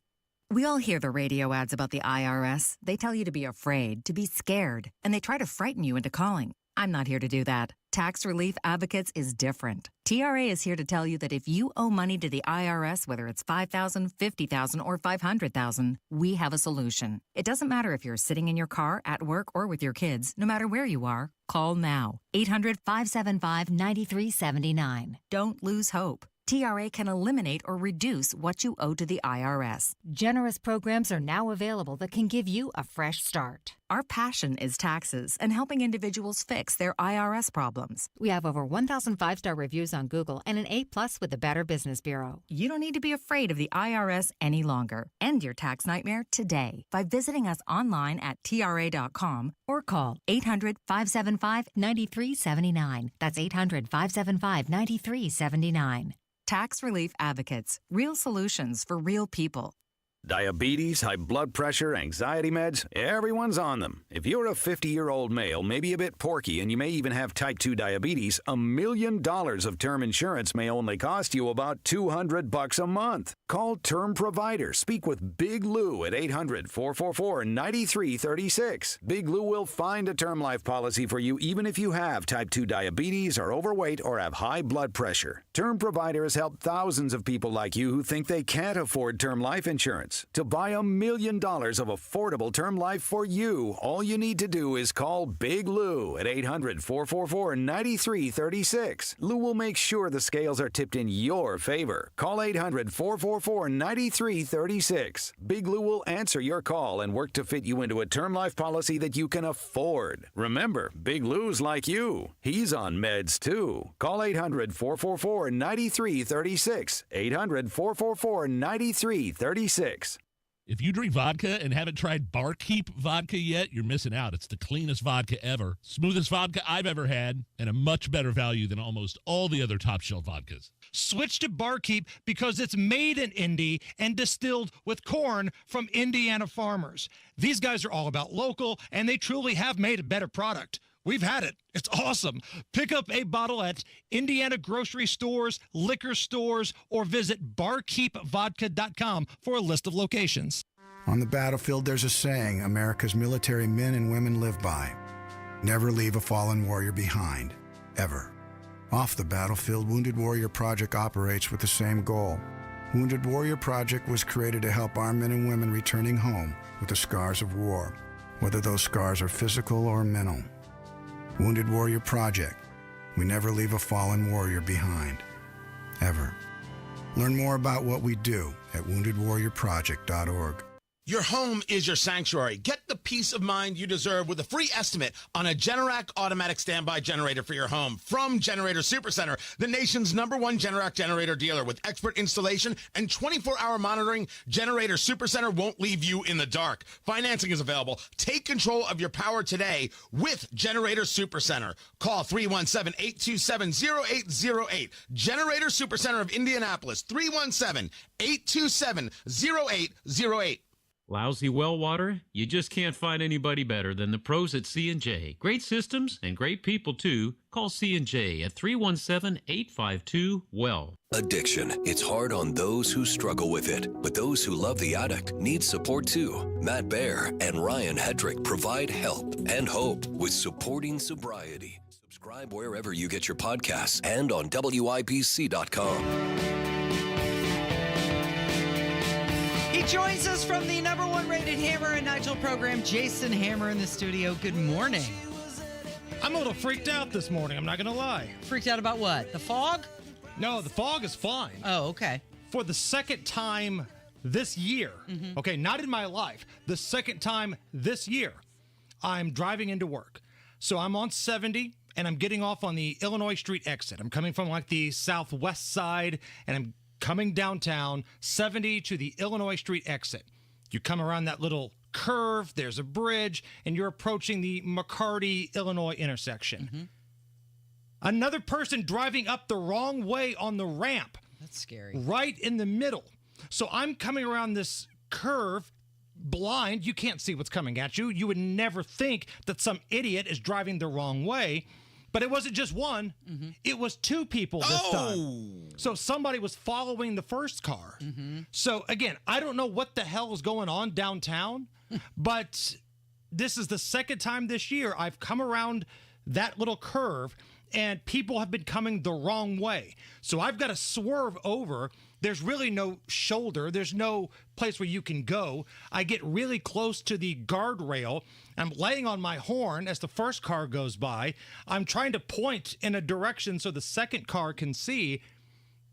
We all hear the radio ads about the IRS. They tell you to be afraid, to be scared, and they try to frighten you into calling. I'm not here to do that. Tax Relief Advocates is different. TRA is here to tell you that if you owe money to the IRS, whether it's $5,000, $50,000, or $500,000, we have a solution. It doesn't matter if you're sitting in your car, at work, or with your kids. No matter where you are, call now. 800-575-9379. Don't lose hope. TRA can eliminate or reduce what you owe to the IRS. Generous programs are now available that can give you a fresh start. Our passion is taxes and helping individuals fix their IRS problems. We have over 1,000 5-star reviews on Google and an A+ with the Better Business Bureau. You don't need to be afraid of the IRS any longer. End your tax nightmare today by visiting us online at TRA.com or call 800-575-9379. That's 800-575-9379. Tax Relief Advocates. Real solutions for real people. Diabetes, high blood pressure, anxiety meds, everyone's on them. If you're a 50-year-old male, maybe a bit porky, and you may even have type 2 diabetes, $1 million of term insurance may only cost you about $200 a month. Call Term Provider. Speak with Big Lou at 800-444-9336. Big Lou will find a term life policy for you even if you have type 2 diabetes, are overweight, or have high blood pressure. Term Provider has helped thousands of people like you who think they can't afford term life insurance. To buy $1 million of affordable term life for you, all you need to do is call Big Lou at 800-444-9336. Lou will make sure the scales are tipped in your favor. Call 800-444-9336. Big Lou will answer your call and work to fit you into a term life policy that you can afford. Remember, Big Lou's like you. He's on meds too. Call 800-444-9336. 800-444-9336. If you drink vodka and haven't tried Barkeep vodka yet, you're missing out. It's the cleanest vodka ever, smoothest vodka I've ever had, and a much better value than almost all the other top-shelf vodkas. Switch to Barkeep because it's made in Indy and distilled with corn from Indiana farmers. These guys are all about local, and they truly have made a better product. We've had it. It's awesome. Pick up a bottle at Indiana grocery stores, liquor stores, or visit barkeepvodka.com for a list of locations. On the battlefield, there's a saying America's military men and women live by. Never leave a fallen warrior behind, ever. Off the battlefield, Wounded Warrior Project operates with the same goal. Wounded Warrior Project was created to help our men and women returning home with the scars of war, whether those scars are physical or mental. Wounded Warrior Project. We never leave a fallen warrior behind, ever. Learn more about what we do at woundedwarriorproject.org. Your home is your sanctuary. Get the peace of mind you deserve with a free estimate on a Generac automatic standby generator for your home from Generator Supercenter, the nation's #1 Generac generator dealer. With expert installation and 24-hour monitoring, Generator Supercenter won't leave you in the dark. Financing is available. Take control of your power today with Generator Supercenter. Call 317-827-0808. Generator Supercenter of Indianapolis, 317-827-0808. Lousy well water? You just can't find anybody better than the pros at C&J. Great systems and great people, too. Call C&J at 317-852-WELL. Addiction. It's hard on those who struggle with it, but those who love the addict need support too. Matt Baer and Ryan Hedrick provide help and hope with Supporting Sobriety. Subscribe wherever you get your podcasts and on WIBC.com. He joins us from the #1 rated Hammer and Nigel program, Jason Hammer in the studio. Good morning. I'm a little freaked out this morning, I'm not going to lie. Freaked out about what? The fog? No, the fog is fine. Oh, okay. For the second time this year, okay, not in my life, the second time this year, I'm driving into work. So I'm on 70, and I'm getting off on the Illinois Street exit. I'm coming from like the southwest side, and I'm coming downtown, 70 to the Illinois Street exit. You come around that little curve, there's a bridge, and you're approaching the McCarty, Illinois intersection. Another person driving up the wrong way on the ramp. That's scary. Right in the middle. So I'm coming around this curve, blind. You can't see what's coming at you. You would never think that some idiot is driving the wrong way. But it wasn't just one. It was two people this time. So somebody was following the first car. So again, I don't know what the hell is going on downtown, but this is the second time this year I've come around that little curve and people have been coming the wrong way. So I've got to swerve over. There's really no shoulder. There's no place where you can go. I get really close to the guardrail. I'm laying on my horn as the first car goes by. I'm trying to point in a direction so the second car can see.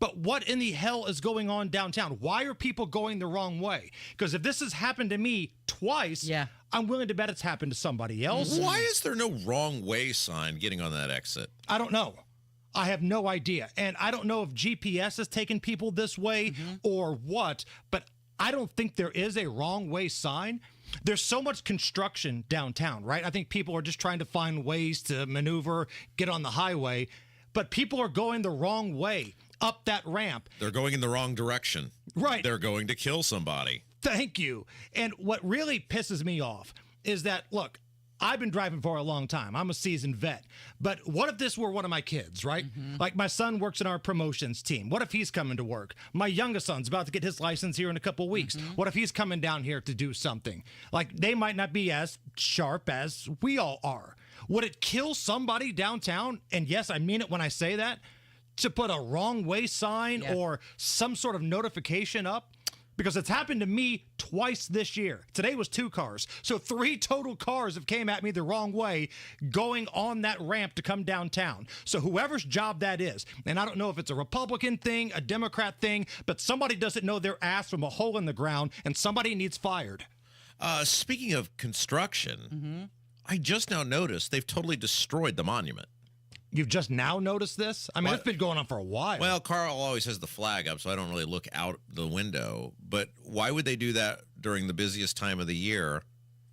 But what in the hell is going on downtown? Why are people going the wrong way? Because if this has happened to me twice, I'm willing to bet it's happened to somebody else. Why is there no wrong way sign getting on that exit? I don't know. I have no idea. And I don't know if GPS has taken people this way or what, but I don't think there is a wrong way sign. There's so much construction downtown, right? I think people are just trying to find ways to maneuver, get on the highway, but people are going the wrong way up that ramp. They're going in the wrong direction. Right. They're going to kill somebody. Thank you. And what really pisses me off is that, look, I've been driving for a long time. I'm a seasoned vet. But what if this were one of my kids, right? Like my son works in our promotions team. What if he's coming to work? My youngest son's about to get his license here in a couple weeks. What if he's coming down here to do something? Like they might not be as sharp as we all are. Would it kill somebody downtown? And yes, I mean it when I say that. To put a wrong way sign or some sort of notification up? Because it's happened to me twice this year. Today was 2 cars. So 3 total cars have came at me the wrong way going on that ramp to come downtown. So whoever's job that is, and I don't know if it's a Republican thing, a Democrat thing, but somebody doesn't know their ass from a hole in the ground and somebody needs fired. Speaking of construction, I just now noticed they've totally destroyed the monument. You've just now noticed this? I mean, it's been going on for a while. Well, Carl always has the flag up, so I don't really look out the window. But why would they do that during the busiest time of the year?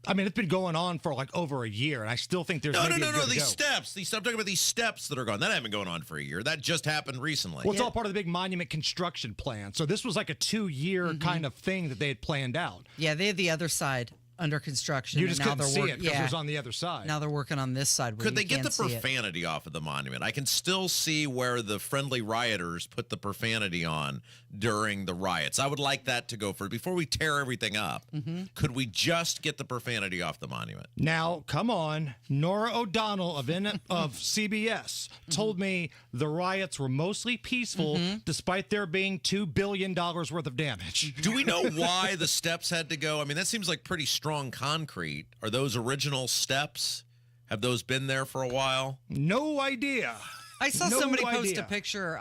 I mean, it's been going on for like over a year, and I still think there's No. These steps. I'm talking about these steps that are gone. That haven't been going on for a year. That just happened recently. Well, it's all part of the big monument construction plan. So this was like a 2-year kind of thing that they had planned out. Yeah, they had the other side under construction. You just couldn't see it because it was on the other side. Now they're working on this side. Could they get the profanity off of the monument? I can still see where the friendly rioters put the profanity on during the riots. I would like that to go for before we tear everything up. Could we just get the profanity off the monument? Now, come on. Nora O'Donnell of CBS told me the riots were mostly peaceful despite there being $2 billion worth of damage. Do we know why the steps had to go? I mean, that seems like pretty strong concrete. Are those original steps? Have those been there for a while? No idea. I saw No somebody post idea. a picture,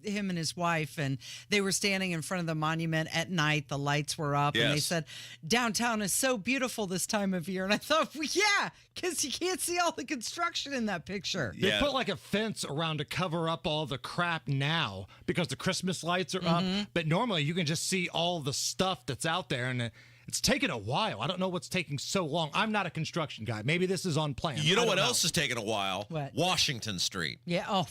him and his wife, and they were standing in front of the monument at night. The lights were up, and they Yes. said, downtown is so beautiful this time of year. And I thought, well, yeah, because you can't see all the construction in that picture. They put like a fence around to cover up all the crap now because the Christmas lights are up. But normally you can just see all the stuff that's out there, and it's taken a while. I don't know what's taking so long. I'm not a construction guy. Maybe this is on plan. You know I what don't else is taking a while? What? Washington Street. Yeah. Oh,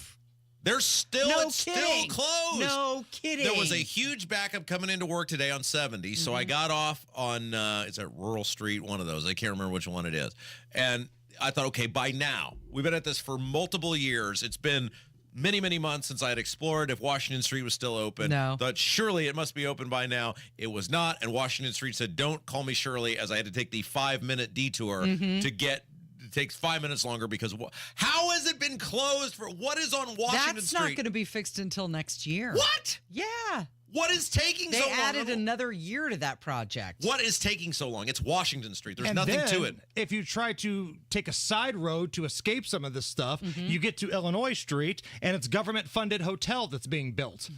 They're still No it's still kidding. closed. No kidding. There was a huge backup coming into work today on 70, so I got off on it's at Rural Street, one of those. I can't remember which one it is. And I thought, okay, by now, we've been at this for multiple years. It's been many, many months since I had explored if Washington Street was still open. No. Thought surely it must be open by now. It was not, and Washington Street said, don't call me Shirley, as I had to take the 5-minute detour to get. It takes 5 minutes longer because how has it been closed for? What is on Washington that's Street? not going to be fixed until next year. What? Yeah. What is taking They so long? added another year to that project. What is taking so long? It's Washington Street. There's And nothing then, to it. If you try to take a side road to escape some of this stuff, you get to Illinois Street, and it's government-funded hotel that's being built.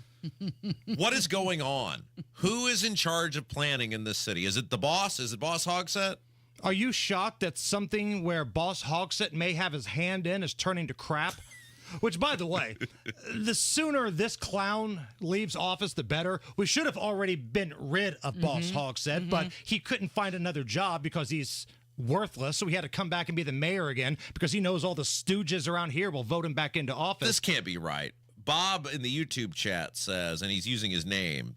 What is going on? Who is in charge of planning in this city? Is it the boss? Is it Boss Hogsett? Are you shocked that something where Boss Hogsett may have his hand in is turning to crap? Which, by the way, the sooner this clown leaves office, the better. We should have already been rid of Boss Hogsett, but he couldn't find another job because he's worthless, so he had to come back and be the mayor again because he knows all the stooges around here will vote him back into office. This can't be right. Bob in the YouTube chat says, and he's using his name,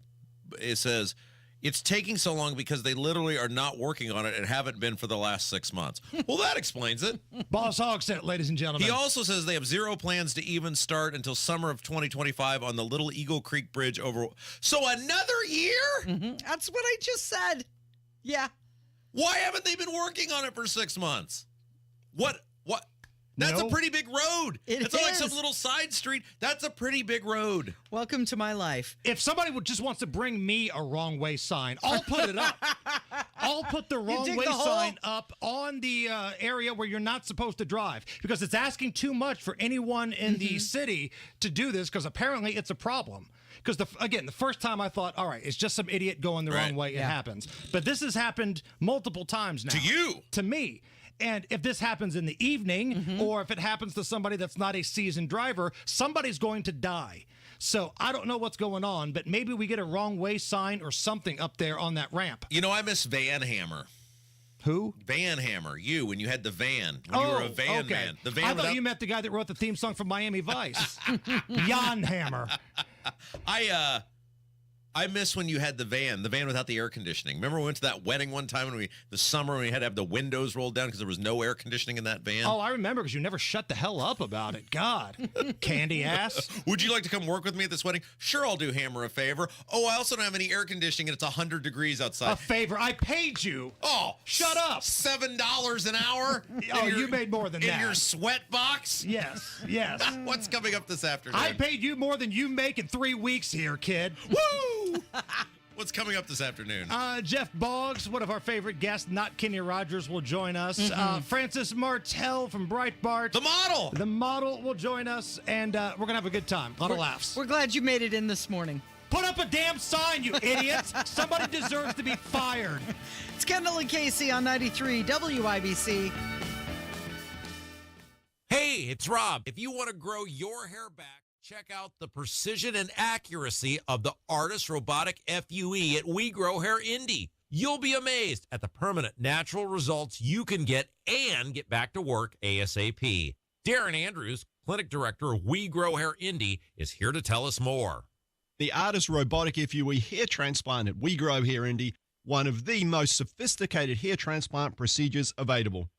it says, it's taking so long because they literally are not working on it and haven't been for the last 6 months. Well, that explains it. Boss Hogsett, ladies and gentlemen. He also says they have zero plans to even start until summer of 2025 on the Little Eagle Creek Bridge over. So another year? That's what I just said. Yeah. Why haven't they been working on it for 6 months? What? That's a pretty big road. It's not like some little side street. That's a pretty big road. Welcome to my life. If somebody just wants to bring me a wrong way sign, I'll put it up. I'll put the wrong dig way the hole? sign up on the area where you're not supposed to drive because it's asking too much for anyone in the city to do this because apparently it's a problem. Because, again, the first time I thought, all right, it's just some idiot going the wrong way. It happens. But this has happened multiple times now. To you. To me. And if this happens in the evening or if it happens to somebody that's not a seasoned driver, somebody's going to die. So I don't know what's going on, but maybe we get a wrong way sign or something up there on that ramp. You know, I miss Van Hammer. Who? Van Hammer. You, when you had the van. When you were a van man. The van I thought you meant the guy that wrote the theme song for Miami Vice. Jan Hammer. I miss when you had the van without the air conditioning. Remember we went to that wedding one time when the summer when we had to have the windows rolled down because there was no air conditioning in that van? Oh, I remember because you never shut the hell up about it. God, candy ass. Would you like to come work with me at this wedding? Sure, I'll do Hammer a favor. Oh, I also don't have any air conditioning and it's 100 degrees outside. A favor. I paid you. Oh, shut up. $7 an hour? Oh, you made more than that. In your sweat box? Yes, yes. What's coming up this afternoon? I paid you more than you make in 3 weeks here, kid. Woo! What's coming up this afternoon? Jeff Boggs, one of our favorite guests, not Kenny Rogers, will join us. Francis Martell from Breitbart. The model! The model will join us, and we're going to have a good time. A lot of laughs. We're glad you made it in this morning. Put up a damn sign, you idiots! Somebody deserves to be fired. It's Kendall and Casey on 93 WIBC. Hey, it's Rob. If you want to grow your hair back, check out the precision and accuracy of the Artist Robotic FUE at We Grow Hair Indie. You'll be amazed at the permanent natural results you can get and get back to work ASAP. Darren Andrews, Clinic Director of We Grow Hair Indie, is here to tell us more. The Artist Robotic FUE hair transplant at We Grow Hair Indie, one of the most sophisticated hair transplant procedures available.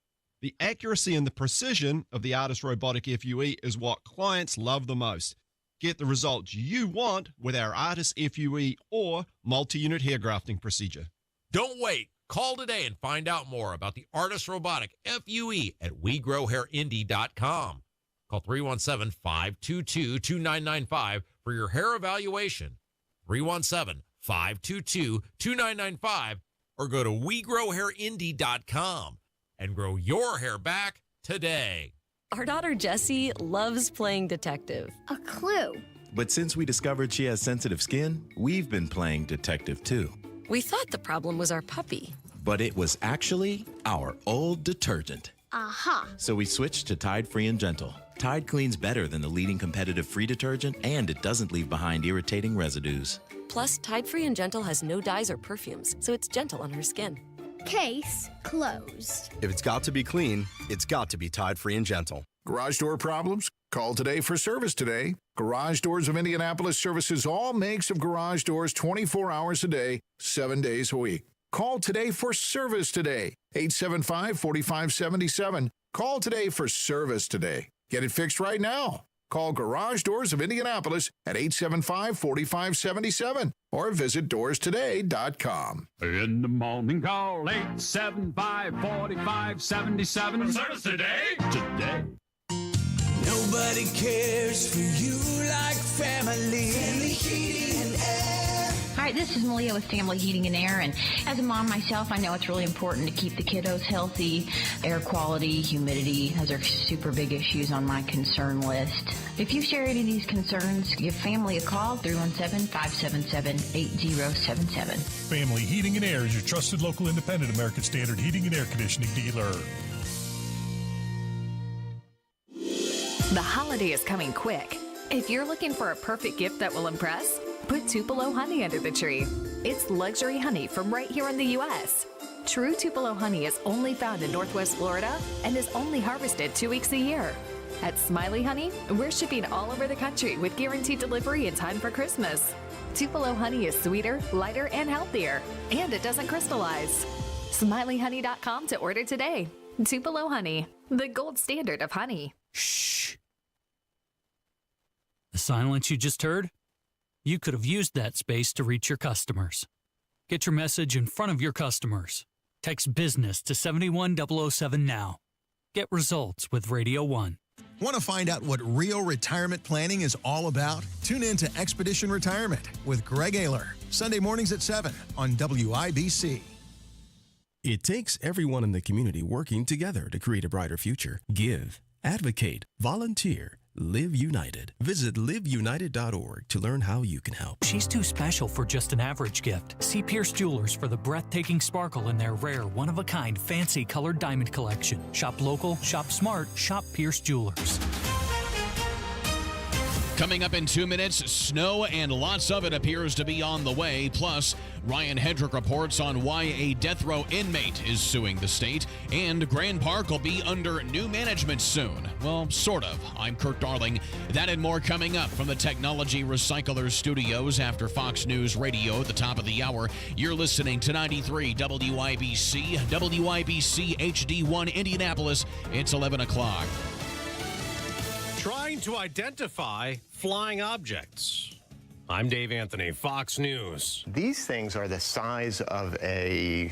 The accuracy and the precision of the Artist Robotic FUE is what clients love the most. Get the results you want with our Artist FUE or multi-unit hair grafting procedure. Don't wait. Call today and find out more about the Artist Robotic FUE at WeGrowHairIndie.com. Call 317-522-2995 for your hair evaluation. 317-522-2995 or go to WeGrowHairIndie.com and grow your hair back today. Our daughter Jessie loves playing detective. A clue. But since we discovered she has sensitive skin, we've been playing detective too. We thought the problem was our puppy. But it was actually our old detergent. Aha. So we switched to Tide Free and Gentle. Tide cleans better than the leading competitive free detergent, and it doesn't leave behind irritating residues. Plus, Tide Free and Gentle has no dyes or perfumes, so it's gentle on her skin. Case closed. If it's got to be clean, it's got to be Tide Free and Gentle. Garage door problems? Call today for service today. Garage Doors of Indianapolis services all makes of garage doors 24 hours a day, 7 days a week. Call today for service today. 875-4577. Call today for service today. Get it fixed right now. Call Garage Doors of Indianapolis at 875-4577 or visit doorstoday.com. In the morning, call 875-4577. Service today. Today. Nobody cares for you like family. Family Heating and Air. Hi, this is Malia with Family Heating and Air, and as a mom myself, I know it's really important to keep the kiddos healthy. Air quality, humidity, those are super big issues on my concern list. If you share any of these concerns, give Family a call, 317-577-8077. Family Heating and Air is your trusted local independent American Standard heating and air conditioning dealer. The holiday is coming quick. If you're looking for a perfect gift that will impress, put Tupelo honey under the tree. It's luxury honey from right here in the U.S. True Tupelo honey is only found in Northwest Florida and is only harvested 2 weeks a year. At Smiley Honey, we're shipping all over the country with guaranteed delivery in time for Christmas. Tupelo honey is sweeter, lighter, and healthier, and it doesn't crystallize. SmileyHoney.com to order today. Tupelo honey, the gold standard of honey. Shh. The silence you just heard? You could have used that space to reach your customers. Get your message in front of your customers. Text BUSINESS to 71007 now. Get results with Radio 1. Want to find out what real retirement planning is all about? Tune in to Expedition Retirement with Greg Ayler, Sunday mornings at 7 on WIBC. It takes everyone in the community working together to create a brighter future. Give, advocate, volunteer, Live United. Visit liveunited.org to learn how you can help. She's too special for just an average gift. See Pierce Jewelers for the breathtaking sparkle in their rare, one-of-a-kind, fancy colored diamond collection. Shop local, shop smart, shop Pierce Jewelers. Coming up in 2 minutes, snow and lots of it appears to be on the way. Plus, Ryan Hedrick reports on why a death row inmate is suing the state. And Grand Park will be under new management soon. Well, sort of. I'm Kurt Darling. That and more coming up from the Technology Recyclers Studios after Fox News Radio at the top of the hour. You're listening to 93 WIBC, WIBC HD1 Indianapolis. It's 11 o'clock. Trying to identify flying objects. I'm Dave Anthony, Fox News. These things are the size of a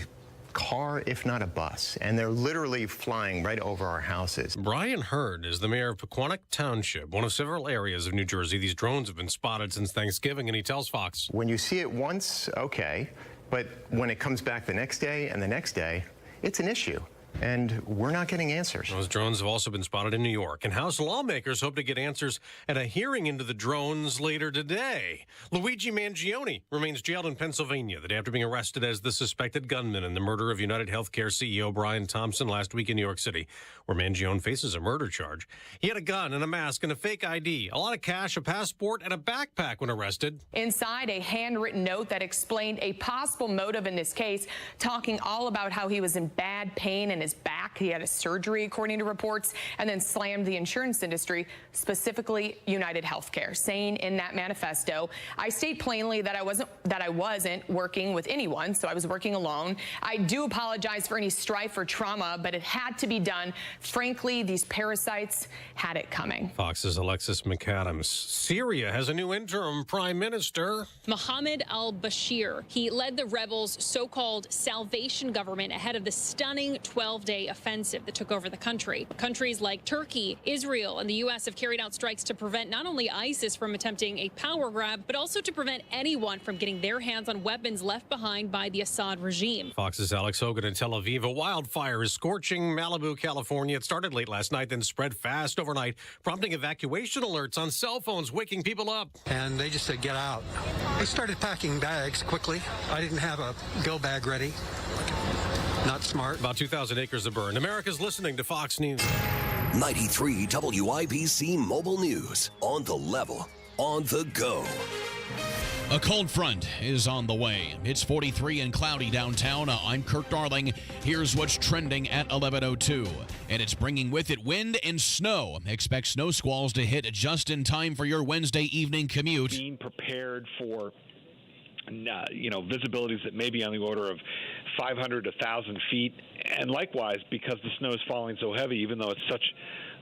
car, if not a bus, and they're literally flying right over our houses. Brian Hurd is the mayor of Pequannock Township, one of several areas of New Jersey. These drones have been spotted since Thanksgiving, and he tells Fox. When you see it once, okay, but when it comes back the next day and the next day, it's an issue. And we're not getting answers. Those drones have also been spotted in New York, and House lawmakers hope to get answers at a hearing into the drones later today. Luigi Mangione remains jailed in Pennsylvania the day after being arrested as the suspected gunman in the murder of United Healthcare CEO Brian Thompson last week in New York City, where Mangione faces a murder charge. He had a gun and a mask and a fake ID, a lot of cash, a passport, and a backpack when arrested. Inside, a handwritten note that explained a possible motive in this case, talking all about how he was in bad pain in his back. He had a surgery, according to reports, and then slammed the insurance industry, specifically United Healthcare, saying in that manifesto, I state plainly that I wasn't working with anyone, so I was working alone. I do apologize for any strife or trauma, but it had to be done. Frankly, these parasites had it coming. Fox's Alexis McAdams. Syria has a new interim prime minister. Mohammed al-Bashir. He led the rebels' so-called salvation government ahead of the stunning 12-day offensive that took over the country. Countries like Turkey, Israel, and the U.S. have carried out strikes to prevent not only ISIS from attempting a power grab, but also to prevent anyone from getting their hands on weapons left behind by the Assad regime. Fox's Alex Hogan in Tel Aviv. A wildfire is scorching Malibu, California. It started late last night, then spread fast overnight, prompting evacuation alerts on cell phones, waking people up. And they just said, get out. I started packing bags quickly. I didn't have a go bag ready. Not smart. About 2,000 acres of burned. America's listening to Fox News. 93 WIBC Mobile News. On the level, on the go. A cold front is on the way. It's 43 and cloudy downtown. I'm Kirk Darling. Here's what's trending at 11:02. And it's bringing with it wind and snow. Expect snow squalls to hit just in time for your Wednesday evening commute. Being prepared for visibilities that may be on the order of 500 to 1,000 feet. And likewise, because the snow is falling so heavy, even though it's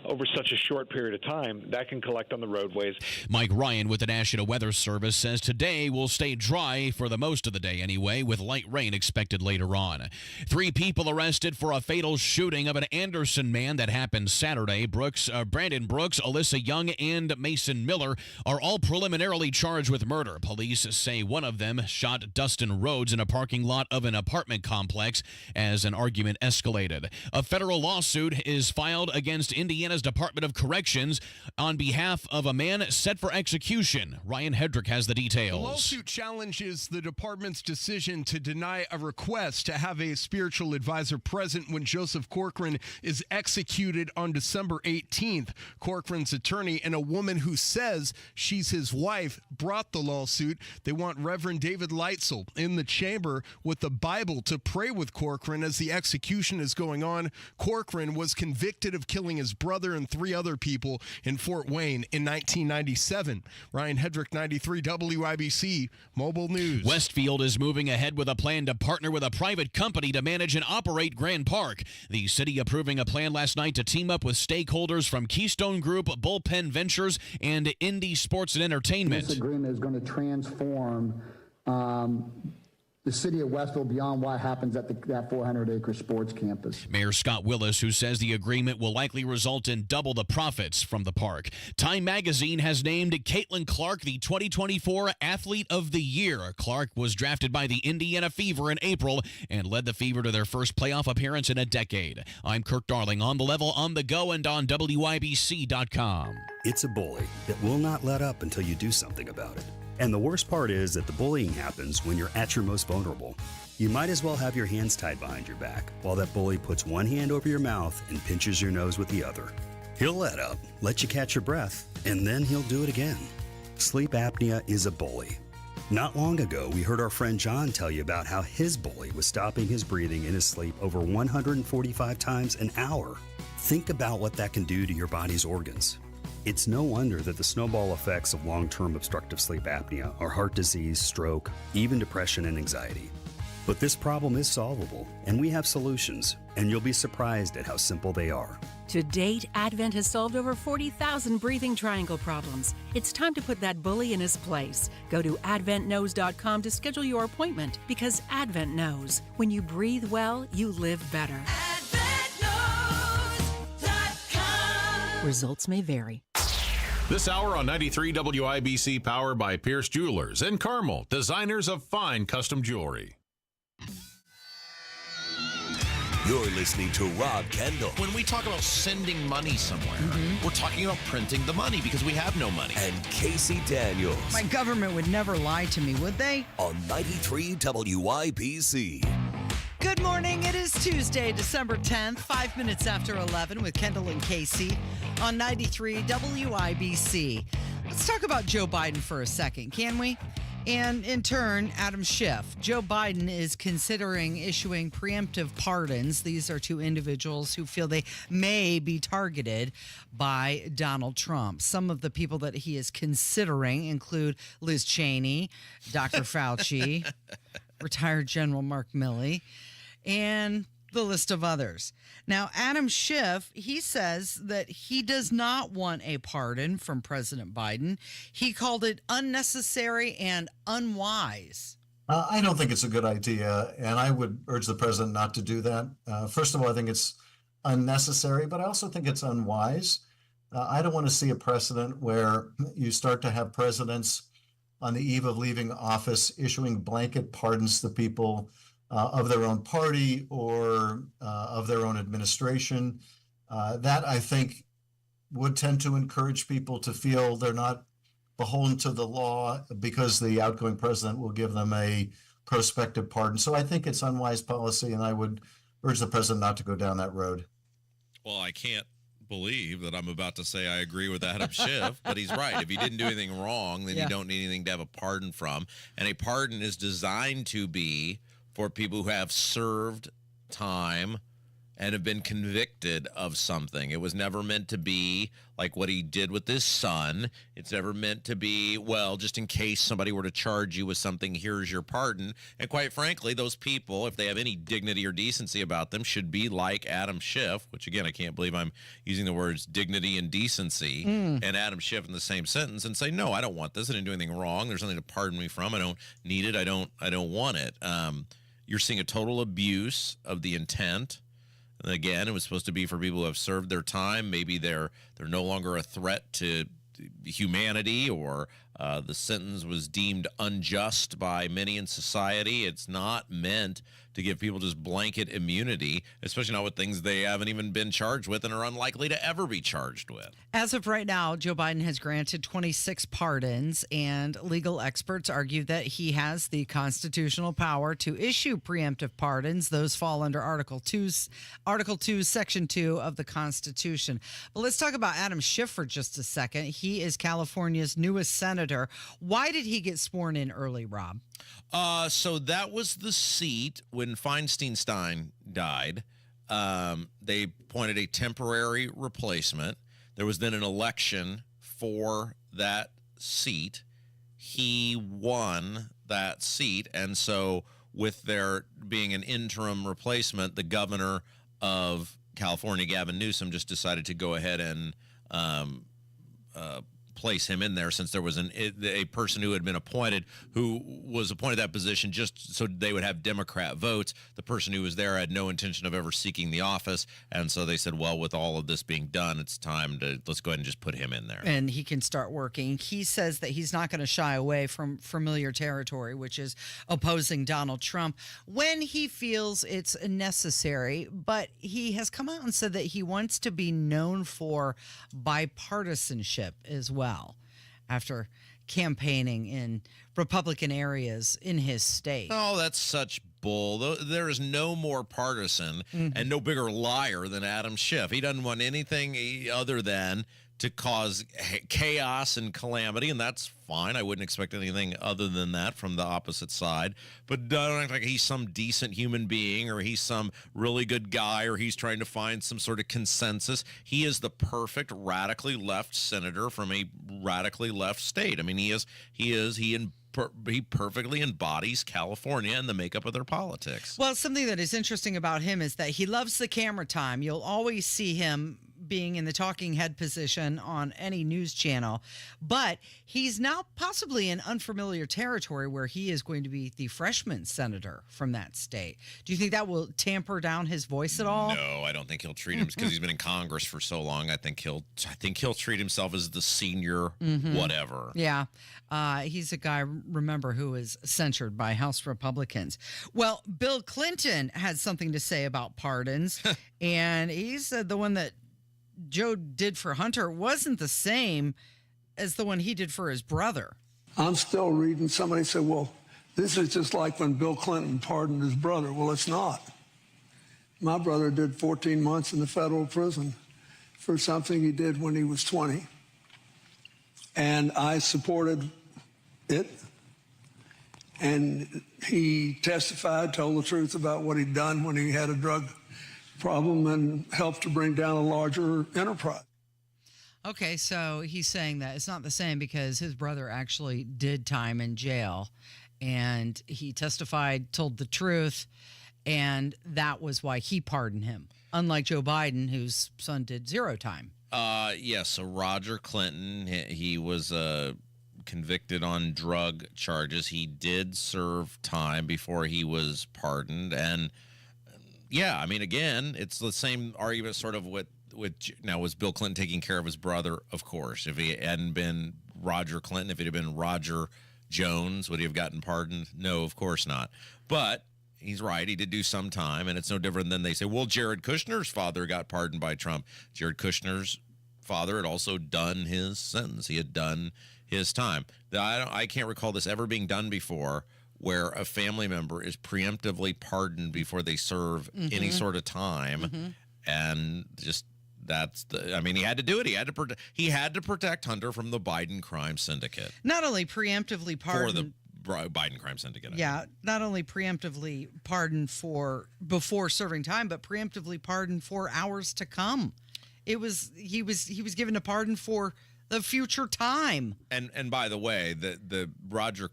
over such a short period of time, that can collect on the roadways. Mike Ryan with the National Weather Service says today will stay dry for the most of the day anyway, with light rain expected later on. 3 people arrested for a fatal shooting of an Anderson man that happened Saturday. Brandon Brooks, Alyssa Young, and Mason Miller are all preliminarily charged with murder. Police say one of them shot Dustin Rhodes in a parking lot of an apartment complex as an argument escalated. A federal lawsuit is filed against Indiana's Department of Corrections on behalf of a man set for execution. Ryan Hedrick has the details. The lawsuit challenges the department's decision to deny a request to have a spiritual advisor present when Joseph Corcoran is executed on December 18th. Corcoran's attorney and a woman who says she's his wife brought the lawsuit. They want Reverend David Leitzel in the chamber with the Bible to pray with Corcoran as the execution is going on. Corcoran was convicted of killing his brother and 3 other people in Fort Wayne in 1997. Ryan Hedrick, 93 WIBC Mobile News. Westfield is moving ahead with a plan to partner with a private company to manage and operate Grand Park. The city approving a plan last night to team up with stakeholders from Keystone Group, Bullpen Ventures, and Indy Sports and Entertainment. This agreement is going to transform the city of Westville beyond what happens at that 400-acre sports campus. Mayor Scott Willis, who says the agreement will likely result in double the profits from the park. Time Magazine has named Caitlin Clark the 2024 Athlete of the Year. Clark was drafted by the Indiana Fever in April and led the Fever to their first playoff appearance in a decade. I'm Kirk Darling, on the level, on the go, and on WIBC.com. It's a bully that will not let up until you do something about it. And the worst part is that the bullying happens when you're at your most vulnerable. You might as well have your hands tied behind your back while that bully puts one hand over your mouth and pinches your nose with the other. He'll let up, let you catch your breath, and then he'll do it again. Sleep apnea is a bully. Not long ago, we heard our friend John tell you about how his bully was stopping his breathing in his sleep over 145 times an hour. Think about what that can do to your body's organs. It's no wonder that the snowball effects of long-term obstructive sleep apnea are heart disease, stroke, even depression and anxiety. But this problem is solvable, and we have solutions, and you'll be surprised at how simple they are. To date, Advent has solved over 40,000 breathing triangle problems. It's time to put that bully in his place. Go to adventknows.com to schedule your appointment, because Advent knows. When you breathe well, you live better. AdventKnows.com. Results may vary. This hour on 93 WIBC, powered by Pierce Jewelers and Carmel, designers of fine custom jewelry. You're listening to Rob Kendall. When we talk about sending money somewhere, we're talking about printing the money because we have no money. And Casey Daniels. My government would never lie to me, would they? On 93 WIBC. Good morning. It is Tuesday, December 10th, 5 minutes after 11 with Kendall and Casey on 93 WIBC. Let's talk about Joe Biden for a second, can we? And in turn, Adam Schiff. Joe Biden is considering issuing preemptive pardons. These are 2 individuals who feel they may be targeted by Donald Trump. Some of the people that he is considering include Liz Cheney, Dr. Fauci, retired General Mark Milley, and the list of others. Now, Adam Schiff, he says that he does not want a pardon from President Biden. He called it unnecessary and unwise. I don't think it's a good idea, and I would urge the president not to do that. First of all, I think it's unnecessary, but I also think it's unwise. I don't want to see a precedent where you start to have presidents on the eve of leaving office issuing blanket pardons to people of their own party or of their own administration. That, I think, would tend to encourage people to feel they're not beholden to the law because the outgoing president will give them a prospective pardon. So I think it's unwise policy, and I would urge the president not to go down that road. Well, I can't believe that I'm about to say I agree with Adam Schiff, but he's right. If he didn't do anything wrong, then you don't need anything to have a pardon from. And a pardon is designed to be for people who have served time and have been convicted of something. It was never meant to be like what he did with his son. It's never meant to be, well, just in case somebody were to charge you with something, here's your pardon. And quite frankly, those people, if they have any dignity or decency about them, should be like Adam Schiff, which again, I can't believe I'm using the words dignity and decency and Adam Schiff in the same sentence, and say, no, I don't want this. I didn't do anything wrong. There's nothing to pardon me from. I don't need it. I don't want it. You're seeing a total abuse of the intent. And again, it was supposed to be for people who have served their time. Maybe they're no longer a threat to humanity, or the sentence was deemed unjust by many in society. It's not meant to give people just blanket immunity, especially not with things they haven't even been charged with and are unlikely to ever be charged with. As of right now, Joe Biden has granted 26 pardons, and legal experts argue that he has the constitutional power to issue preemptive pardons. Those fall under Article 2, Section 2 of the Constitution. But let's talk about Adam Schiff for just a second. He is California's newest senator. Why did he get sworn in early, Rob? So that was the seat when Feinstein died. They appointed a temporary replacement. There was then an election for that seat. He won that seat. And so with there being an interim replacement, the governor of California, Gavin Newsom, just decided to go ahead and place him in there, since there was a person who had been appointed, who was appointed that position just so they would have Democrat votes. The person who was there had no intention of ever seeking the office, and so they said, well, with all of this being done, it's time to let's go ahead and just put him in there. And he can start working. He says that he's not going to shy away from familiar territory, which is opposing Donald Trump when he feels it's necessary. But he has come out and said that he wants to be known for bipartisanship as well, after campaigning in Republican areas in his state. Oh, that's such bull. There is no more partisan and no bigger liar than Adam Schiff. He doesn't want anything other than to cause chaos and calamity, and that's fine. I wouldn't expect anything other than that from the opposite side. But don't act like he's some decent human being, or he's some really good guy, or he's trying to find some sort of consensus. He is the perfect radically left senator from a radically left state. I mean, he perfectly embodies California and the makeup of their politics. Well, something that is interesting about him is that he loves the camera time. You'll always see him being in the talking head position on any news channel, but he's now possibly in unfamiliar territory where he is going to be the freshman senator from that state. Do you think that will tamper down his voice at all? No, I don't think he'll treat him, because he's been in Congress for so long. I think he'll treat himself as the senior whatever. Yeah. He's a guy, remember, who is censured by House Republicans. Well, Bill Clinton had something to say about pardons, and he said the one that Joe did for Hunter wasn't the same as the one he did for his brother. I'm still reading, somebody said, well, this is just like when Bill Clinton pardoned his brother. Well, it's not. My brother did 14 months in the federal prison for something he did when he was 20. And I supported it. And he testified, told the truth about what he'd done when he had a drug problem, and helped to bring down a larger enterprise. Okay, so he's saying that it's not the same because his brother actually did time in jail, and he testified, told the truth, and that was why he pardoned him, unlike Joe Biden, whose son did 0 time. Yes, so Roger Clinton, he was convicted on drug charges. He did serve time before he was pardoned, and Yeah, I mean, again, it's the same argument sort of with now, was Bill Clinton taking care of his brother? Of course. If he hadn't been Roger Clinton, if it had been Roger Jones, would he have gotten pardoned? No, of course not. But he's right. He did do some time, and it's no different than they say, well, Jared Kushner's father got pardoned by Trump. Jared Kushner's father had also done his sentence. He had done his time. I can't recall this ever being done before, where a family member is preemptively pardoned before they serve any sort of time. And just he had to do it. He had to protect Hunter from the Biden crime syndicate. Not only preemptively pardoned for the Biden crime syndicate. Yeah, not only preemptively pardoned for before serving time, but preemptively pardoned for hours to come. He was given a pardon for the future time. And by the way, the Roger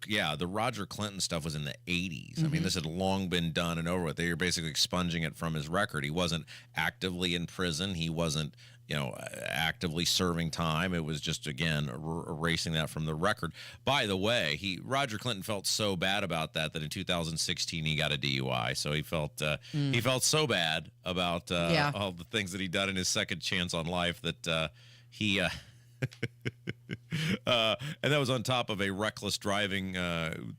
Clinton stuff was in the 80s. I mean, this had long been done and over with. They were basically expunging it from his record. He wasn't actively in prison. He wasn't, actively serving time. It was just, again, erasing that from the record. By the way, Roger Clinton felt so bad about that in 2016 he got a DUI. So he felt so bad about all the things that he'd done in his second chance on life that he and that was on top of a reckless driving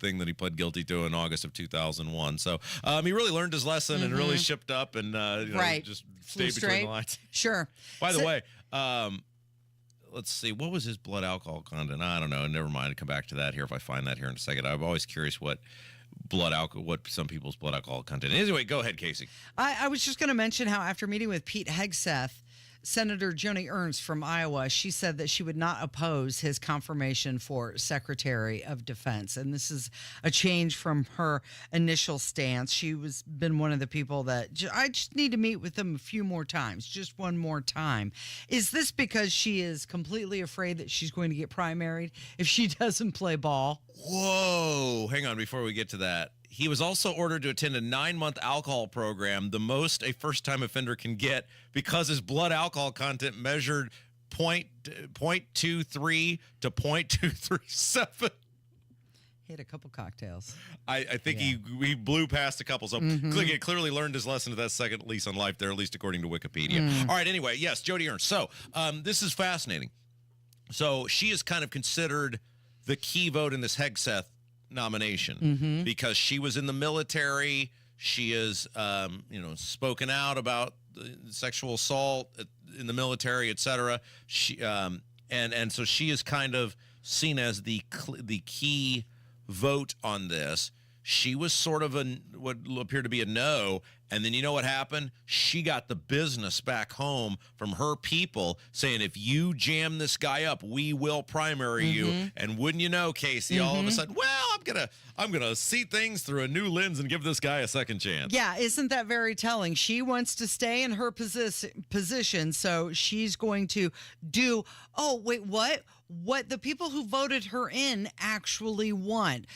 thing that he pled guilty to in August of 2001. So he really learned his lesson and really shipped up and just stayed between the lines. Sure. By the way, let's see, what was his blood alcohol content? I don't know. Never mind. I'll come back to that here if I find that here in a second. I'm always curious what some people's blood alcohol content is. Anyway, go ahead, Casey. I was just going to mention how after meeting with Pete Hegseth, Senator Joni Ernst from Iowa, she said that she would not oppose his confirmation for Secretary of Defense. And this is a change from her initial stance. She was been one of the people that I just need to meet with him a few more times, just one more time. Is this because she is completely afraid that she's going to get primaried if she doesn't play ball? Whoa, hang on before we get to that. He was also ordered to attend a 9-month alcohol program, the most a first-time offender can get, because his blood alcohol content measured 0.23 to 0.237. He had a couple cocktails. I think he blew past a couple, so he clearly learned his lesson to that second lease on life there, at least according to Wikipedia. All right, anyway, yes, Joni Ernst. So this is fascinating. So she is kind of considered the key vote in this Hegseth nomination because she was in the military. She is, spoken out about sexual assault in the military, etc. She and so she is kind of seen as the key vote on this. She was sort of what appeared to be a no, and then you know what happened? She got the business back home from her people saying, if you jam this guy up, we will primary you. And wouldn't you know, Casey, all of a sudden, well, I'm gonna see things through a new lens and give this guy a second chance. Yeah, isn't that very telling? She wants to stay in her position, so she's going to do. Oh, wait, what? What the people who voted her in actually want.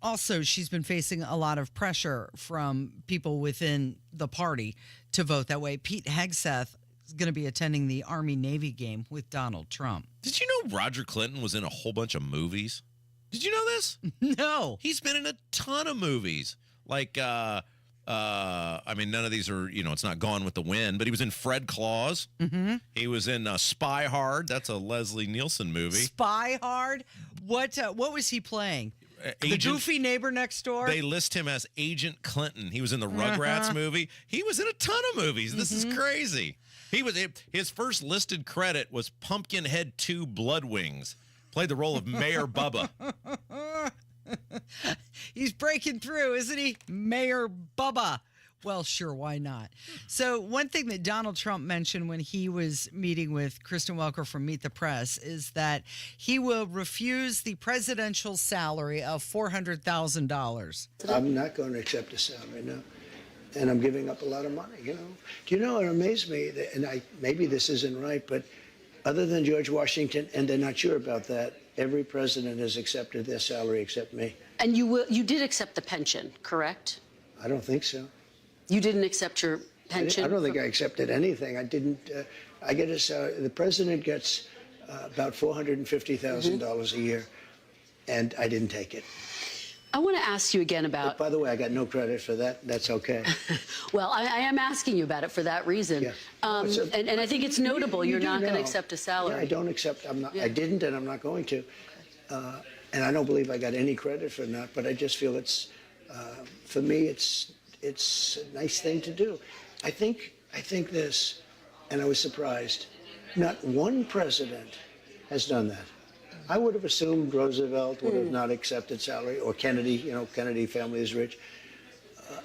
Also, she's been facing a lot of pressure from people within the party to vote that way. Pete Hegseth is going to be attending the Army-Navy game with Donald Trump. Did you know Roger Clinton was in a whole bunch of movies? Did you know this? No. He's been in a ton of movies. Like, none of these are, it's not Gone with the Wind, but he was in Fred Claus. He was in Spy Hard. That's a Leslie Nielsen movie. Spy Hard? What was he playing? The goofy neighbor next door? They list him as Agent Clinton. He was in the Rugrats movie. He was in a ton of movies. This is crazy. His first listed credit was Pumpkinhead 2 Blood Wings. Played the role of Mayor Bubba. He's breaking through, isn't he? Mayor Bubba. Well, sure, why not? So one thing that Donald Trump mentioned when he was meeting with Kristen Welker from Meet the Press is that he will refuse the presidential salary of $400,000. I'm not going to accept a salary, no. And I'm giving up a lot of money, Do you know, it amazed me, and maybe this isn't right, but other than George Washington, and they're not sure about that, every president has accepted their salary except me. And you did accept the pension, correct? I don't think so. You didn't accept your pension? I don't think I accepted anything. I didn't. I get the president gets about $450,000 a year, and I didn't take it. I want to ask you again about... By the way, I got no credit for that. That's okay. Well, I am asking you about it for that reason. Yeah. And I think it's notable you're not going to accept a salary. Yeah, I don't accept. I'm not. Yeah. I didn't, and I'm not going to. And I don't believe I got any credit for that. But I just feel it's, for me, it's a nice thing to do. I think this, and I was surprised. Not one president has done that. I would have assumed Roosevelt would have not accepted salary, or Kennedy. Kennedy family is rich.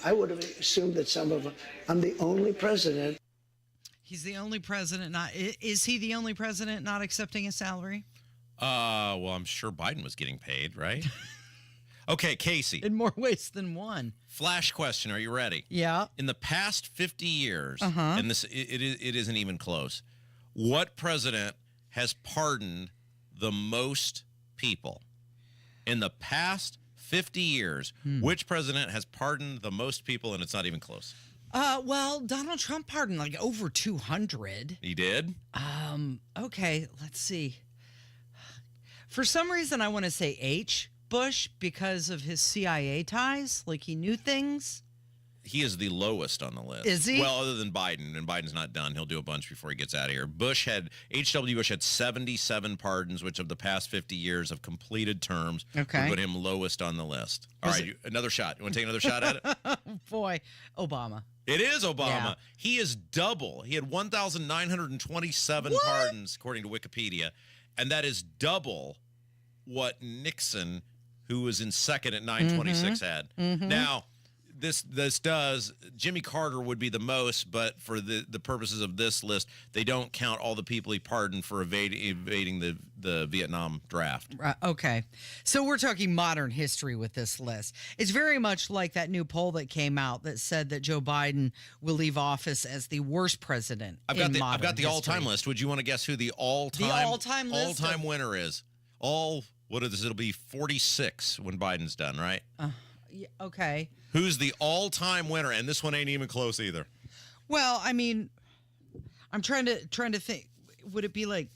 I would have assumed that some of them. I'm the only president. He's the only president not. Is he the only president not accepting a salary? Well, I'm sure Biden was getting paid, right? Okay, Casey. In more ways than one. Flash question. Are you ready? Yeah. In the past 50 years, and it isn't even close, what president has pardoned the most people? In the past 50 years, which president has pardoned the most people, and it's not even close? Well, Donald Trump pardoned like over 200. He did? Okay, let's see. For some reason, I want to say H. Bush because of his CIA ties, like he knew things. He is the lowest on the list. Is he? Well, other than Biden, and Biden's not done. He'll do a bunch before he gets out of here. H.W. Bush had 77 pardons, which of the past 50 years of completed terms would put him lowest on the list. All right, another shot. You want to take another shot at it? Boy, Obama. It is Obama. Yeah. He is double. He had 1,927 pardons, according to Wikipedia, and that is double what Nixon, who was in second at 926, had. Now, this does, Jimmy Carter would be the most, but for the purposes of this list, they don't count all the people he pardoned for evading the Vietnam draft. Okay. So we're talking modern history with this list. It's very much like that new poll that came out that said that Joe Biden will leave office as the worst president. I've got the all-time list. Would you want to guess who the all-time winner is? It'll be 46 when Biden's done, right? Yeah, okay. Who's the all-time winner? And this one ain't even close either. Well, I mean, I'm trying to think. Would it be like,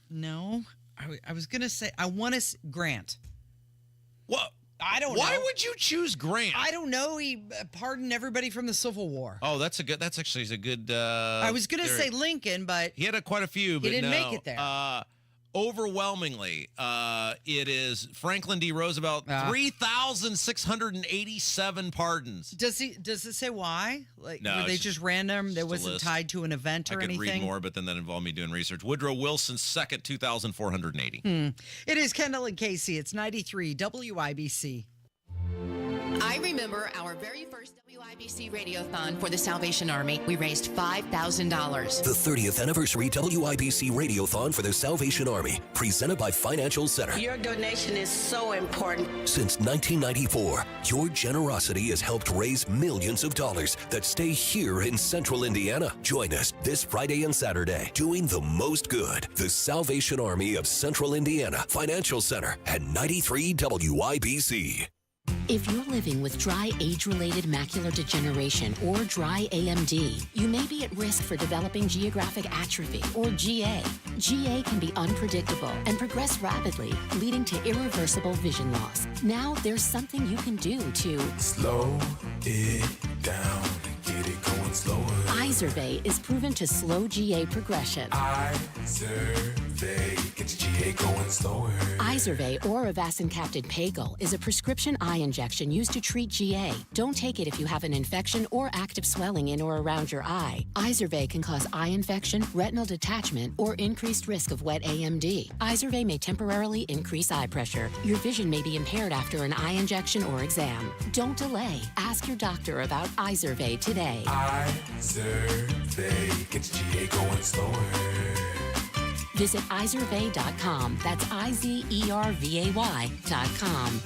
no? I was gonna say I want to Grant. What? I don't know. Why would you choose Grant? I don't know. He pardoned everybody from the Civil War. Oh, that's actually a good. I was gonna say Lincoln, but he had quite a few, but he didn't make it there. Overwhelmingly, it is Franklin D. Roosevelt, 3,687 pardons. Does it say why? Like, no, were they just random? There wasn't list. Tied to an event or anything? I could read more, but then that involved me doing research. Woodrow Wilson, second, 2,480. It is Kendall and Casey. It's 93 WIBC. I remember our very first WIBC Radiothon for the Salvation Army. We raised $5,000. The 30th anniversary WIBC Radiothon for the Salvation Army, presented by Financial Center. Your donation is so important. Since 1994, your generosity has helped raise millions of dollars that stay here in Central Indiana. Join us this Friday and Saturday, doing the most good. The Salvation Army of Central Indiana, Financial Center at 93 WIBC. If you're living with dry age-related macular degeneration or dry AMD, you may be at risk for developing geographic atrophy or GA. GA can be unpredictable and progress rapidly, leading to irreversible vision loss. Now there's something you can do to slow it down, get it going slower. Izervay is proven to slow GA progression. Izervay gets GA going slower. Izervay or avacincaptad pagel is a prescription eye injection used to treat GA. Don't take it if you have an infection or active swelling in or around your eye. Izervay can cause eye infection, retinal detachment, or increased risk of wet AMD. Izervay may temporarily increase eye pressure. Your vision may be impaired after an eye injection or exam. Don't delay. Ask your doctor about Izervay today. Izervay gets GA going slower. Visit Izervay.com. That's IZERVAY.com.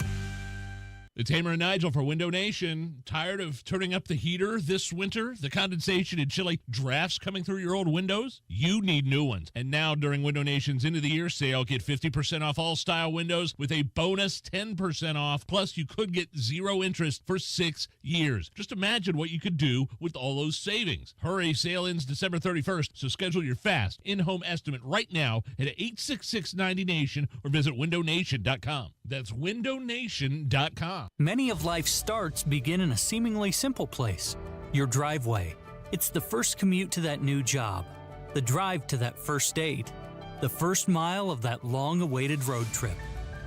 It's Hamer and Nigel for Window Nation. Tired of turning up the heater this winter? The condensation and chilly drafts coming through your old windows? You need new ones. And now during Window Nation's end of the year sale, get 50% off all style windows with a bonus 10% off. Plus, you could get 0 interest for 6 years. Just imagine what you could do with all those savings. Hurry, sale ends December 31st, so schedule your fast in-home estimate right now at 866-90Nation or visit windownation.com. That's windownation.com. Many of life's starts begin in a seemingly simple place, your driveway. It's the first commute to that new job, the drive to that first date, the first mile of that long-awaited road trip.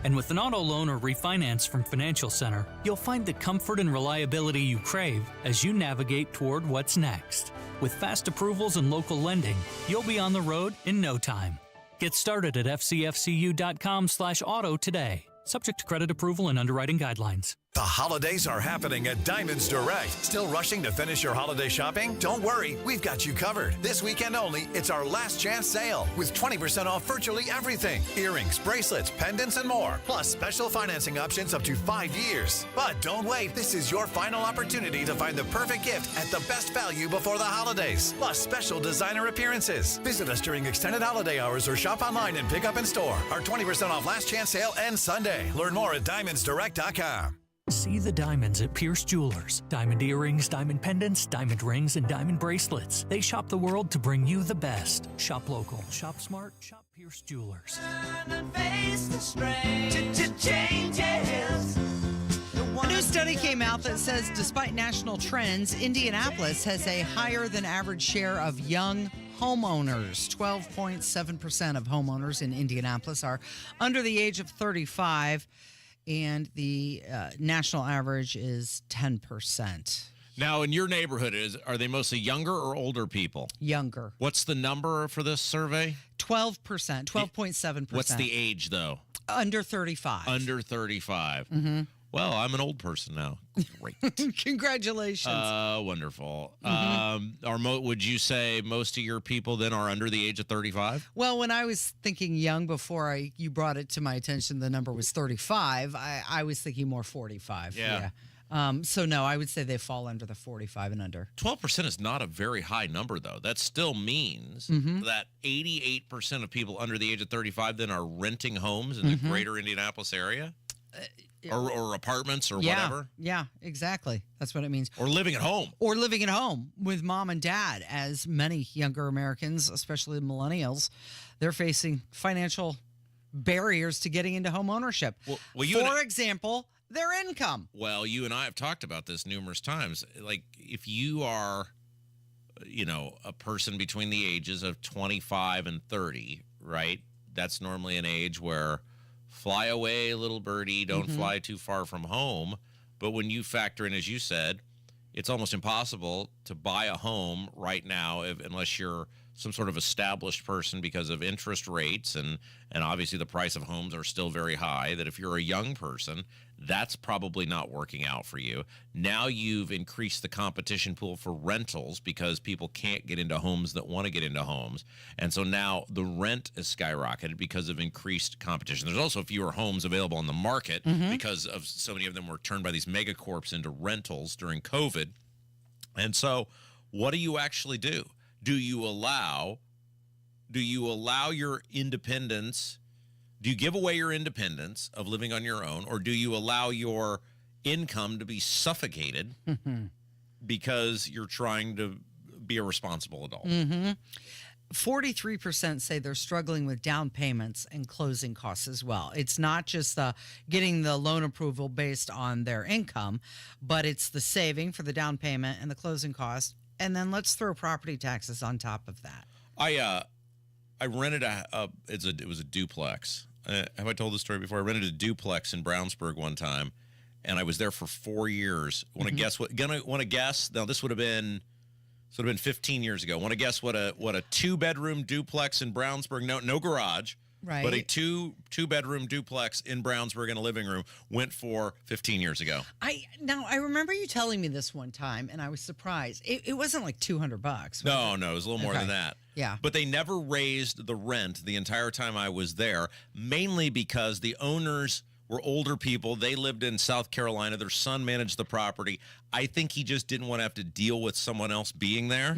And with an auto loan or refinance from Financial Center, you'll find the comfort and reliability you crave as you navigate toward what's next. With fast approvals and local lending, you'll be on the road in no time. Get started at fcfcu.com/auto today. Subject to credit approval and underwriting guidelines. The holidays are happening at Diamonds Direct. Still rushing to finish your holiday shopping? Don't worry, we've got you covered. This weekend only, it's our last chance sale with 20% off virtually everything. Earrings, bracelets, pendants, and more. Plus special financing options up to 5 years. But don't wait, this is your final opportunity to find the perfect gift at the best value before the holidays. Plus special designer appearances. Visit us during extended holiday hours or shop online and pick up in store. Our 20% off last chance sale ends Sunday. Learn more at diamondsdirect.com. See the diamonds at Pierce Jewelers. Diamond earrings, diamond pendants, diamond rings, and diamond bracelets. They shop the world to bring you the best. Shop local, shop smart, shop Pierce Jewelers. A new study came out that says despite national trends, Indianapolis has a higher than average share of young homeowners. 12.7% of homeowners in Indianapolis are under the age of 35. And the national average is 10%. Now, in your neighborhood, are they mostly younger or older people? Younger. What's the number for this survey? 12%, 12.7%. What's the age, though? Under 35. Under 35. Mm-hmm. Well, I'm an old person now. Great. Congratulations. Wonderful. Mm-hmm. Would you say most of your people then are under the age of 35? Well, when I was thinking young before you brought it to my attention, the number was 35. I was thinking more 45. Yeah. So, no, I would say they fall under the 45 and under. 12% is not a very high number, though. That still means that 88% of people under the age of 35 then are renting homes in the greater Indianapolis area? Or apartments or whatever? Yeah, exactly. That's what it means. Or living at home. Or living at home with mom and dad, as many younger Americans, especially millennials, they're facing financial barriers to getting into home ownership. For example, their income. Well, you and I have talked about this numerous times. Like, if you are, a person between the ages of 25 and 30, right? That's normally an age where fly away, little birdie, don't fly too far from home. But when you factor in, as you said, it's almost impossible to buy a home right now unless you're some sort of established person because of interest rates. And obviously the price of homes are still very high, that if you're a young person, that's probably not working out for you. Now you've increased the competition pool for rentals because people can't get into homes that want to get into homes. And so now the rent is skyrocketed because of increased competition. There's also fewer homes available on the market because of so many of them were turned by these megacorps into rentals during COVID. And so what do you actually do? Do you allow your independence? Do you give away your independence of living on your own, or do you allow your income to be suffocated because you're trying to be a responsible adult? 43% say they're struggling with down payments and closing costs as well. It's not just getting the loan approval based on their income, but it's the saving for the down payment and the closing cost. And then let's throw property taxes on top of that. I rented it was a duplex. Have I told this story before? I rented a duplex in Brownsburg one time, and I was there for 4 years. Want to guess what? Want to guess? Now this would have been 15 years ago. Want to guess what a 2-bedroom duplex in Brownsburg? No garage. Right. But a two-bedroom duplex in Brownsburg and a living room went for 15 years ago. I remember you telling me this one time, and I was surprised. It wasn't like $200. No, it was a little more than that. Yeah. But they never raised the rent the entire time I was there, mainly because the owners were older people. They lived in South Carolina. Their son managed the property. I think he just didn't want to have to deal with someone else being there.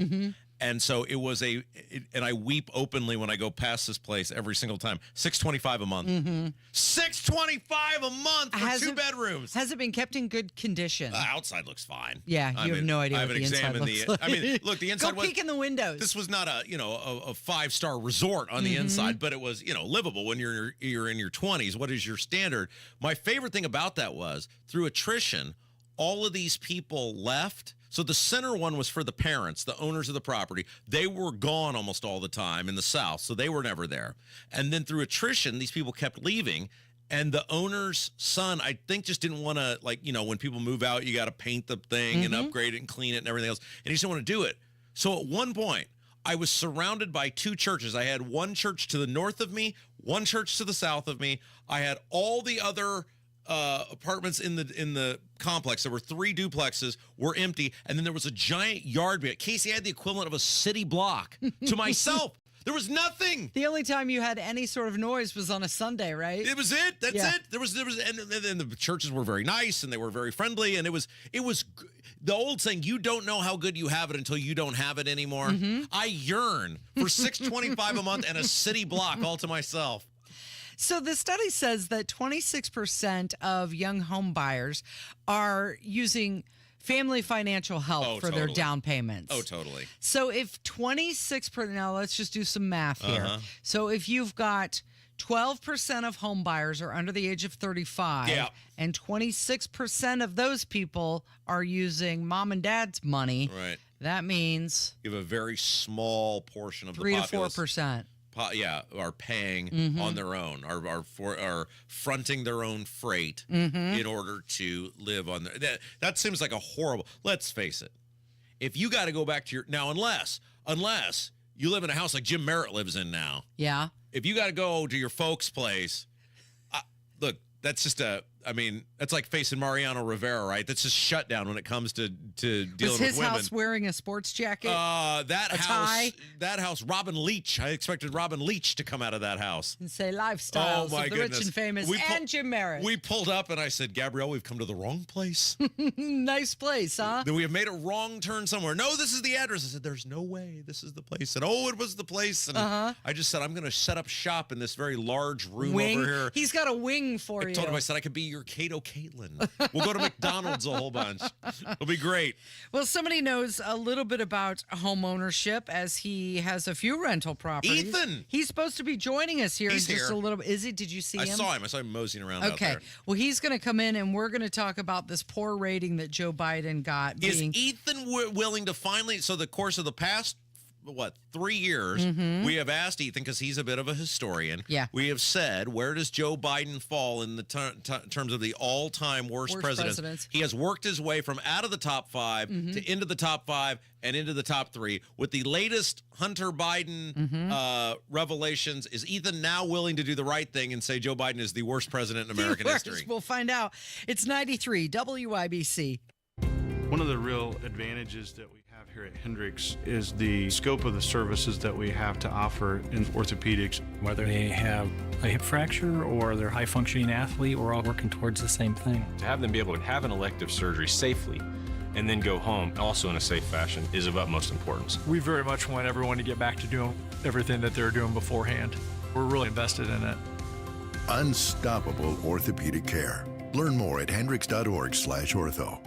And so it was and I weep openly when I go past this place every single time. $625 a month. $625 a month for 2 bedrooms. Has it been kept in good condition? Outside looks fine. Yeah, you have no idea I what haven't the inside examined looks like. I mean, look, the inside Go peek in the windows. This was not a 5-star resort on the inside, but it was livable when you're in your 20s. What is your standard? My favorite thing about that was through attrition, all of these people left. So the center one was for the parents, the owners of the property. They were gone almost all the time in the South, so they were never there. And then through attrition, these people kept leaving. And the owner's son, I think, just didn't want to, when people move out, you got to paint the thing and upgrade it and clean it and everything else. And he just didn't want to do it. So at one point, I was surrounded by 2 churches. I had one church to the north of me, one church to the south of me. I had all the other apartments in the complex. There were 3 duplexes, were empty, and then there was a giant yard. Casey had the equivalent of a city block to myself. There was nothing. The only time you had any sort of noise was on a Sunday, right? It was it. That's it. There was, and the churches were very nice and they were very friendly, and it was the old saying, you don't know how good you have it until you don't have it anymore. I yearn for $625 a month and a city block all to myself. So the study says that 26% of young home buyers are using family financial help for their down payments. Oh, totally. So if 26%, now let's just do some math here. So if you've got 12% of home buyers are under the age of 35, and 26% of those people are using mom and dad's money, right? That means you have a very small portion of 3 the to 4%. Are paying on their own, are fronting their own freight in order to live on their. That seems like a horrible. Let's face it. If you got to go back to your now, unless you live in a house like Jim Merritt lives in now. Yeah. If you got to go to your folks' place, look, that's just that's like facing Mariano Rivera, right? That's just shut down when it comes to dealing with women. Was his house wearing a sports jacket? That house, Robin Leach. I expected Robin Leach to come out of that house. And say lifestyles of the goodness. rich and famous and Jim Merritt. We pulled up and I said, Gabrielle, we've come to the wrong place. Nice place, huh? Then we have made a wrong turn somewhere. No, this is the address. I said, there's no way this is the place. And it was the place. And I just said, I'm going to set up shop in this very large room over here. He's got a wing for you. I told him, I said, I could be your Cato Caitlin. We'll go to McDonald's a whole bunch. It'll be great. Well, somebody knows a little bit about home ownership as he has a few rental properties. Ethan! He's supposed to be joining us here in just a little bit. Is he? Did you see him? I saw him moseying around out there. Well, he's going to come in and we're going to talk about this poor rating that Joe Biden got. Is Ethan willing to finally, so the course of the past 3 years, we have asked Ethan, because he's a bit of a historian. Yeah. We have said, where does Joe Biden fall in the terms of the all-time worst presidents? He has worked his way from out of the top 5 to into the top 5 and into the top 3. With the latest Hunter Biden revelations, is Ethan now willing to do the right thing and say Joe Biden is the worst president in American history? We'll find out. It's 93 WIBC. One of the real advantages that we have here at Hendricks is the scope of the services that we have to offer in orthopedics. Whether they have a hip fracture or they're a high-functioning athlete, we're all working towards the same thing. To have them be able to have an elective surgery safely and then go home also in a safe fashion is of utmost importance. We very much want everyone to get back to doing everything that they were doing beforehand. We're really invested in it. Unstoppable orthopedic care. Learn more at hendricks.org/ortho.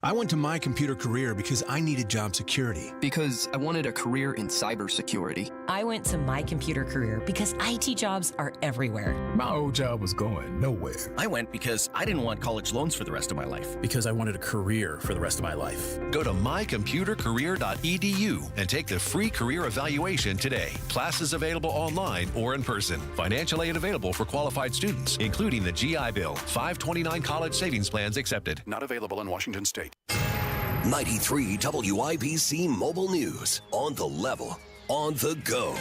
I went to My Computer Career because I needed job security. Because I wanted a career in cybersecurity. I went to My Computer Career because IT jobs are everywhere. My old job was going nowhere. I went because I didn't want college loans for the rest of my life. Because I wanted a career for the rest of my life. Go to mycomputercareer.edu and take the free career evaluation today. Classes available online or in person. Financial aid available for qualified students, including the GI Bill. 529 college savings plans accepted. Not available in Washington State. 93 WIBC Mobile News. On the level, on the go.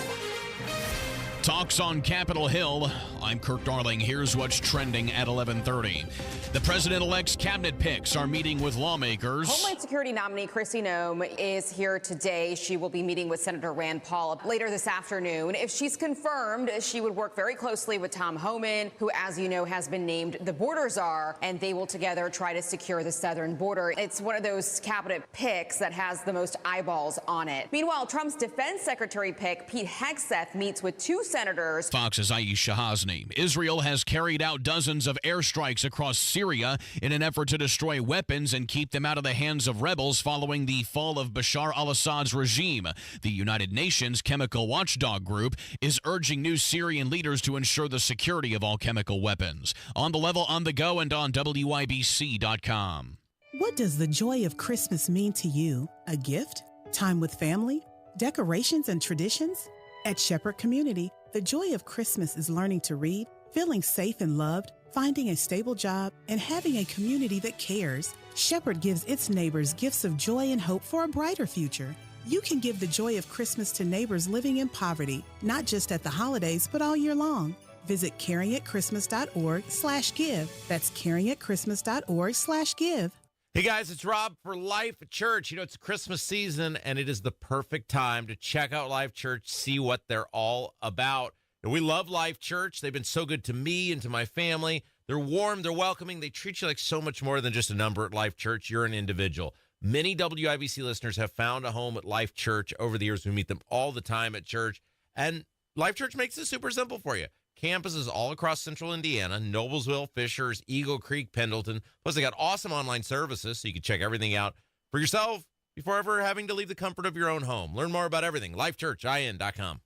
Talks on Capitol Hill I'm Kirk Darling. Here's what's trending at 11:30. The president-elect's cabinet picks are meeting with lawmakers. Homeland Security nominee Kristi Noem is here today. She will be meeting with Senator Rand Paul later this afternoon. If she's confirmed, she would work very closely with Tom Homan, who, as you know, has been named the border czar, and they will together try to secure the southern border. It's one of those cabinet picks that has the most eyeballs on it. Meanwhile, Trump's defense secretary pick, Pete Hegseth, meets with two senators. Fox's Aisha Hasni. Israel has carried out dozens of airstrikes across Syria in an effort to destroy weapons and keep them out of the hands of rebels following the fall of Bashar al-Assad's regime. The United Nations Chemical Watchdog Group is urging new Syrian leaders to ensure the security of all chemical weapons. On the level, on the go, and on WIBC.com. What does the joy of Christmas mean to you? A gift? Time with family? Decorations and traditions? At Shepherd Community, the joy of Christmas is learning to read, feeling safe and loved, finding a stable job, and having a community that cares. Shepherd gives its neighbors gifts of joy and hope for a brighter future. You can give the joy of Christmas to neighbors living in poverty, not just at the holidays, but all year long. Visit caringatchristmas.org/give. That's caringatchristmas.org/give. Hey guys, it's Rob for Life Church. You know, it's Christmas season, and it is the perfect time to check out Life Church, see what they're all about. And we love Life Church. They've been so good to me and to my family. They're warm, they're welcoming. They treat you like so much more than just a number at Life Church. You're an individual. Many WIBC listeners have found a home at Life Church over the years. We meet them all the time at church. And Life Church makes it super simple for you. Campuses all across central Indiana, Noblesville, Fishers, Eagle Creek, Pendleton. Plus, they got awesome online services, so you can check everything out for yourself before ever having to leave the comfort of your own home. Learn more about everything, lifechurchin.com.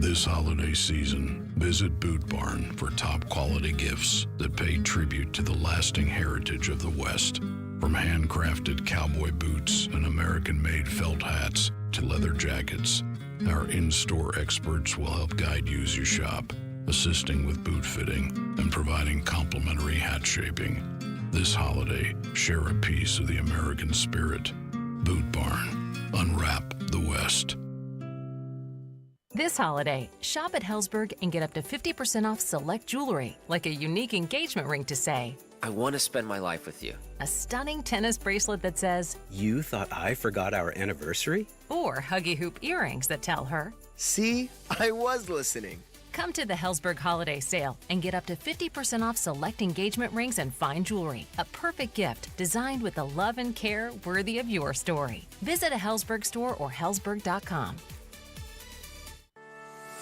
This holiday season, visit Boot Barn for top quality gifts that pay tribute to the lasting heritage of the West. From handcrafted cowboy boots and American-made felt hats to leather jackets, our in-store experts will help guide you as you shop, assisting with boot fitting and providing complimentary hat shaping. This holiday, share a piece of the American spirit. Boot Barn. Unwrap the West. This holiday, shop at Helzberg and get up to 50% off select jewelry, like a unique engagement ring to say, I want to spend my life with you. a stunning tennis bracelet that says, You thought I forgot our anniversary? or huggy hoop earrings that tell her, See, I was listening. Come to the Helzberg holiday sale and get up to 50% off select engagement rings and fine jewelry. A perfect gift designed with the love and care worthy of your story. Visit a Helzberg store or helzberg.com.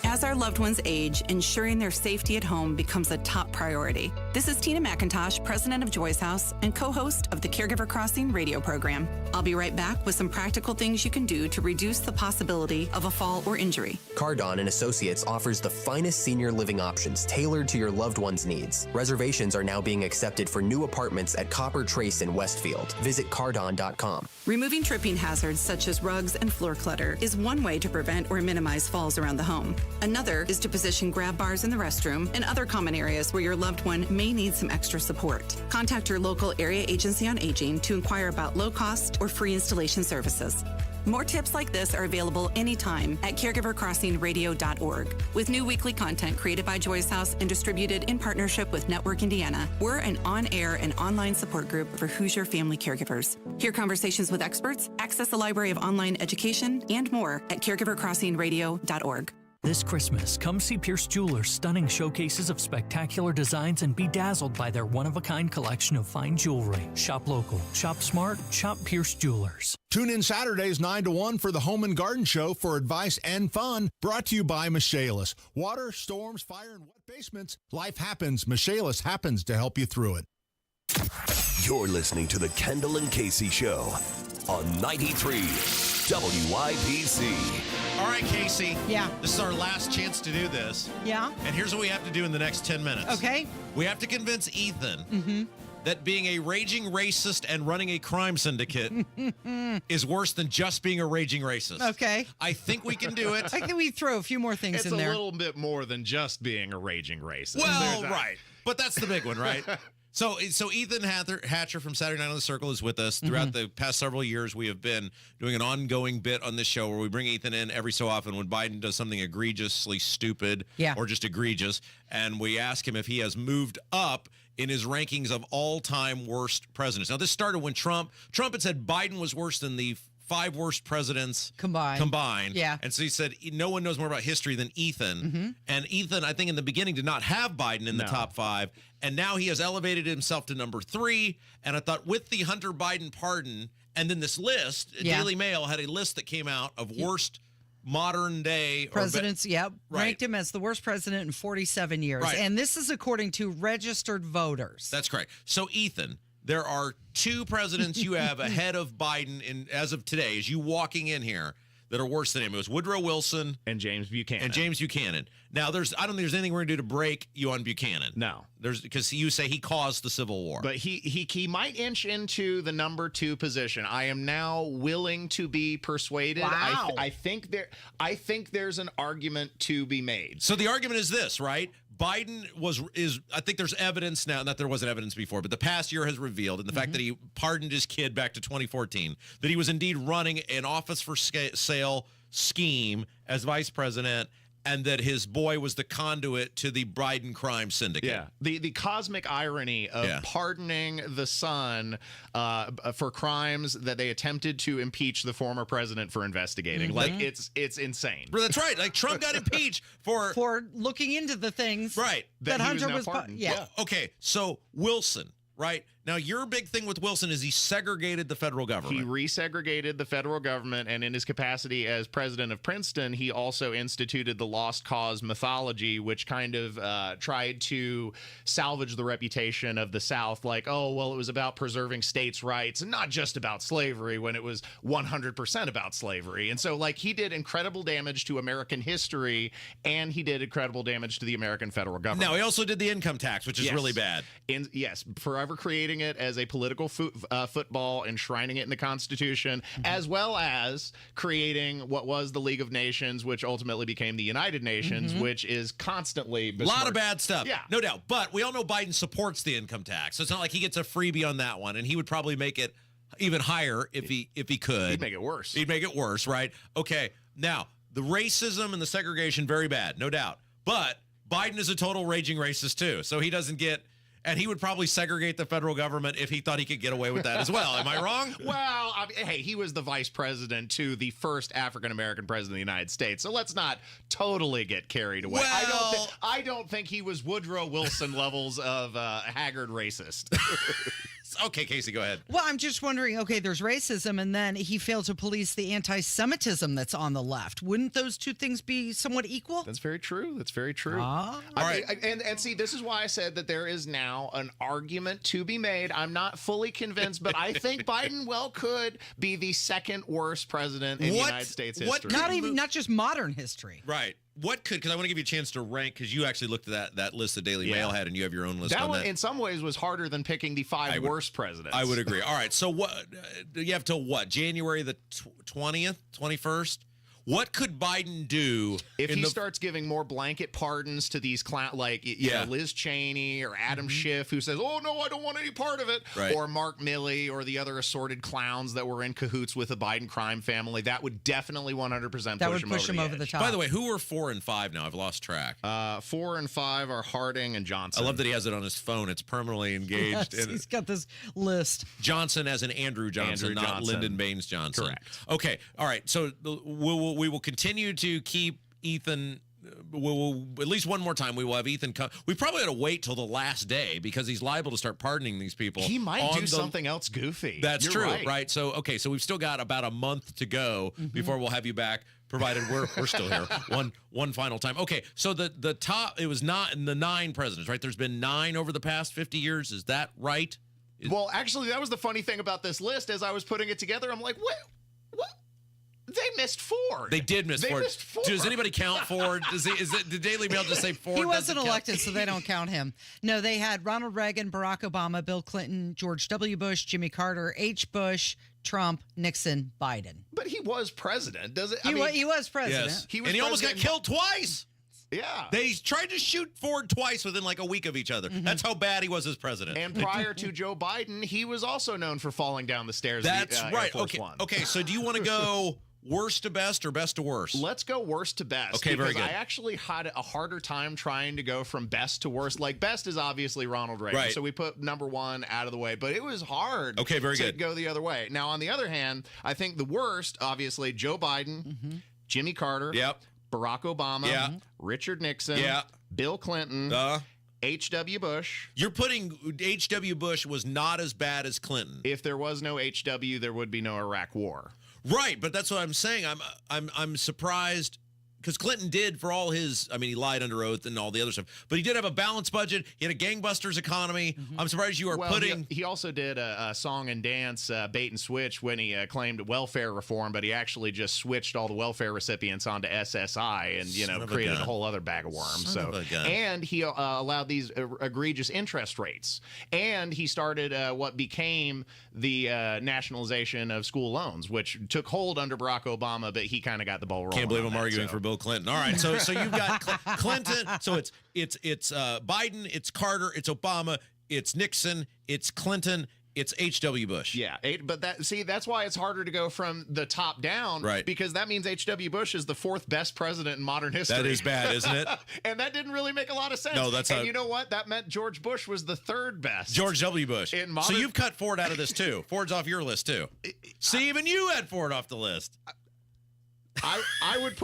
As our loved ones age, ensuring their safety at home becomes a top priority. This is Tina McIntosh, president of Joy's House and co-host of the Caregiver Crossing radio program. I'll be right back with some practical things you can do to reduce the possibility of a fall or injury. Cardon and Associates offers the finest senior living options tailored to your loved one's needs. Reservations are now being accepted for new apartments at Copper Trace in Westfield. Visit cardon.com. Removing tripping hazards such as rugs and floor clutter is one way to prevent or minimize falls around the home. Another is to position grab bars in the restroom and other common areas where your loved one may need some extra support. Contact your local area agency on aging to inquire about low-cost or free installation services. More tips like this are available anytime at caregivercrossingradio.org. With new weekly content created by Joy's House and distributed in partnership with Network Indiana, we're an on-air and online support group for Hoosier family caregivers. Hear conversations with experts, access a library of online education, and more at caregivercrossingradio.org. This Christmas, come see Pierce Jewelers' stunning showcases of spectacular designs and be dazzled by their one-of-a-kind collection of fine jewelry. Shop local, shop smart, shop Pierce Jewelers. Tune in Saturdays 9 to 1 for the Home and Garden Show for advice and fun, brought to you by Michaelis. Water, storms, fire, and wet basements. Life happens. Michaelis happens to help you through it. You're listening to the Kendall and Casey Show on 93 WIBC. All right, Casey. Yeah. This is our last chance to do this. Yeah. And here's what we have to do in the next 10 minutes. Okay. We have to convince Ethan that being a raging racist and running a crime syndicate is worse than just being a raging racist. Okay. I think we can do it. I think we throw a few more things in there. It's a little bit more than just being a raging racist. Well, right. But that's the big one, right? So Ethan Hatcher from Saturday Night on the Circle is with us. Throughout the past several years, we have been doing an ongoing bit on this show where we bring Ethan in every so often when Biden does something egregiously stupid or just egregious, and we ask him if he has moved up in his rankings of all-time worst presidents. Now, this started when Trump had said Biden was worse than the 5 worst presidents combined. Yeah. And so he said, no one knows more about history than Ethan. And Ethan, I think in the beginning, did not have Biden in the top 5. And now he has elevated himself to number 3. And I thought with the Hunter Biden pardon and then this list, Daily Mail had a list that came out of worst modern day presidents. Ranked him as the worst president in 47 years. Right. And this is according to registered voters. That's correct. So Ethan, there are 2 presidents you have ahead of Biden as of today, as you walking in here, that are worse than him. It was Woodrow Wilson and James Buchanan. Now, I don't think there's anything we're going to do to break you on Buchanan. No. Because you say he caused the Civil War. But he might inch into the number 2 position. I am now willing to be persuaded. Wow. I think there's an argument to be made. So the argument is this, right? Biden I think there's evidence now, not there wasn't evidence before, but the past year has revealed, and the fact that he pardoned his kid back to 2014, that he was indeed running an office for sale scheme as vice president, and that his boy was the conduit to the Biden crime syndicate. Yeah. The cosmic irony of pardoning the son for crimes that they attempted to impeach the former president for investigating. Like, it's insane. That's right. Like, Trump got impeached for looking into the things that Hunter was pardoned. Okay, so Wilson, right? Now, your big thing with Wilson is he segregated the federal government. He resegregated the federal government, and in his capacity as president of Princeton, he also instituted the lost cause mythology, which kind of tried to salvage the reputation of the South, like, oh, well, it was about preserving states' rights and not just about slavery, when it was 100% about slavery. And so, like, he did incredible damage to American history, and he did incredible damage to the American federal government. Now, he also did the income tax, which is really bad. Forever creating it as a political football, enshrining it in the Constitution, as well as creating what was the League of Nations, which ultimately became the United Nations, which is constantly a lot of bad stuff. Yeah, no doubt. But we all know Biden supports the income tax, so it's not like he gets a freebie on that one, and he would probably make it even higher if he could. He'd make it worse. He'd make it worse, right? Okay. Now, the racism and the segregation, very bad, no doubt. But Biden is a total raging racist too, so he doesn't get. And he would probably segregate the federal government if he thought he could get away with that as well. Am I wrong? Well, hey, he was the vice president to the first African-American president of the United States. So let's not totally get carried away. Well, I don't think he was Woodrow Wilson levels of haggard racist. Okay, Casey, go ahead. Well, I'm just wondering, okay, there's racism, and then he failed to police the anti-Semitism that's on the left. Wouldn't those two things be somewhat equal? That's very true. That's very true. All right. And see, this is why I said that there is now an argument to be made. I'm not fully convinced, but I think Biden could be the second worst president in United States history. Not just modern history. Right. What could, because I want to give you a chance to rank, because you actually looked at that list that Daily Mail had, and you have your own list that on one, that. in some ways, was harder than picking the 5 worst presidents. I would agree. All right, so what, you have till what, January the 20th, 21st? What could Biden do if he starts giving more blanket pardons to these clowns, like you know, Liz Cheney or Adam Schiff, who says, "Oh no, I don't want any part of it," or Mark Milley or the other assorted clowns that were in cahoots with the Biden crime family? That would definitely 100% push him over the top. By the way, who are 4 and 5 now? I've lost track. 4 and 5 are Harding and Johnson. I love that he has it on his phone. It's permanently engaged. Yes, he's got this list. Johnson as in Andrew Johnson, not Lyndon Baines Johnson. Correct. Okay. All right. So we will continue to keep Ethan. We'll at least one more time. We will have Ethan come. We probably ought to wait till the last day because he's liable to start pardoning these people. He might do something else goofy. That's true, right? So okay, so we've still got about a month to go before we'll have you back, provided we're still here. One final time. Okay, so the top, it was not in the 9 presidents, right? There's been 9 over the past 50 years. Is that right? Well, actually, that was the funny thing about this list. As I was putting it together, I'm like, what? They missed 4. They did miss 4. Missed 4. Does anybody count 4? The Daily Mail just say 4? He wasn't elected, so they don't count him. No, they had Ronald Reagan, Barack Obama, Bill Clinton, George W. Bush, Jimmy Carter, H. Bush, Trump, Nixon, Biden. But he was president, does it? He was president. Yes. And he almost got killed twice. Yeah. They tried to shoot Ford twice within like a week of each other. That's how bad he was as president. And prior to Joe Biden, he was also known for falling down the stairs. That's right. Air Force Okay. One. Okay. So do you want to go worst to best or best to worst? Let's go worst to best. Okay, very good. I actually had a harder time trying to go from best to worst. Like, best is obviously Ronald Reagan. Right. So we put number one out of the way, but it was hard Okay, very to good. go the other way. Now, on the other hand, I think the worst, obviously, Joe Biden, Jimmy Carter, Barack Obama, Richard Nixon, Bill Clinton, H.W. Bush. You're putting H.W. Bush was not as bad as Clinton. If there was no H.W., there would be no Iraq War. Right, but that's what I'm saying. I'm surprised because Clinton did, for all his, I mean, he lied under oath and all the other stuff, but he did have a balanced budget. He had a gangbusters economy. I'm surprised you are putting. He also did a song and dance bait and switch when he claimed welfare reform, but he actually just switched all the welfare recipients onto SSI and created a whole other bag of worms. And he allowed these egregious interest rates, and he started what became the nationalization of school loans, which took hold under Barack Obama, but he kind of got the ball rolling. Can't believe I'm arguing for Bill Clinton. All right, so you've got Clinton. So it's Biden, it's Carter, it's Obama, it's Nixon, it's Clinton, it's H.W. Bush. Yeah, but that's why it's harder to go from the top down, right? Because that means H.W. Bush is the fourth best president in modern history. That is bad, isn't it? And that didn't really make a lot of sense. No, that's and you know what? That meant George Bush was the third best. George W. Bush. So you've cut Ford out of this too. Ford's off your list too. See, even you had Ford off the list. I would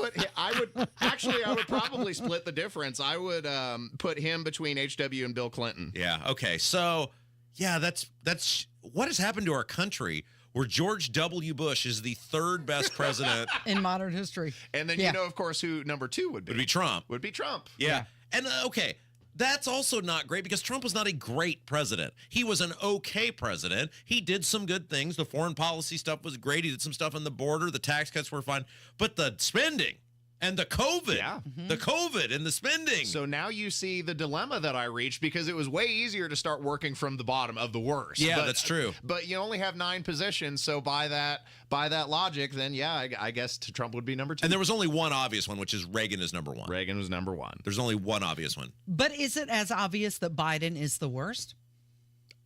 probably split the difference. I would put him between H.W. and Bill Clinton. Yeah. Okay. So, yeah, that's what has happened to our country where George W. Bush is the third best president in modern history. And then you know, of course, who number two would be? Would be Trump. Would be Trump. Yeah. And okay. That's also not great because Trump was not a great president. He was an okay president. He did some good things. The foreign policy stuff was great. He did some stuff on the border. The tax cuts were fine. But the spending and the COVID, the COVID and the spending. So now you see the dilemma that I reached because it was way easier to start working from the bottom of the worst. Yeah, that's true. But you only have 9 positions. So by that logic, then I guess Trump would be number 2. And there was only one obvious one, which is Reagan is number 1. Reagan was number 1. There's only one obvious one. But is it as obvious that Biden is the worst?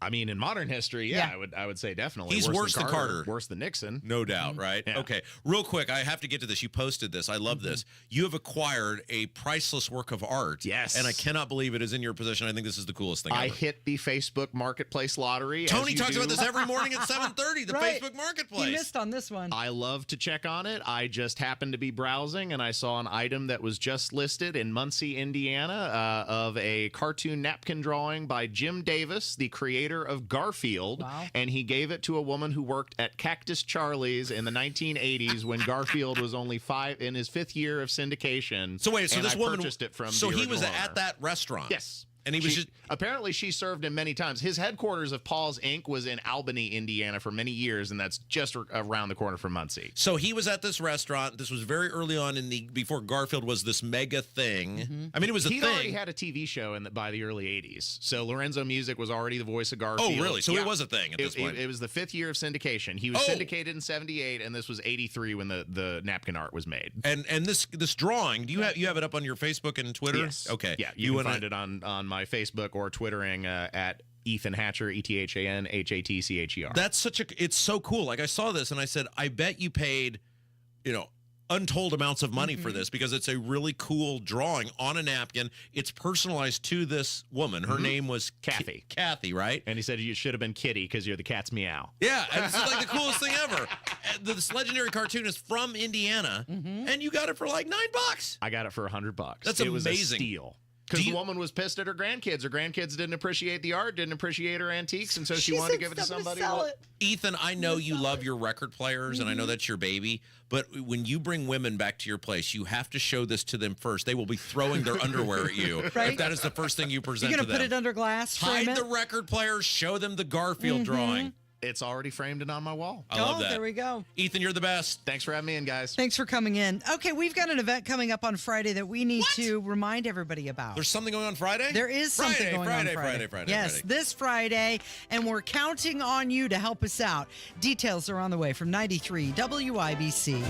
I mean, in modern history, I would say definitely. He's worse than Carter. Worse than Nixon. No doubt, right? Yeah. Okay, real quick, I have to get to this. You posted this. I love this. You have acquired a priceless work of art. Yes. And I cannot believe it is in your possession. I think this is the coolest thing ever. I hit the Facebook Marketplace lottery. Tony talks about this every morning at 7:30, the Facebook Marketplace. He missed on this one. I love to check on it. I just happened to be browsing, and I saw an item that was just listed in Muncie, Indiana, of a cartoon napkin drawing by Jim Davis, the creator of Garfield. Wow. And he gave it to a woman who worked at Cactus Charlie's in the 1980s when Garfield was only in his 5th year of syndication. So wait, so this woman purchased it from. So the he was original at owner. that restaurant. Yes. And he was apparently she served him many times. His headquarters of Paul's Inc. was in Albany, Indiana for many years, and that's just around the corner from Muncie. So he was at this restaurant. This was very early on before Garfield was this mega thing. I mean, it was a He thing. already had a TV show by the early 80s. So Lorenzo Music was already the voice of Garfield. Oh, really? So it was a thing at this point. It was the 5th year of syndication. He was syndicated in 78, and this was 83 when the napkin art was made. And this drawing, do you have it up on your Facebook and Twitter? Yes. Okay. Yeah, you can find it on my Facebook or Twittering at Ethan Hatcher, ETHAN HATCHER. It's so cool. Like I saw this and I said, I bet you paid, untold amounts of money for this because it's a really cool drawing on a napkin. It's personalized to this woman. Her name was Kathy. Kathy, right? And he said you should have been Kitty because you're the cat's meow. Yeah, and this is like the coolest thing ever. This legendary cartoon is from Indiana, and you got it for like $9. I got it for $100. That's it amazing. Was a steal. Because the woman was pissed at her grandkids. Her grandkids didn't appreciate the art, didn't appreciate her antiques, and so she wanted to give it to somebody. Ethan, I know you love your record players, and I know that's your baby, but when you bring women back to your place, you have to show this to them first. They will be throwing their underwear at you if that is the first thing you present to them. You're going to put it under glass? Hide the record players, show them the Garfield drawing. It's already framed and on my wall. I love that. There we go. Ethan, you're the best. Thanks for having me in, guys. Thanks for coming in. Okay, we've got an event coming up on Friday that we need to remind everybody about. There's something going on Friday? There is something going on Friday. Yes, this Friday, and we're counting on you to help us out. Details are on the way from 93 WIBC.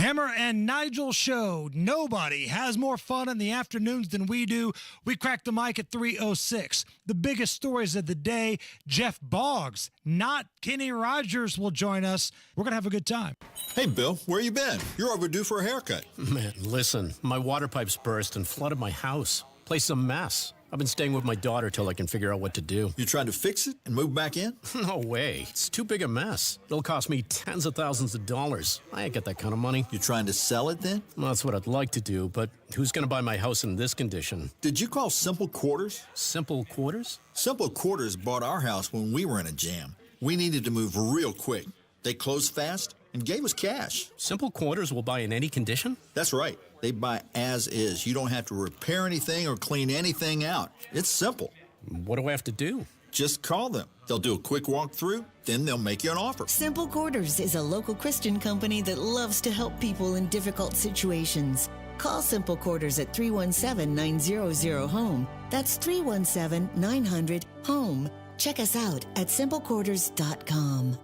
Hammer and Nigel Show. Nobody has more fun in the afternoons than we do. We crack the mic at 3:06. The biggest stories of the day. Jeff Boggs, not Kenny Rogers, will join us. We're going to have a good time. Hey, Bill, where you been? You're overdue for a haircut. Man, listen, my water pipes burst and flooded my house. Place a mess. I've been staying with my daughter till I can figure out what to do. You trying to fix it and move back in? No way. It's too big a mess. It'll cost me tens of thousands of dollars. I ain't got that kind of money. You trying to sell it then? Well, that's what I'd like to do, but who's going to buy my house in this condition? Did you call Simple Quarters? Simple Quarters? Simple Quarters bought our house when we were in a jam. We needed to move real quick. They closed fast and gave us cash. Simple Quarters will buy in any condition? That's right. They buy as is. You don't have to repair anything or clean anything out. It's simple. What do I have to do? Just call them. They'll do a quick walkthrough, then they'll make you an offer. Simple Quarters is a local Christian company that loves to help people in difficult situations. Call Simple Quarters at 317-900-HOME. That's 317-900-HOME. Check us out at simplequarters.com.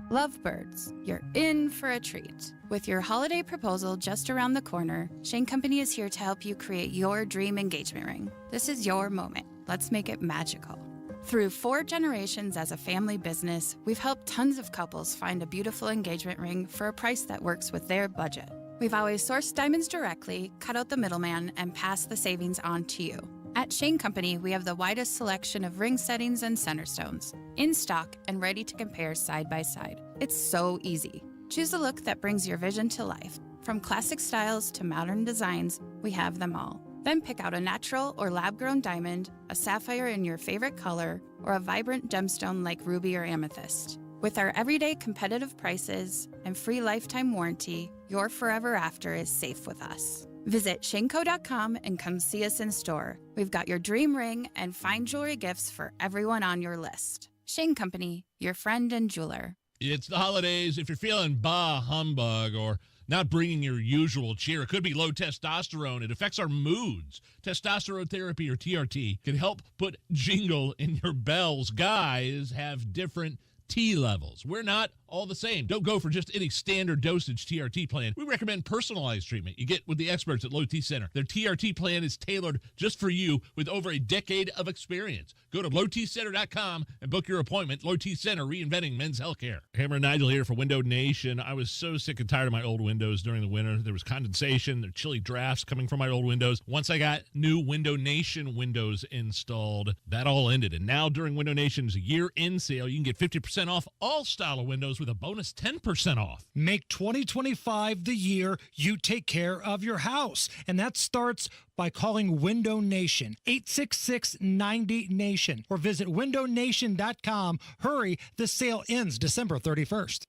Lovebirds, you're in for a treat. With your holiday proposal just around the corner, Shane Company is here to help you create your dream engagement ring. This is your moment. Let's make it magical. Through 4 generations as a family business, we've helped tons of couples find a beautiful engagement ring for a price that works with their budget. We've always sourced diamonds directly, cut out the middleman, and passed the savings on to you. At Shane Company, we have the widest selection of ring settings and center stones, in stock and ready to compare side by side. It's so easy. Choose a look that brings your vision to life. From classic styles to modern designs, we have them all. Then pick out a natural or lab-grown diamond, a sapphire in your favorite color, or a vibrant gemstone like ruby or amethyst. With our everyday competitive prices and free lifetime warranty, your forever after is safe with us. Visit shaneco.com and come see us in store. We've got your dream ring and fine jewelry gifts for everyone on your list. Shane Company, your friend and jeweler. It's the holidays. If you're feeling bah humbug or not bringing your usual cheer, it could be low testosterone. It affects our moods. Testosterone therapy, or TRT, can help put jingle in your bells. Guys have different T levels. We're not all the same. Don't go for just any standard dosage TRT plan. We recommend personalized treatment you get with the experts at Low T Center. Their TRT plan is tailored just for you with over a decade of experience. Go to lowtcenter.com and book your appointment. Low T Center, reinventing men's healthcare. Hammer and Nigel here for Window Nation. I was so sick and tired of my old windows during the winter. There was condensation, there were chilly drafts coming from my old windows. Once I got new Window Nation windows installed, that all ended. And now during Window Nation's year-end sale, you can get 50% off all style of windows with a bonus 10% off. Make 2025 the year you take care of your house. And that starts by calling Window Nation, 866-90-NATION, or visit windownation.com. Hurry, this sale ends December 31st.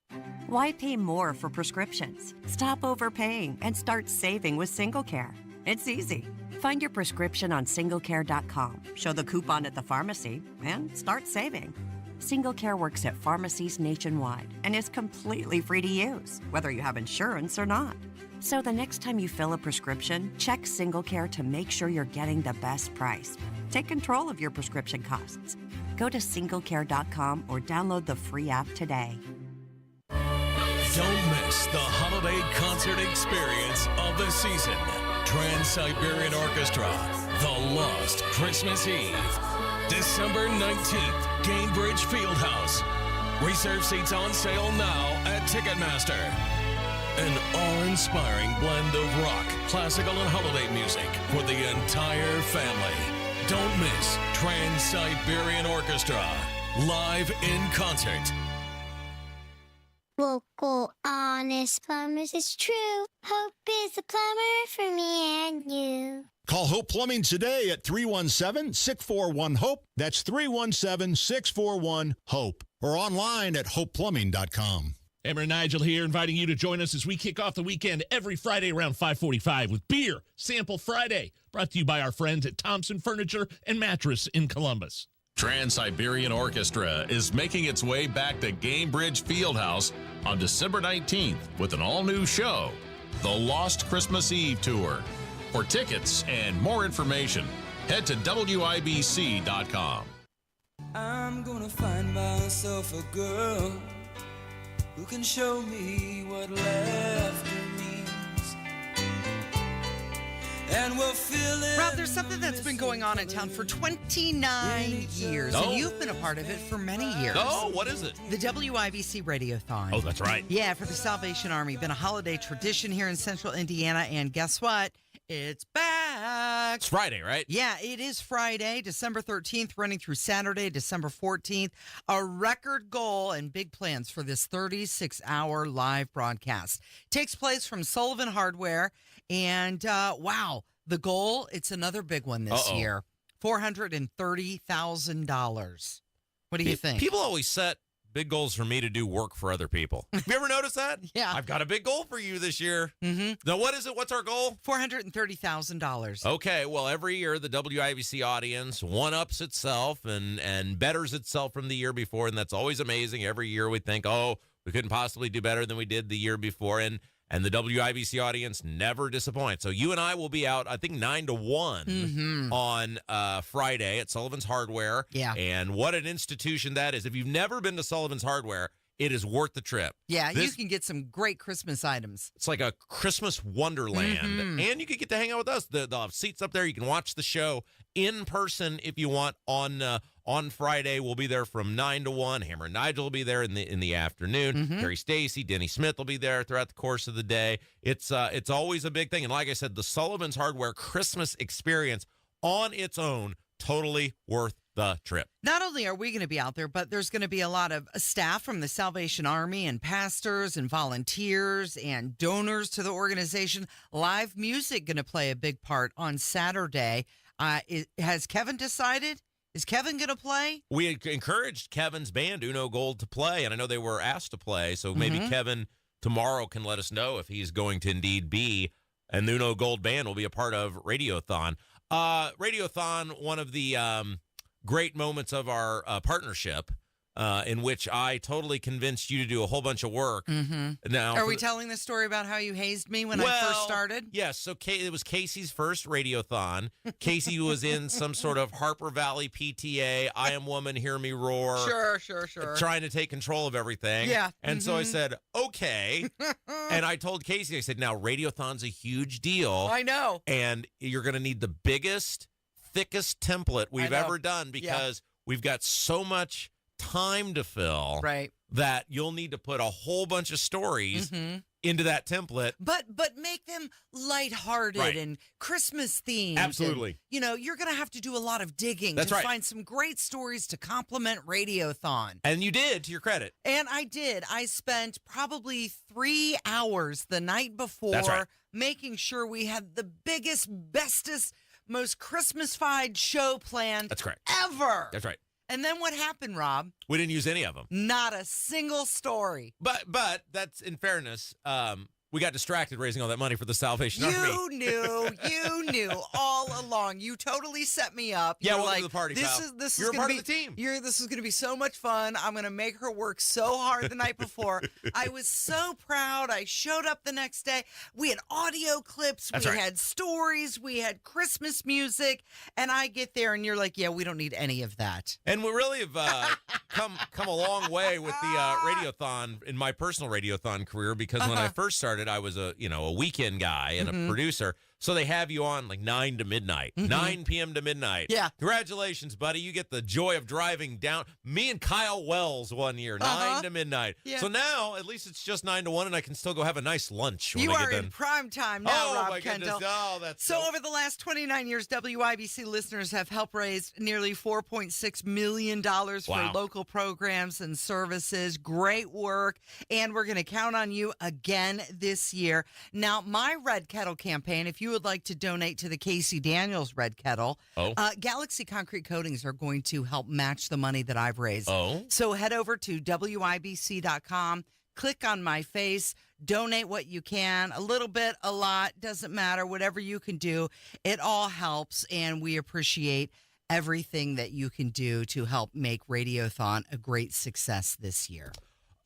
Why pay more for prescriptions? Stop overpaying and start saving with SingleCare. It's easy. Find your prescription on singlecare.com, show the coupon at the pharmacy, and start saving. SingleCare works at pharmacies nationwide and is completely free to use, whether you have insurance or not. So the next time you fill a prescription, check SingleCare to make sure you're getting the best price. Take control of your prescription costs. Go to singlecare.com or download the free app today. Don't miss the holiday concert experience of the season. Trans-Siberian Orchestra, The Lost Christmas Eve. December 19th, Cambridge Fieldhouse. Reserve seats on sale now at Ticketmaster. An awe-inspiring blend of rock, classical, and holiday music for the entire family. Don't miss Trans-Siberian Orchestra, live in concert. Local honest plumbers, it's true. Hope is a plumber for me and you. Call Hope Plumbing today at 317-641-HOPE. That's 317-641-HOPE. Or online at hopeplumbing.com. Hammer and Nigel here, inviting you to join us as we kick off the weekend every Friday around 5:45 with Beer Sample Friday, brought to you by our friends at Thompson Furniture and Mattress in Columbus. Trans-Siberian Orchestra is making its way back to Cambridge Fieldhouse on December 19th with an all-new show, The Lost Christmas Eve Tour. For tickets and more information, head to WIBC.com. I'm gonna find myself a girl Who can show me what laughter means? And we'll fill it. Rob, there's something that's been going on in town for 29 years, and you've been a part of it for many years. Oh, what is it? The WIBC Radiothon. Oh, that's right. Yeah, for the Salvation Army. Been a holiday tradition here in central Indiana, and guess what? It's back. It's Friday, right? Yeah, it is Friday, December 13th, running through Saturday, December 14th. A record goal and big plans for this 36-hour live broadcast. Takes place from Sullivan Hardware, and wow, the goal, it's another big one this year. $430,000. What do you think? People always set big goals for me to do work for other people. Have you ever noticed that? Yeah. I've got a big goal for you this year. Mm-hmm. Now, what is it? What's our goal? $430,000. Okay, well, every year the WIBC audience one-ups itself and betters itself from the year before, and that's always amazing. Every year we think, we couldn't possibly do better than we did the year before, and the WIBC audience never disappoints. So you and I will be out, I think, 9 to 1 on Friday at Sullivan's Hardware. Yeah. And what an institution that is. If you've never been to Sullivan's Hardware, it is worth the trip. Yeah, you can get some great Christmas items. It's like a Christmas wonderland. And you could get to hang out with us. They'll have seats up there. You can watch the show in person if you want on Friday. We'll be there from 9 to 1. Hammer and Nigel will be there in the afternoon. Terry Stacy, Denny Smith will be there throughout the course of the day. It's always a big thing. And like I said, the Sullivan's Hardware Christmas experience on its own, totally worth the trip. Not only are we going to be out there, but there's going to be a lot of staff from the Salvation Army and pastors and volunteers and donors to the organization. Live music going to play a big part on Saturday. Has Kevin decided? Is Kevin going to play? We encouraged Kevin's band, Uno Gold, to play, and I know they were asked to play, so maybe Kevin tomorrow can let us know if he's going to indeed be, and the Uno Gold band will be a part of Radiothon. Radiothon, one of the great moments of our partnership, in which I totally convinced you to do a whole bunch of work. Now, are we telling the story about how you hazed me when I first started? Yes. So it was Casey's first Radiothon. Casey was in some sort of Harper Valley PTA, I Am Woman, Hear Me Roar. Sure. Trying to take control of everything. Yeah. And so I said, okay. And I told Casey, I said, now Radiothon's a huge deal. I know. And you're going to need the biggest, thickest template we've ever done because we've got so much time to fill, right? That you'll need to put a whole bunch of stories into that template, but make them lighthearted and Christmas themed. Absolutely. And, you're going to have to do a lot of digging to find some great stories to complement Radiothon. And you did, to your credit. And I did. I spent probably 3 hours the night before making sure we had the biggest, bestest, most Christmas-fied show planned. That's correct. Ever. That's right. And then what happened, Rob? We didn't use any of them. Not a single story. But that's, in fairness, we got distracted raising all that money for the Salvation Army. You knew all along. You totally set me up. Yeah, You're welcome like, to the party, pal. You're a part of the team. This is going to be so much fun. I'm going to make her work so hard the night before. I was so proud. I showed up the next day. We had audio clips. We had stories. We had Christmas music. And I get there, and you're like, yeah, we don't need any of that. And we really have come a long way with the Radiothon in my personal Radiothon career because when I first started, I was a weekend guy and a producer. So they have you on like 9 to midnight, 9 p.m. to midnight. Yeah. Congratulations, buddy. You get the joy of driving down. Me and Kyle Wells one year, 9 to midnight. Yeah. So now at least it's just 9 to 1 and I can still go have a nice lunch when you I are get done. In prime time now, Rob my Kendall. Goodness. Oh, that's so over the last 29 years, WIBC listeners have helped raise nearly $4.6 million for local programs and services. Great work. And we're going to count on you again this year. Now, my Red Kettle campaign, if you would like to donate to the Casey Daniels Red Kettle, Galaxy Concrete Coatings are going to help match the money that I've raised. So head over to WIBC.com, click on my face, donate what you can, a little bit, a lot, doesn't matter, whatever you can do. It all helps, and we appreciate everything that you can do to help make Radiothon a great success this year.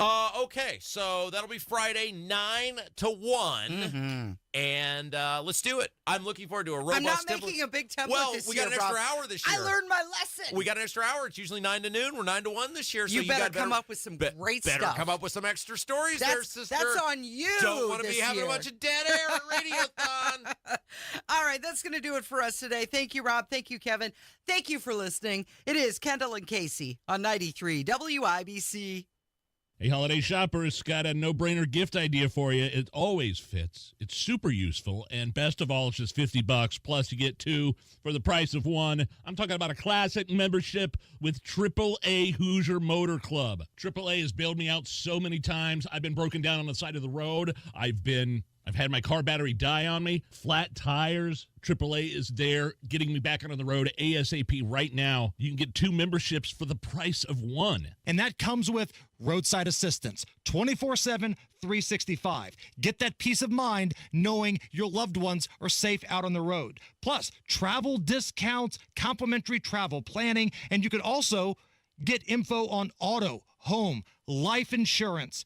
Okay, so that'll be Friday, 9 to 1. And let's do it. I'm looking forward to a robust I'm not template. making a big template Well, this we year, got an extra Rob. hour this year. I learned my lesson. We got an extra hour. It's usually 9 to noon. We're 9 to 1 this year. So You better come up with some great Better stuff. come up with some extra stories there, sister. That's on you. Don't want to this be having year. a bunch of dead air at Radiothon. All right, that's going to do it for us today. Thank you, Rob. Thank you, Kevin. Thank you for listening. It is Kendall and Casey on 93 WIBC. Hey, holiday shoppers, got a no-brainer gift idea for you. It always fits. It's super useful, and best of all, it's just $50, plus you get 2 for the price of 1. I'm talking about a classic membership with AAA Hoosier Motor Club. AAA has bailed me out so many times. I've been broken down on the side of the road. I've had my car battery die on me, flat tires. AAA is there getting me back on the road ASAP right now. You can get 2 memberships for the price of 1. And that comes with roadside assistance, 24/7, 365. Get that peace of mind knowing your loved ones are safe out on the road. Plus, travel discounts, complimentary travel planning, and you can also get info on auto, home, life insurance.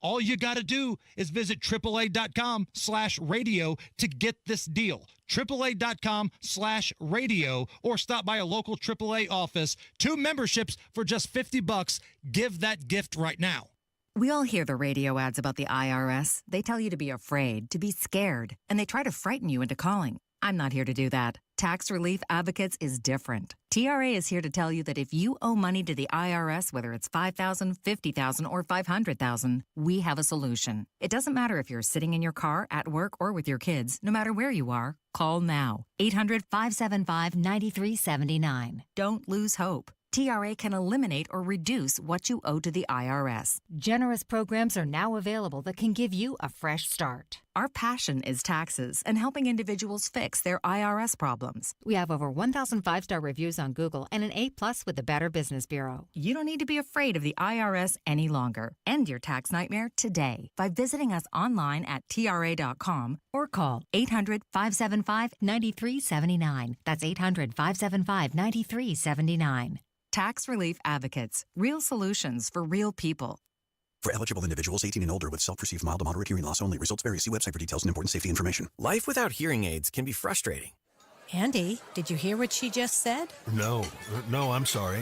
All you got to do is visit AAA.com/radio to get this deal. AAA.com/radio, or stop by a local AAA office. 2 memberships for just $50. Give that gift right now. We all hear the radio ads about the IRS. They tell you to be afraid, to be scared, and they try to frighten you into calling. I'm not here to do that. Tax Relief Advocates is different. TRA is here to tell you that if you owe money to the IRS, whether it's $5,000, $50,000, or $500,000, we have a solution. It doesn't matter if you're sitting in your car, at work, or with your kids. No matter where you are, call now. 800-575-9379. Don't lose hope. TRA can eliminate or reduce what you owe to the IRS. Generous programs are now available that can give you a fresh start. Our passion is taxes and helping individuals fix their IRS problems. We have over 1,000 5-star reviews on Google and an A+ with the Better Business Bureau. You don't need to be afraid of the IRS any longer. End your tax nightmare today by visiting us online at TRA.com or call 800-575-9379. That's 800-575-9379. Tax Relief Advocates. Real solutions for real people. For eligible individuals 18 and older with self-perceived mild to moderate hearing loss only. Results vary. See website for details and important safety information. Life without hearing aids can be frustrating. Andy, did you hear what she just said? No, I'm sorry.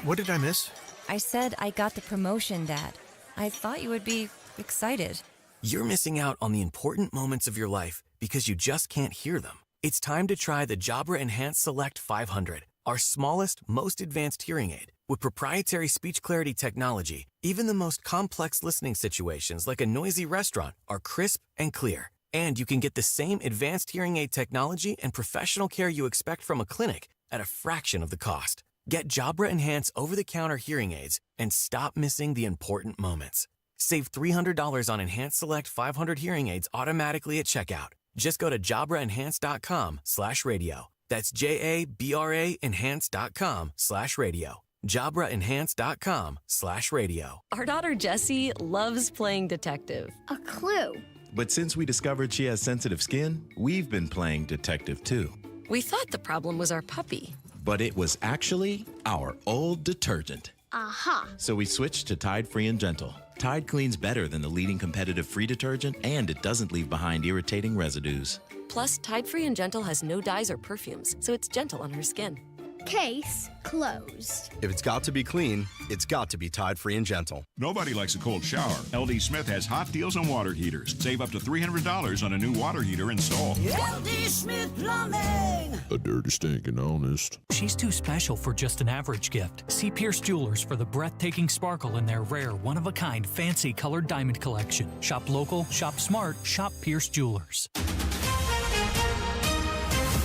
What did I miss? I said I got the promotion, Dad. I thought you would be excited. You're missing out on the important moments of your life because you just can't hear them. It's time to try the Jabra Enhanced Select 500, our smallest, most advanced hearing aid. With proprietary speech clarity technology, even the most complex listening situations like a noisy restaurant are crisp and clear. And you can get the same advanced hearing aid technology and professional care you expect from a clinic at a fraction of the cost. Get Jabra Enhance over-the-counter hearing aids and stop missing the important moments. Save $300 on Enhanced Select 500 hearing aids automatically at checkout. Just go to JabraEnhance.com/radio. That's JABRA Enhance.com/radio. JabraEnhance.com/radio. Our daughter Jessie loves playing detective. A clue. But since we discovered she has sensitive skin, we've been playing detective too. We thought the problem was our puppy. But it was actually our old detergent. Aha. So we switched to Tide Free and Gentle. Tide cleans better than the leading competitive free detergent, and it doesn't leave behind irritating residues. Plus, Tide Free and Gentle has no dyes or perfumes, so it's gentle on her skin. Case closed. If it's got to be clean, it's got to be Tide Free and Gentle. Nobody likes a cold shower. LD Smith has hot deals on water heaters. Save up to $300 on a new water heater install. LD Smith Plumbing. A dirty, stinking honest. She's too special for just an average gift. See Pierce Jewelers for the breathtaking sparkle in their rare, one-of-a-kind, fancy colored diamond collection. Shop local, shop smart, shop Pierce Jewelers.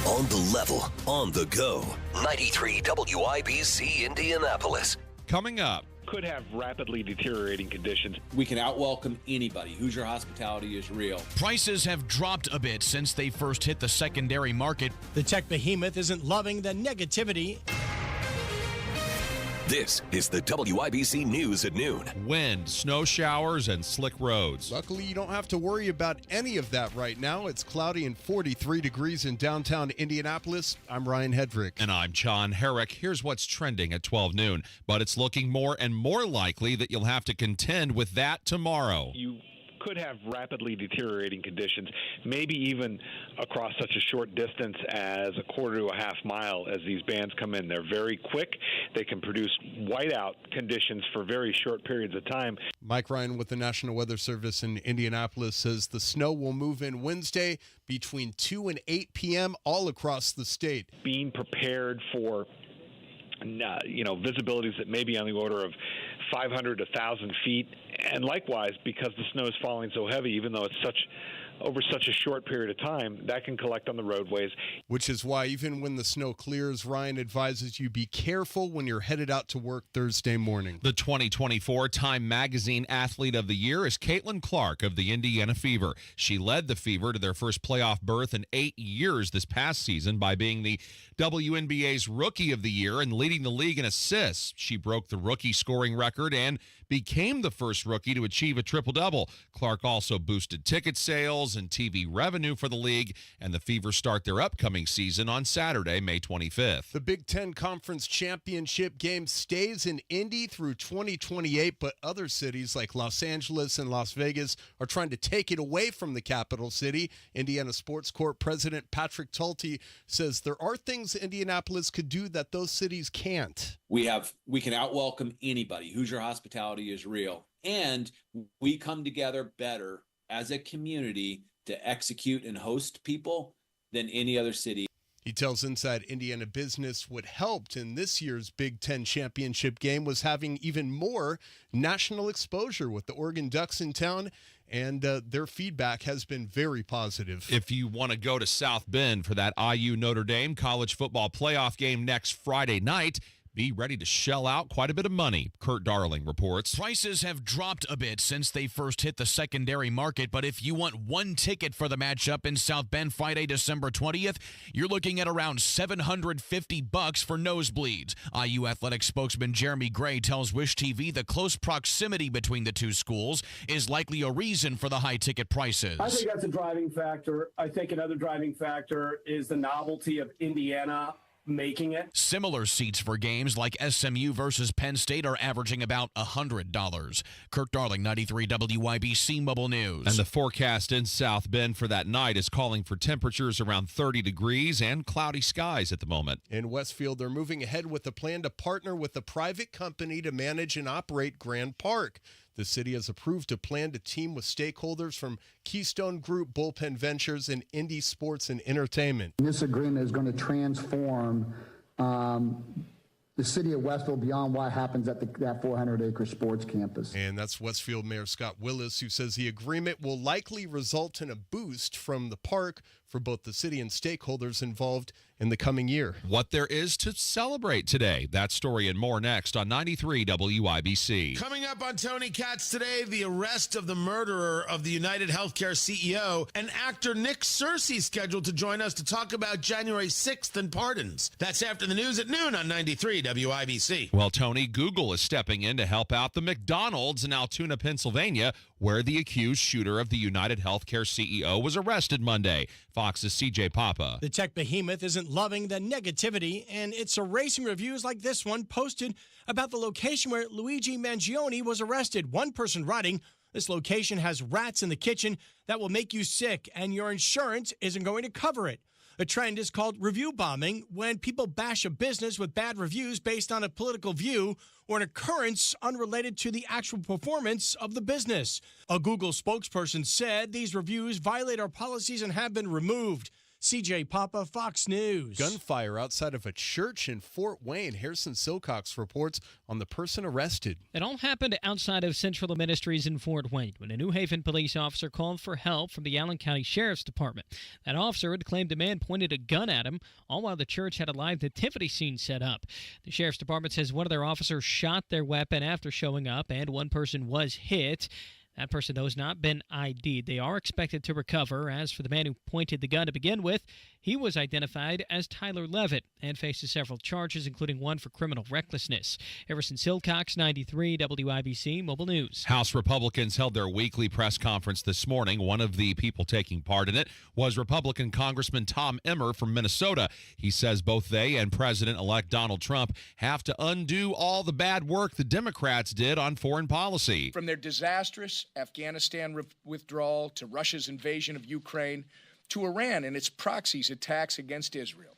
On the level, on the go. 93 WIBC Indianapolis. Coming up. Could have rapidly deteriorating conditions. We can out-welcome anybody. Hoosier hospitality is real. Prices have dropped a bit since they first hit the secondary market. The tech behemoth isn't loving the negativity. This is the WIBC News at noon. Wind, snow showers, and slick roads. Luckily, you don't have to worry about any of that right now. It's cloudy and 43 degrees in downtown Indianapolis. I'm Ryan Hedrick. And I'm John Herrick. Here's what's trending at 12 noon. But it's looking more and more likely that you'll have to contend with that tomorrow. You could have rapidly deteriorating conditions, maybe even across such a short distance as a quarter to a half mile as these bands come in. They're very quick. They can produce whiteout conditions for very short periods of time. Mike Ryan with the National Weather Service in Indianapolis says the snow will move in Wednesday between 2 and 8 p.m. all across the state. Being prepared for visibilities that may be on the order of 500 to 1,000 feet. And likewise, because the snow is falling so heavy, even though it's over such a short period of time, that can collect on the roadways. Which is why even when the snow clears, Ryan advises you be careful when you're headed out to work Thursday morning. The 2024 Time Magazine Athlete of the Year is Caitlin Clark of the Indiana Fever. She led the Fever to their first playoff berth in 8 years this past season by being the WNBA's Rookie of the Year and leading the league in assists. She broke the rookie scoring record and became the first rookie to achieve a triple-double. Clark also boosted ticket sales and TV revenue for the league, and the Fever start their upcoming season on Saturday, May 25th. The Big Ten Conference Championship game stays in Indy through 2028, but other cities like Los Angeles and Las Vegas are trying to take it away from the capital city. Indiana Sports Corp President Patrick Tulty says there are things Indianapolis could do that those cities can't. We can out-welcome anybody. Hoosier hospitality is real. And we come together better as a community to execute and host people than any other city. He tells Inside Indiana Business what helped in this year's Big Ten championship game was having even more national exposure with the Oregon Ducks in town, and their feedback has been very positive. If you want to go to South Bend for that IU Notre Dame college football playoff game next Friday night, be ready to shell out quite a bit of money, Kurt Darling reports. Prices have dropped a bit since they first hit the secondary market, but if you want one ticket for the matchup in South Bend Friday, December 20th, you're looking at around $750 for nosebleeds. IU athletic spokesman Jeremy Gray tells Wish TV the close proximity between the two schools is likely a reason for the high ticket prices. I think that's a driving factor. I think another driving factor is the novelty of Indiana making it. Similar seats for games like SMU versus Penn State are averaging about $100. Kurt Darling, 93 WIBC Mobile News. And the forecast in South Bend for that night is calling for temperatures around 30 degrees and cloudy skies at the moment. In Westfield, they're moving ahead with a plan to partner with a private company to manage and operate Grand Park. The city has approved a plan to team with stakeholders from Keystone Group, Bullpen Ventures, and Indy Sports and Entertainment. This agreement is going to transform the city of Westfield beyond what happens at that 400-acre sports campus. And that's Westfield Mayor Scott Willis, who says the agreement will likely result in a boost from the park for both the city and stakeholders involved in the coming year. What there is to celebrate today. That story and more next on 93 WIBC. Coming up on Tony Katz today, the arrest of the murderer of the United Healthcare CEO, and actor Nick Searcy scheduled to join us to talk about January 6th and pardons. That's after the news at noon on 93 WIBC. Well, Tony, Google is stepping in to help out the McDonald's in Altoona, Pennsylvania, where the accused shooter of the United Healthcare CEO was arrested Monday. Fox's CJ Papa. The tech behemoth isn't loving the negativity, and it's erasing reviews like this one posted about the location where Luigi Mangione was arrested. One person writing, "This location has rats in the kitchen that will make you sick, and your insurance isn't going to cover it." A trend is called review bombing, when people bash a business with bad reviews based on a political view or an occurrence unrelated to the actual performance of the business. A Google spokesperson said these reviews violate our policies and have been removed. CJ Papa, Fox News. Gunfire outside of a church in Fort Wayne. Harrison Silcox reports on the person arrested. It all happened outside of Central Ministries in Fort Wayne when a New Haven police officer called for help from the Allen County Sheriff's Department. That officer had claimed a man pointed a gun at him, all while the church had a live nativity scene set up. The Sheriff's Department says one of their officers shot their weapon after showing up, and one person was hit. That person, though, has not been ID'd. They are expected to recover. As for the man who pointed the gun to begin with, he was identified as Tyler Levitt and faces several charges, including one for criminal recklessness. Harrison Silcox, 93 WIBC Mobile News. House Republicans held their weekly press conference this morning. One of the people taking part in it was Republican Congressman Tom Emmer from Minnesota. He says both they and President-elect Donald Trump have to undo all the bad work the Democrats did on foreign policy. From their disastrous Afghanistan withdrawal to Russia's invasion of Ukraine to Iran and its proxies' attacks against Israel.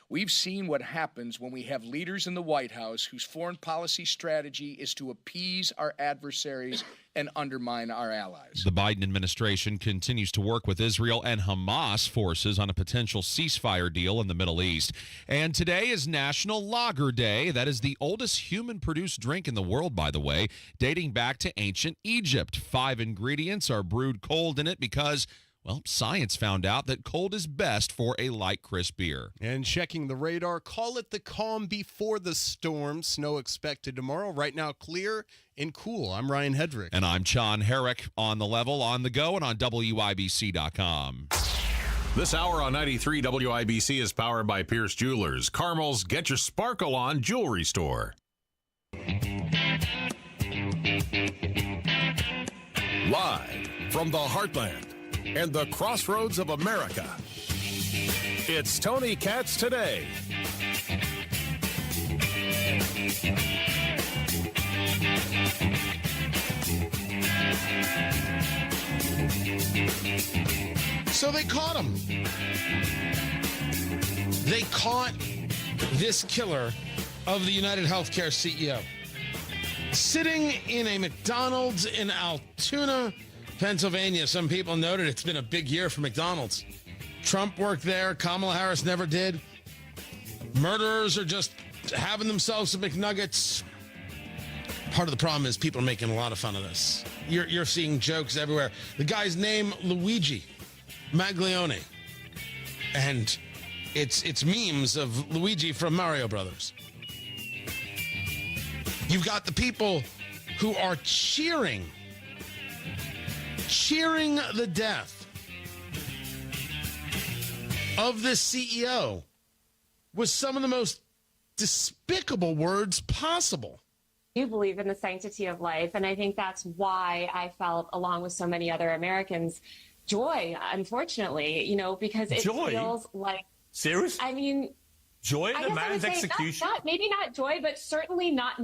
We've seen what happens when we have leaders in the White House whose foreign policy strategy is to appease our adversaries and undermine our allies. The Biden administration continues to work with Israel and Hamas forces on a potential ceasefire deal in the Middle East. And today is National Lager Day. That is the oldest human-produced drink in the world, by the way, dating back to ancient Egypt. 5 ingredients are brewed cold in it because, well, science found out that cold is best for a light, crisp beer. And checking the radar, call it the calm before the storm. Snow expected tomorrow. Right now, clear and cool. I'm Ryan Hedrick. And I'm John Herrick. On the level, on the go, and on WIBC.com. This hour on 93 WIBC is powered by Pierce Jewelers, Carmel's Get Your Sparkle On jewelry store. Live from the heartland and the crossroads of America, it's Tony Katz Today. So they caught him. They caught this killer of the United Healthcare CEO sitting in a McDonald's in Altoona, Pennsylvania. Some people noted it's been a big year for McDonald's. Trump worked there. Kamala Harris never did. Murderers are just having themselves some McNuggets. Part of the problem is people are making a lot of fun of this. You're seeing jokes everywhere. The guy's name, Luigi Maglione. And it's memes of Luigi from Mario Brothers. You've got the people who are cheering the death of this CEO with some of the most despicable words possible. I do believe in the sanctity of life, and I think that's why I felt, along with so many other Americans, joy, unfortunately, because it feels like... Serious? I mean... Joy in a man's execution? Maybe not joy, but certainly not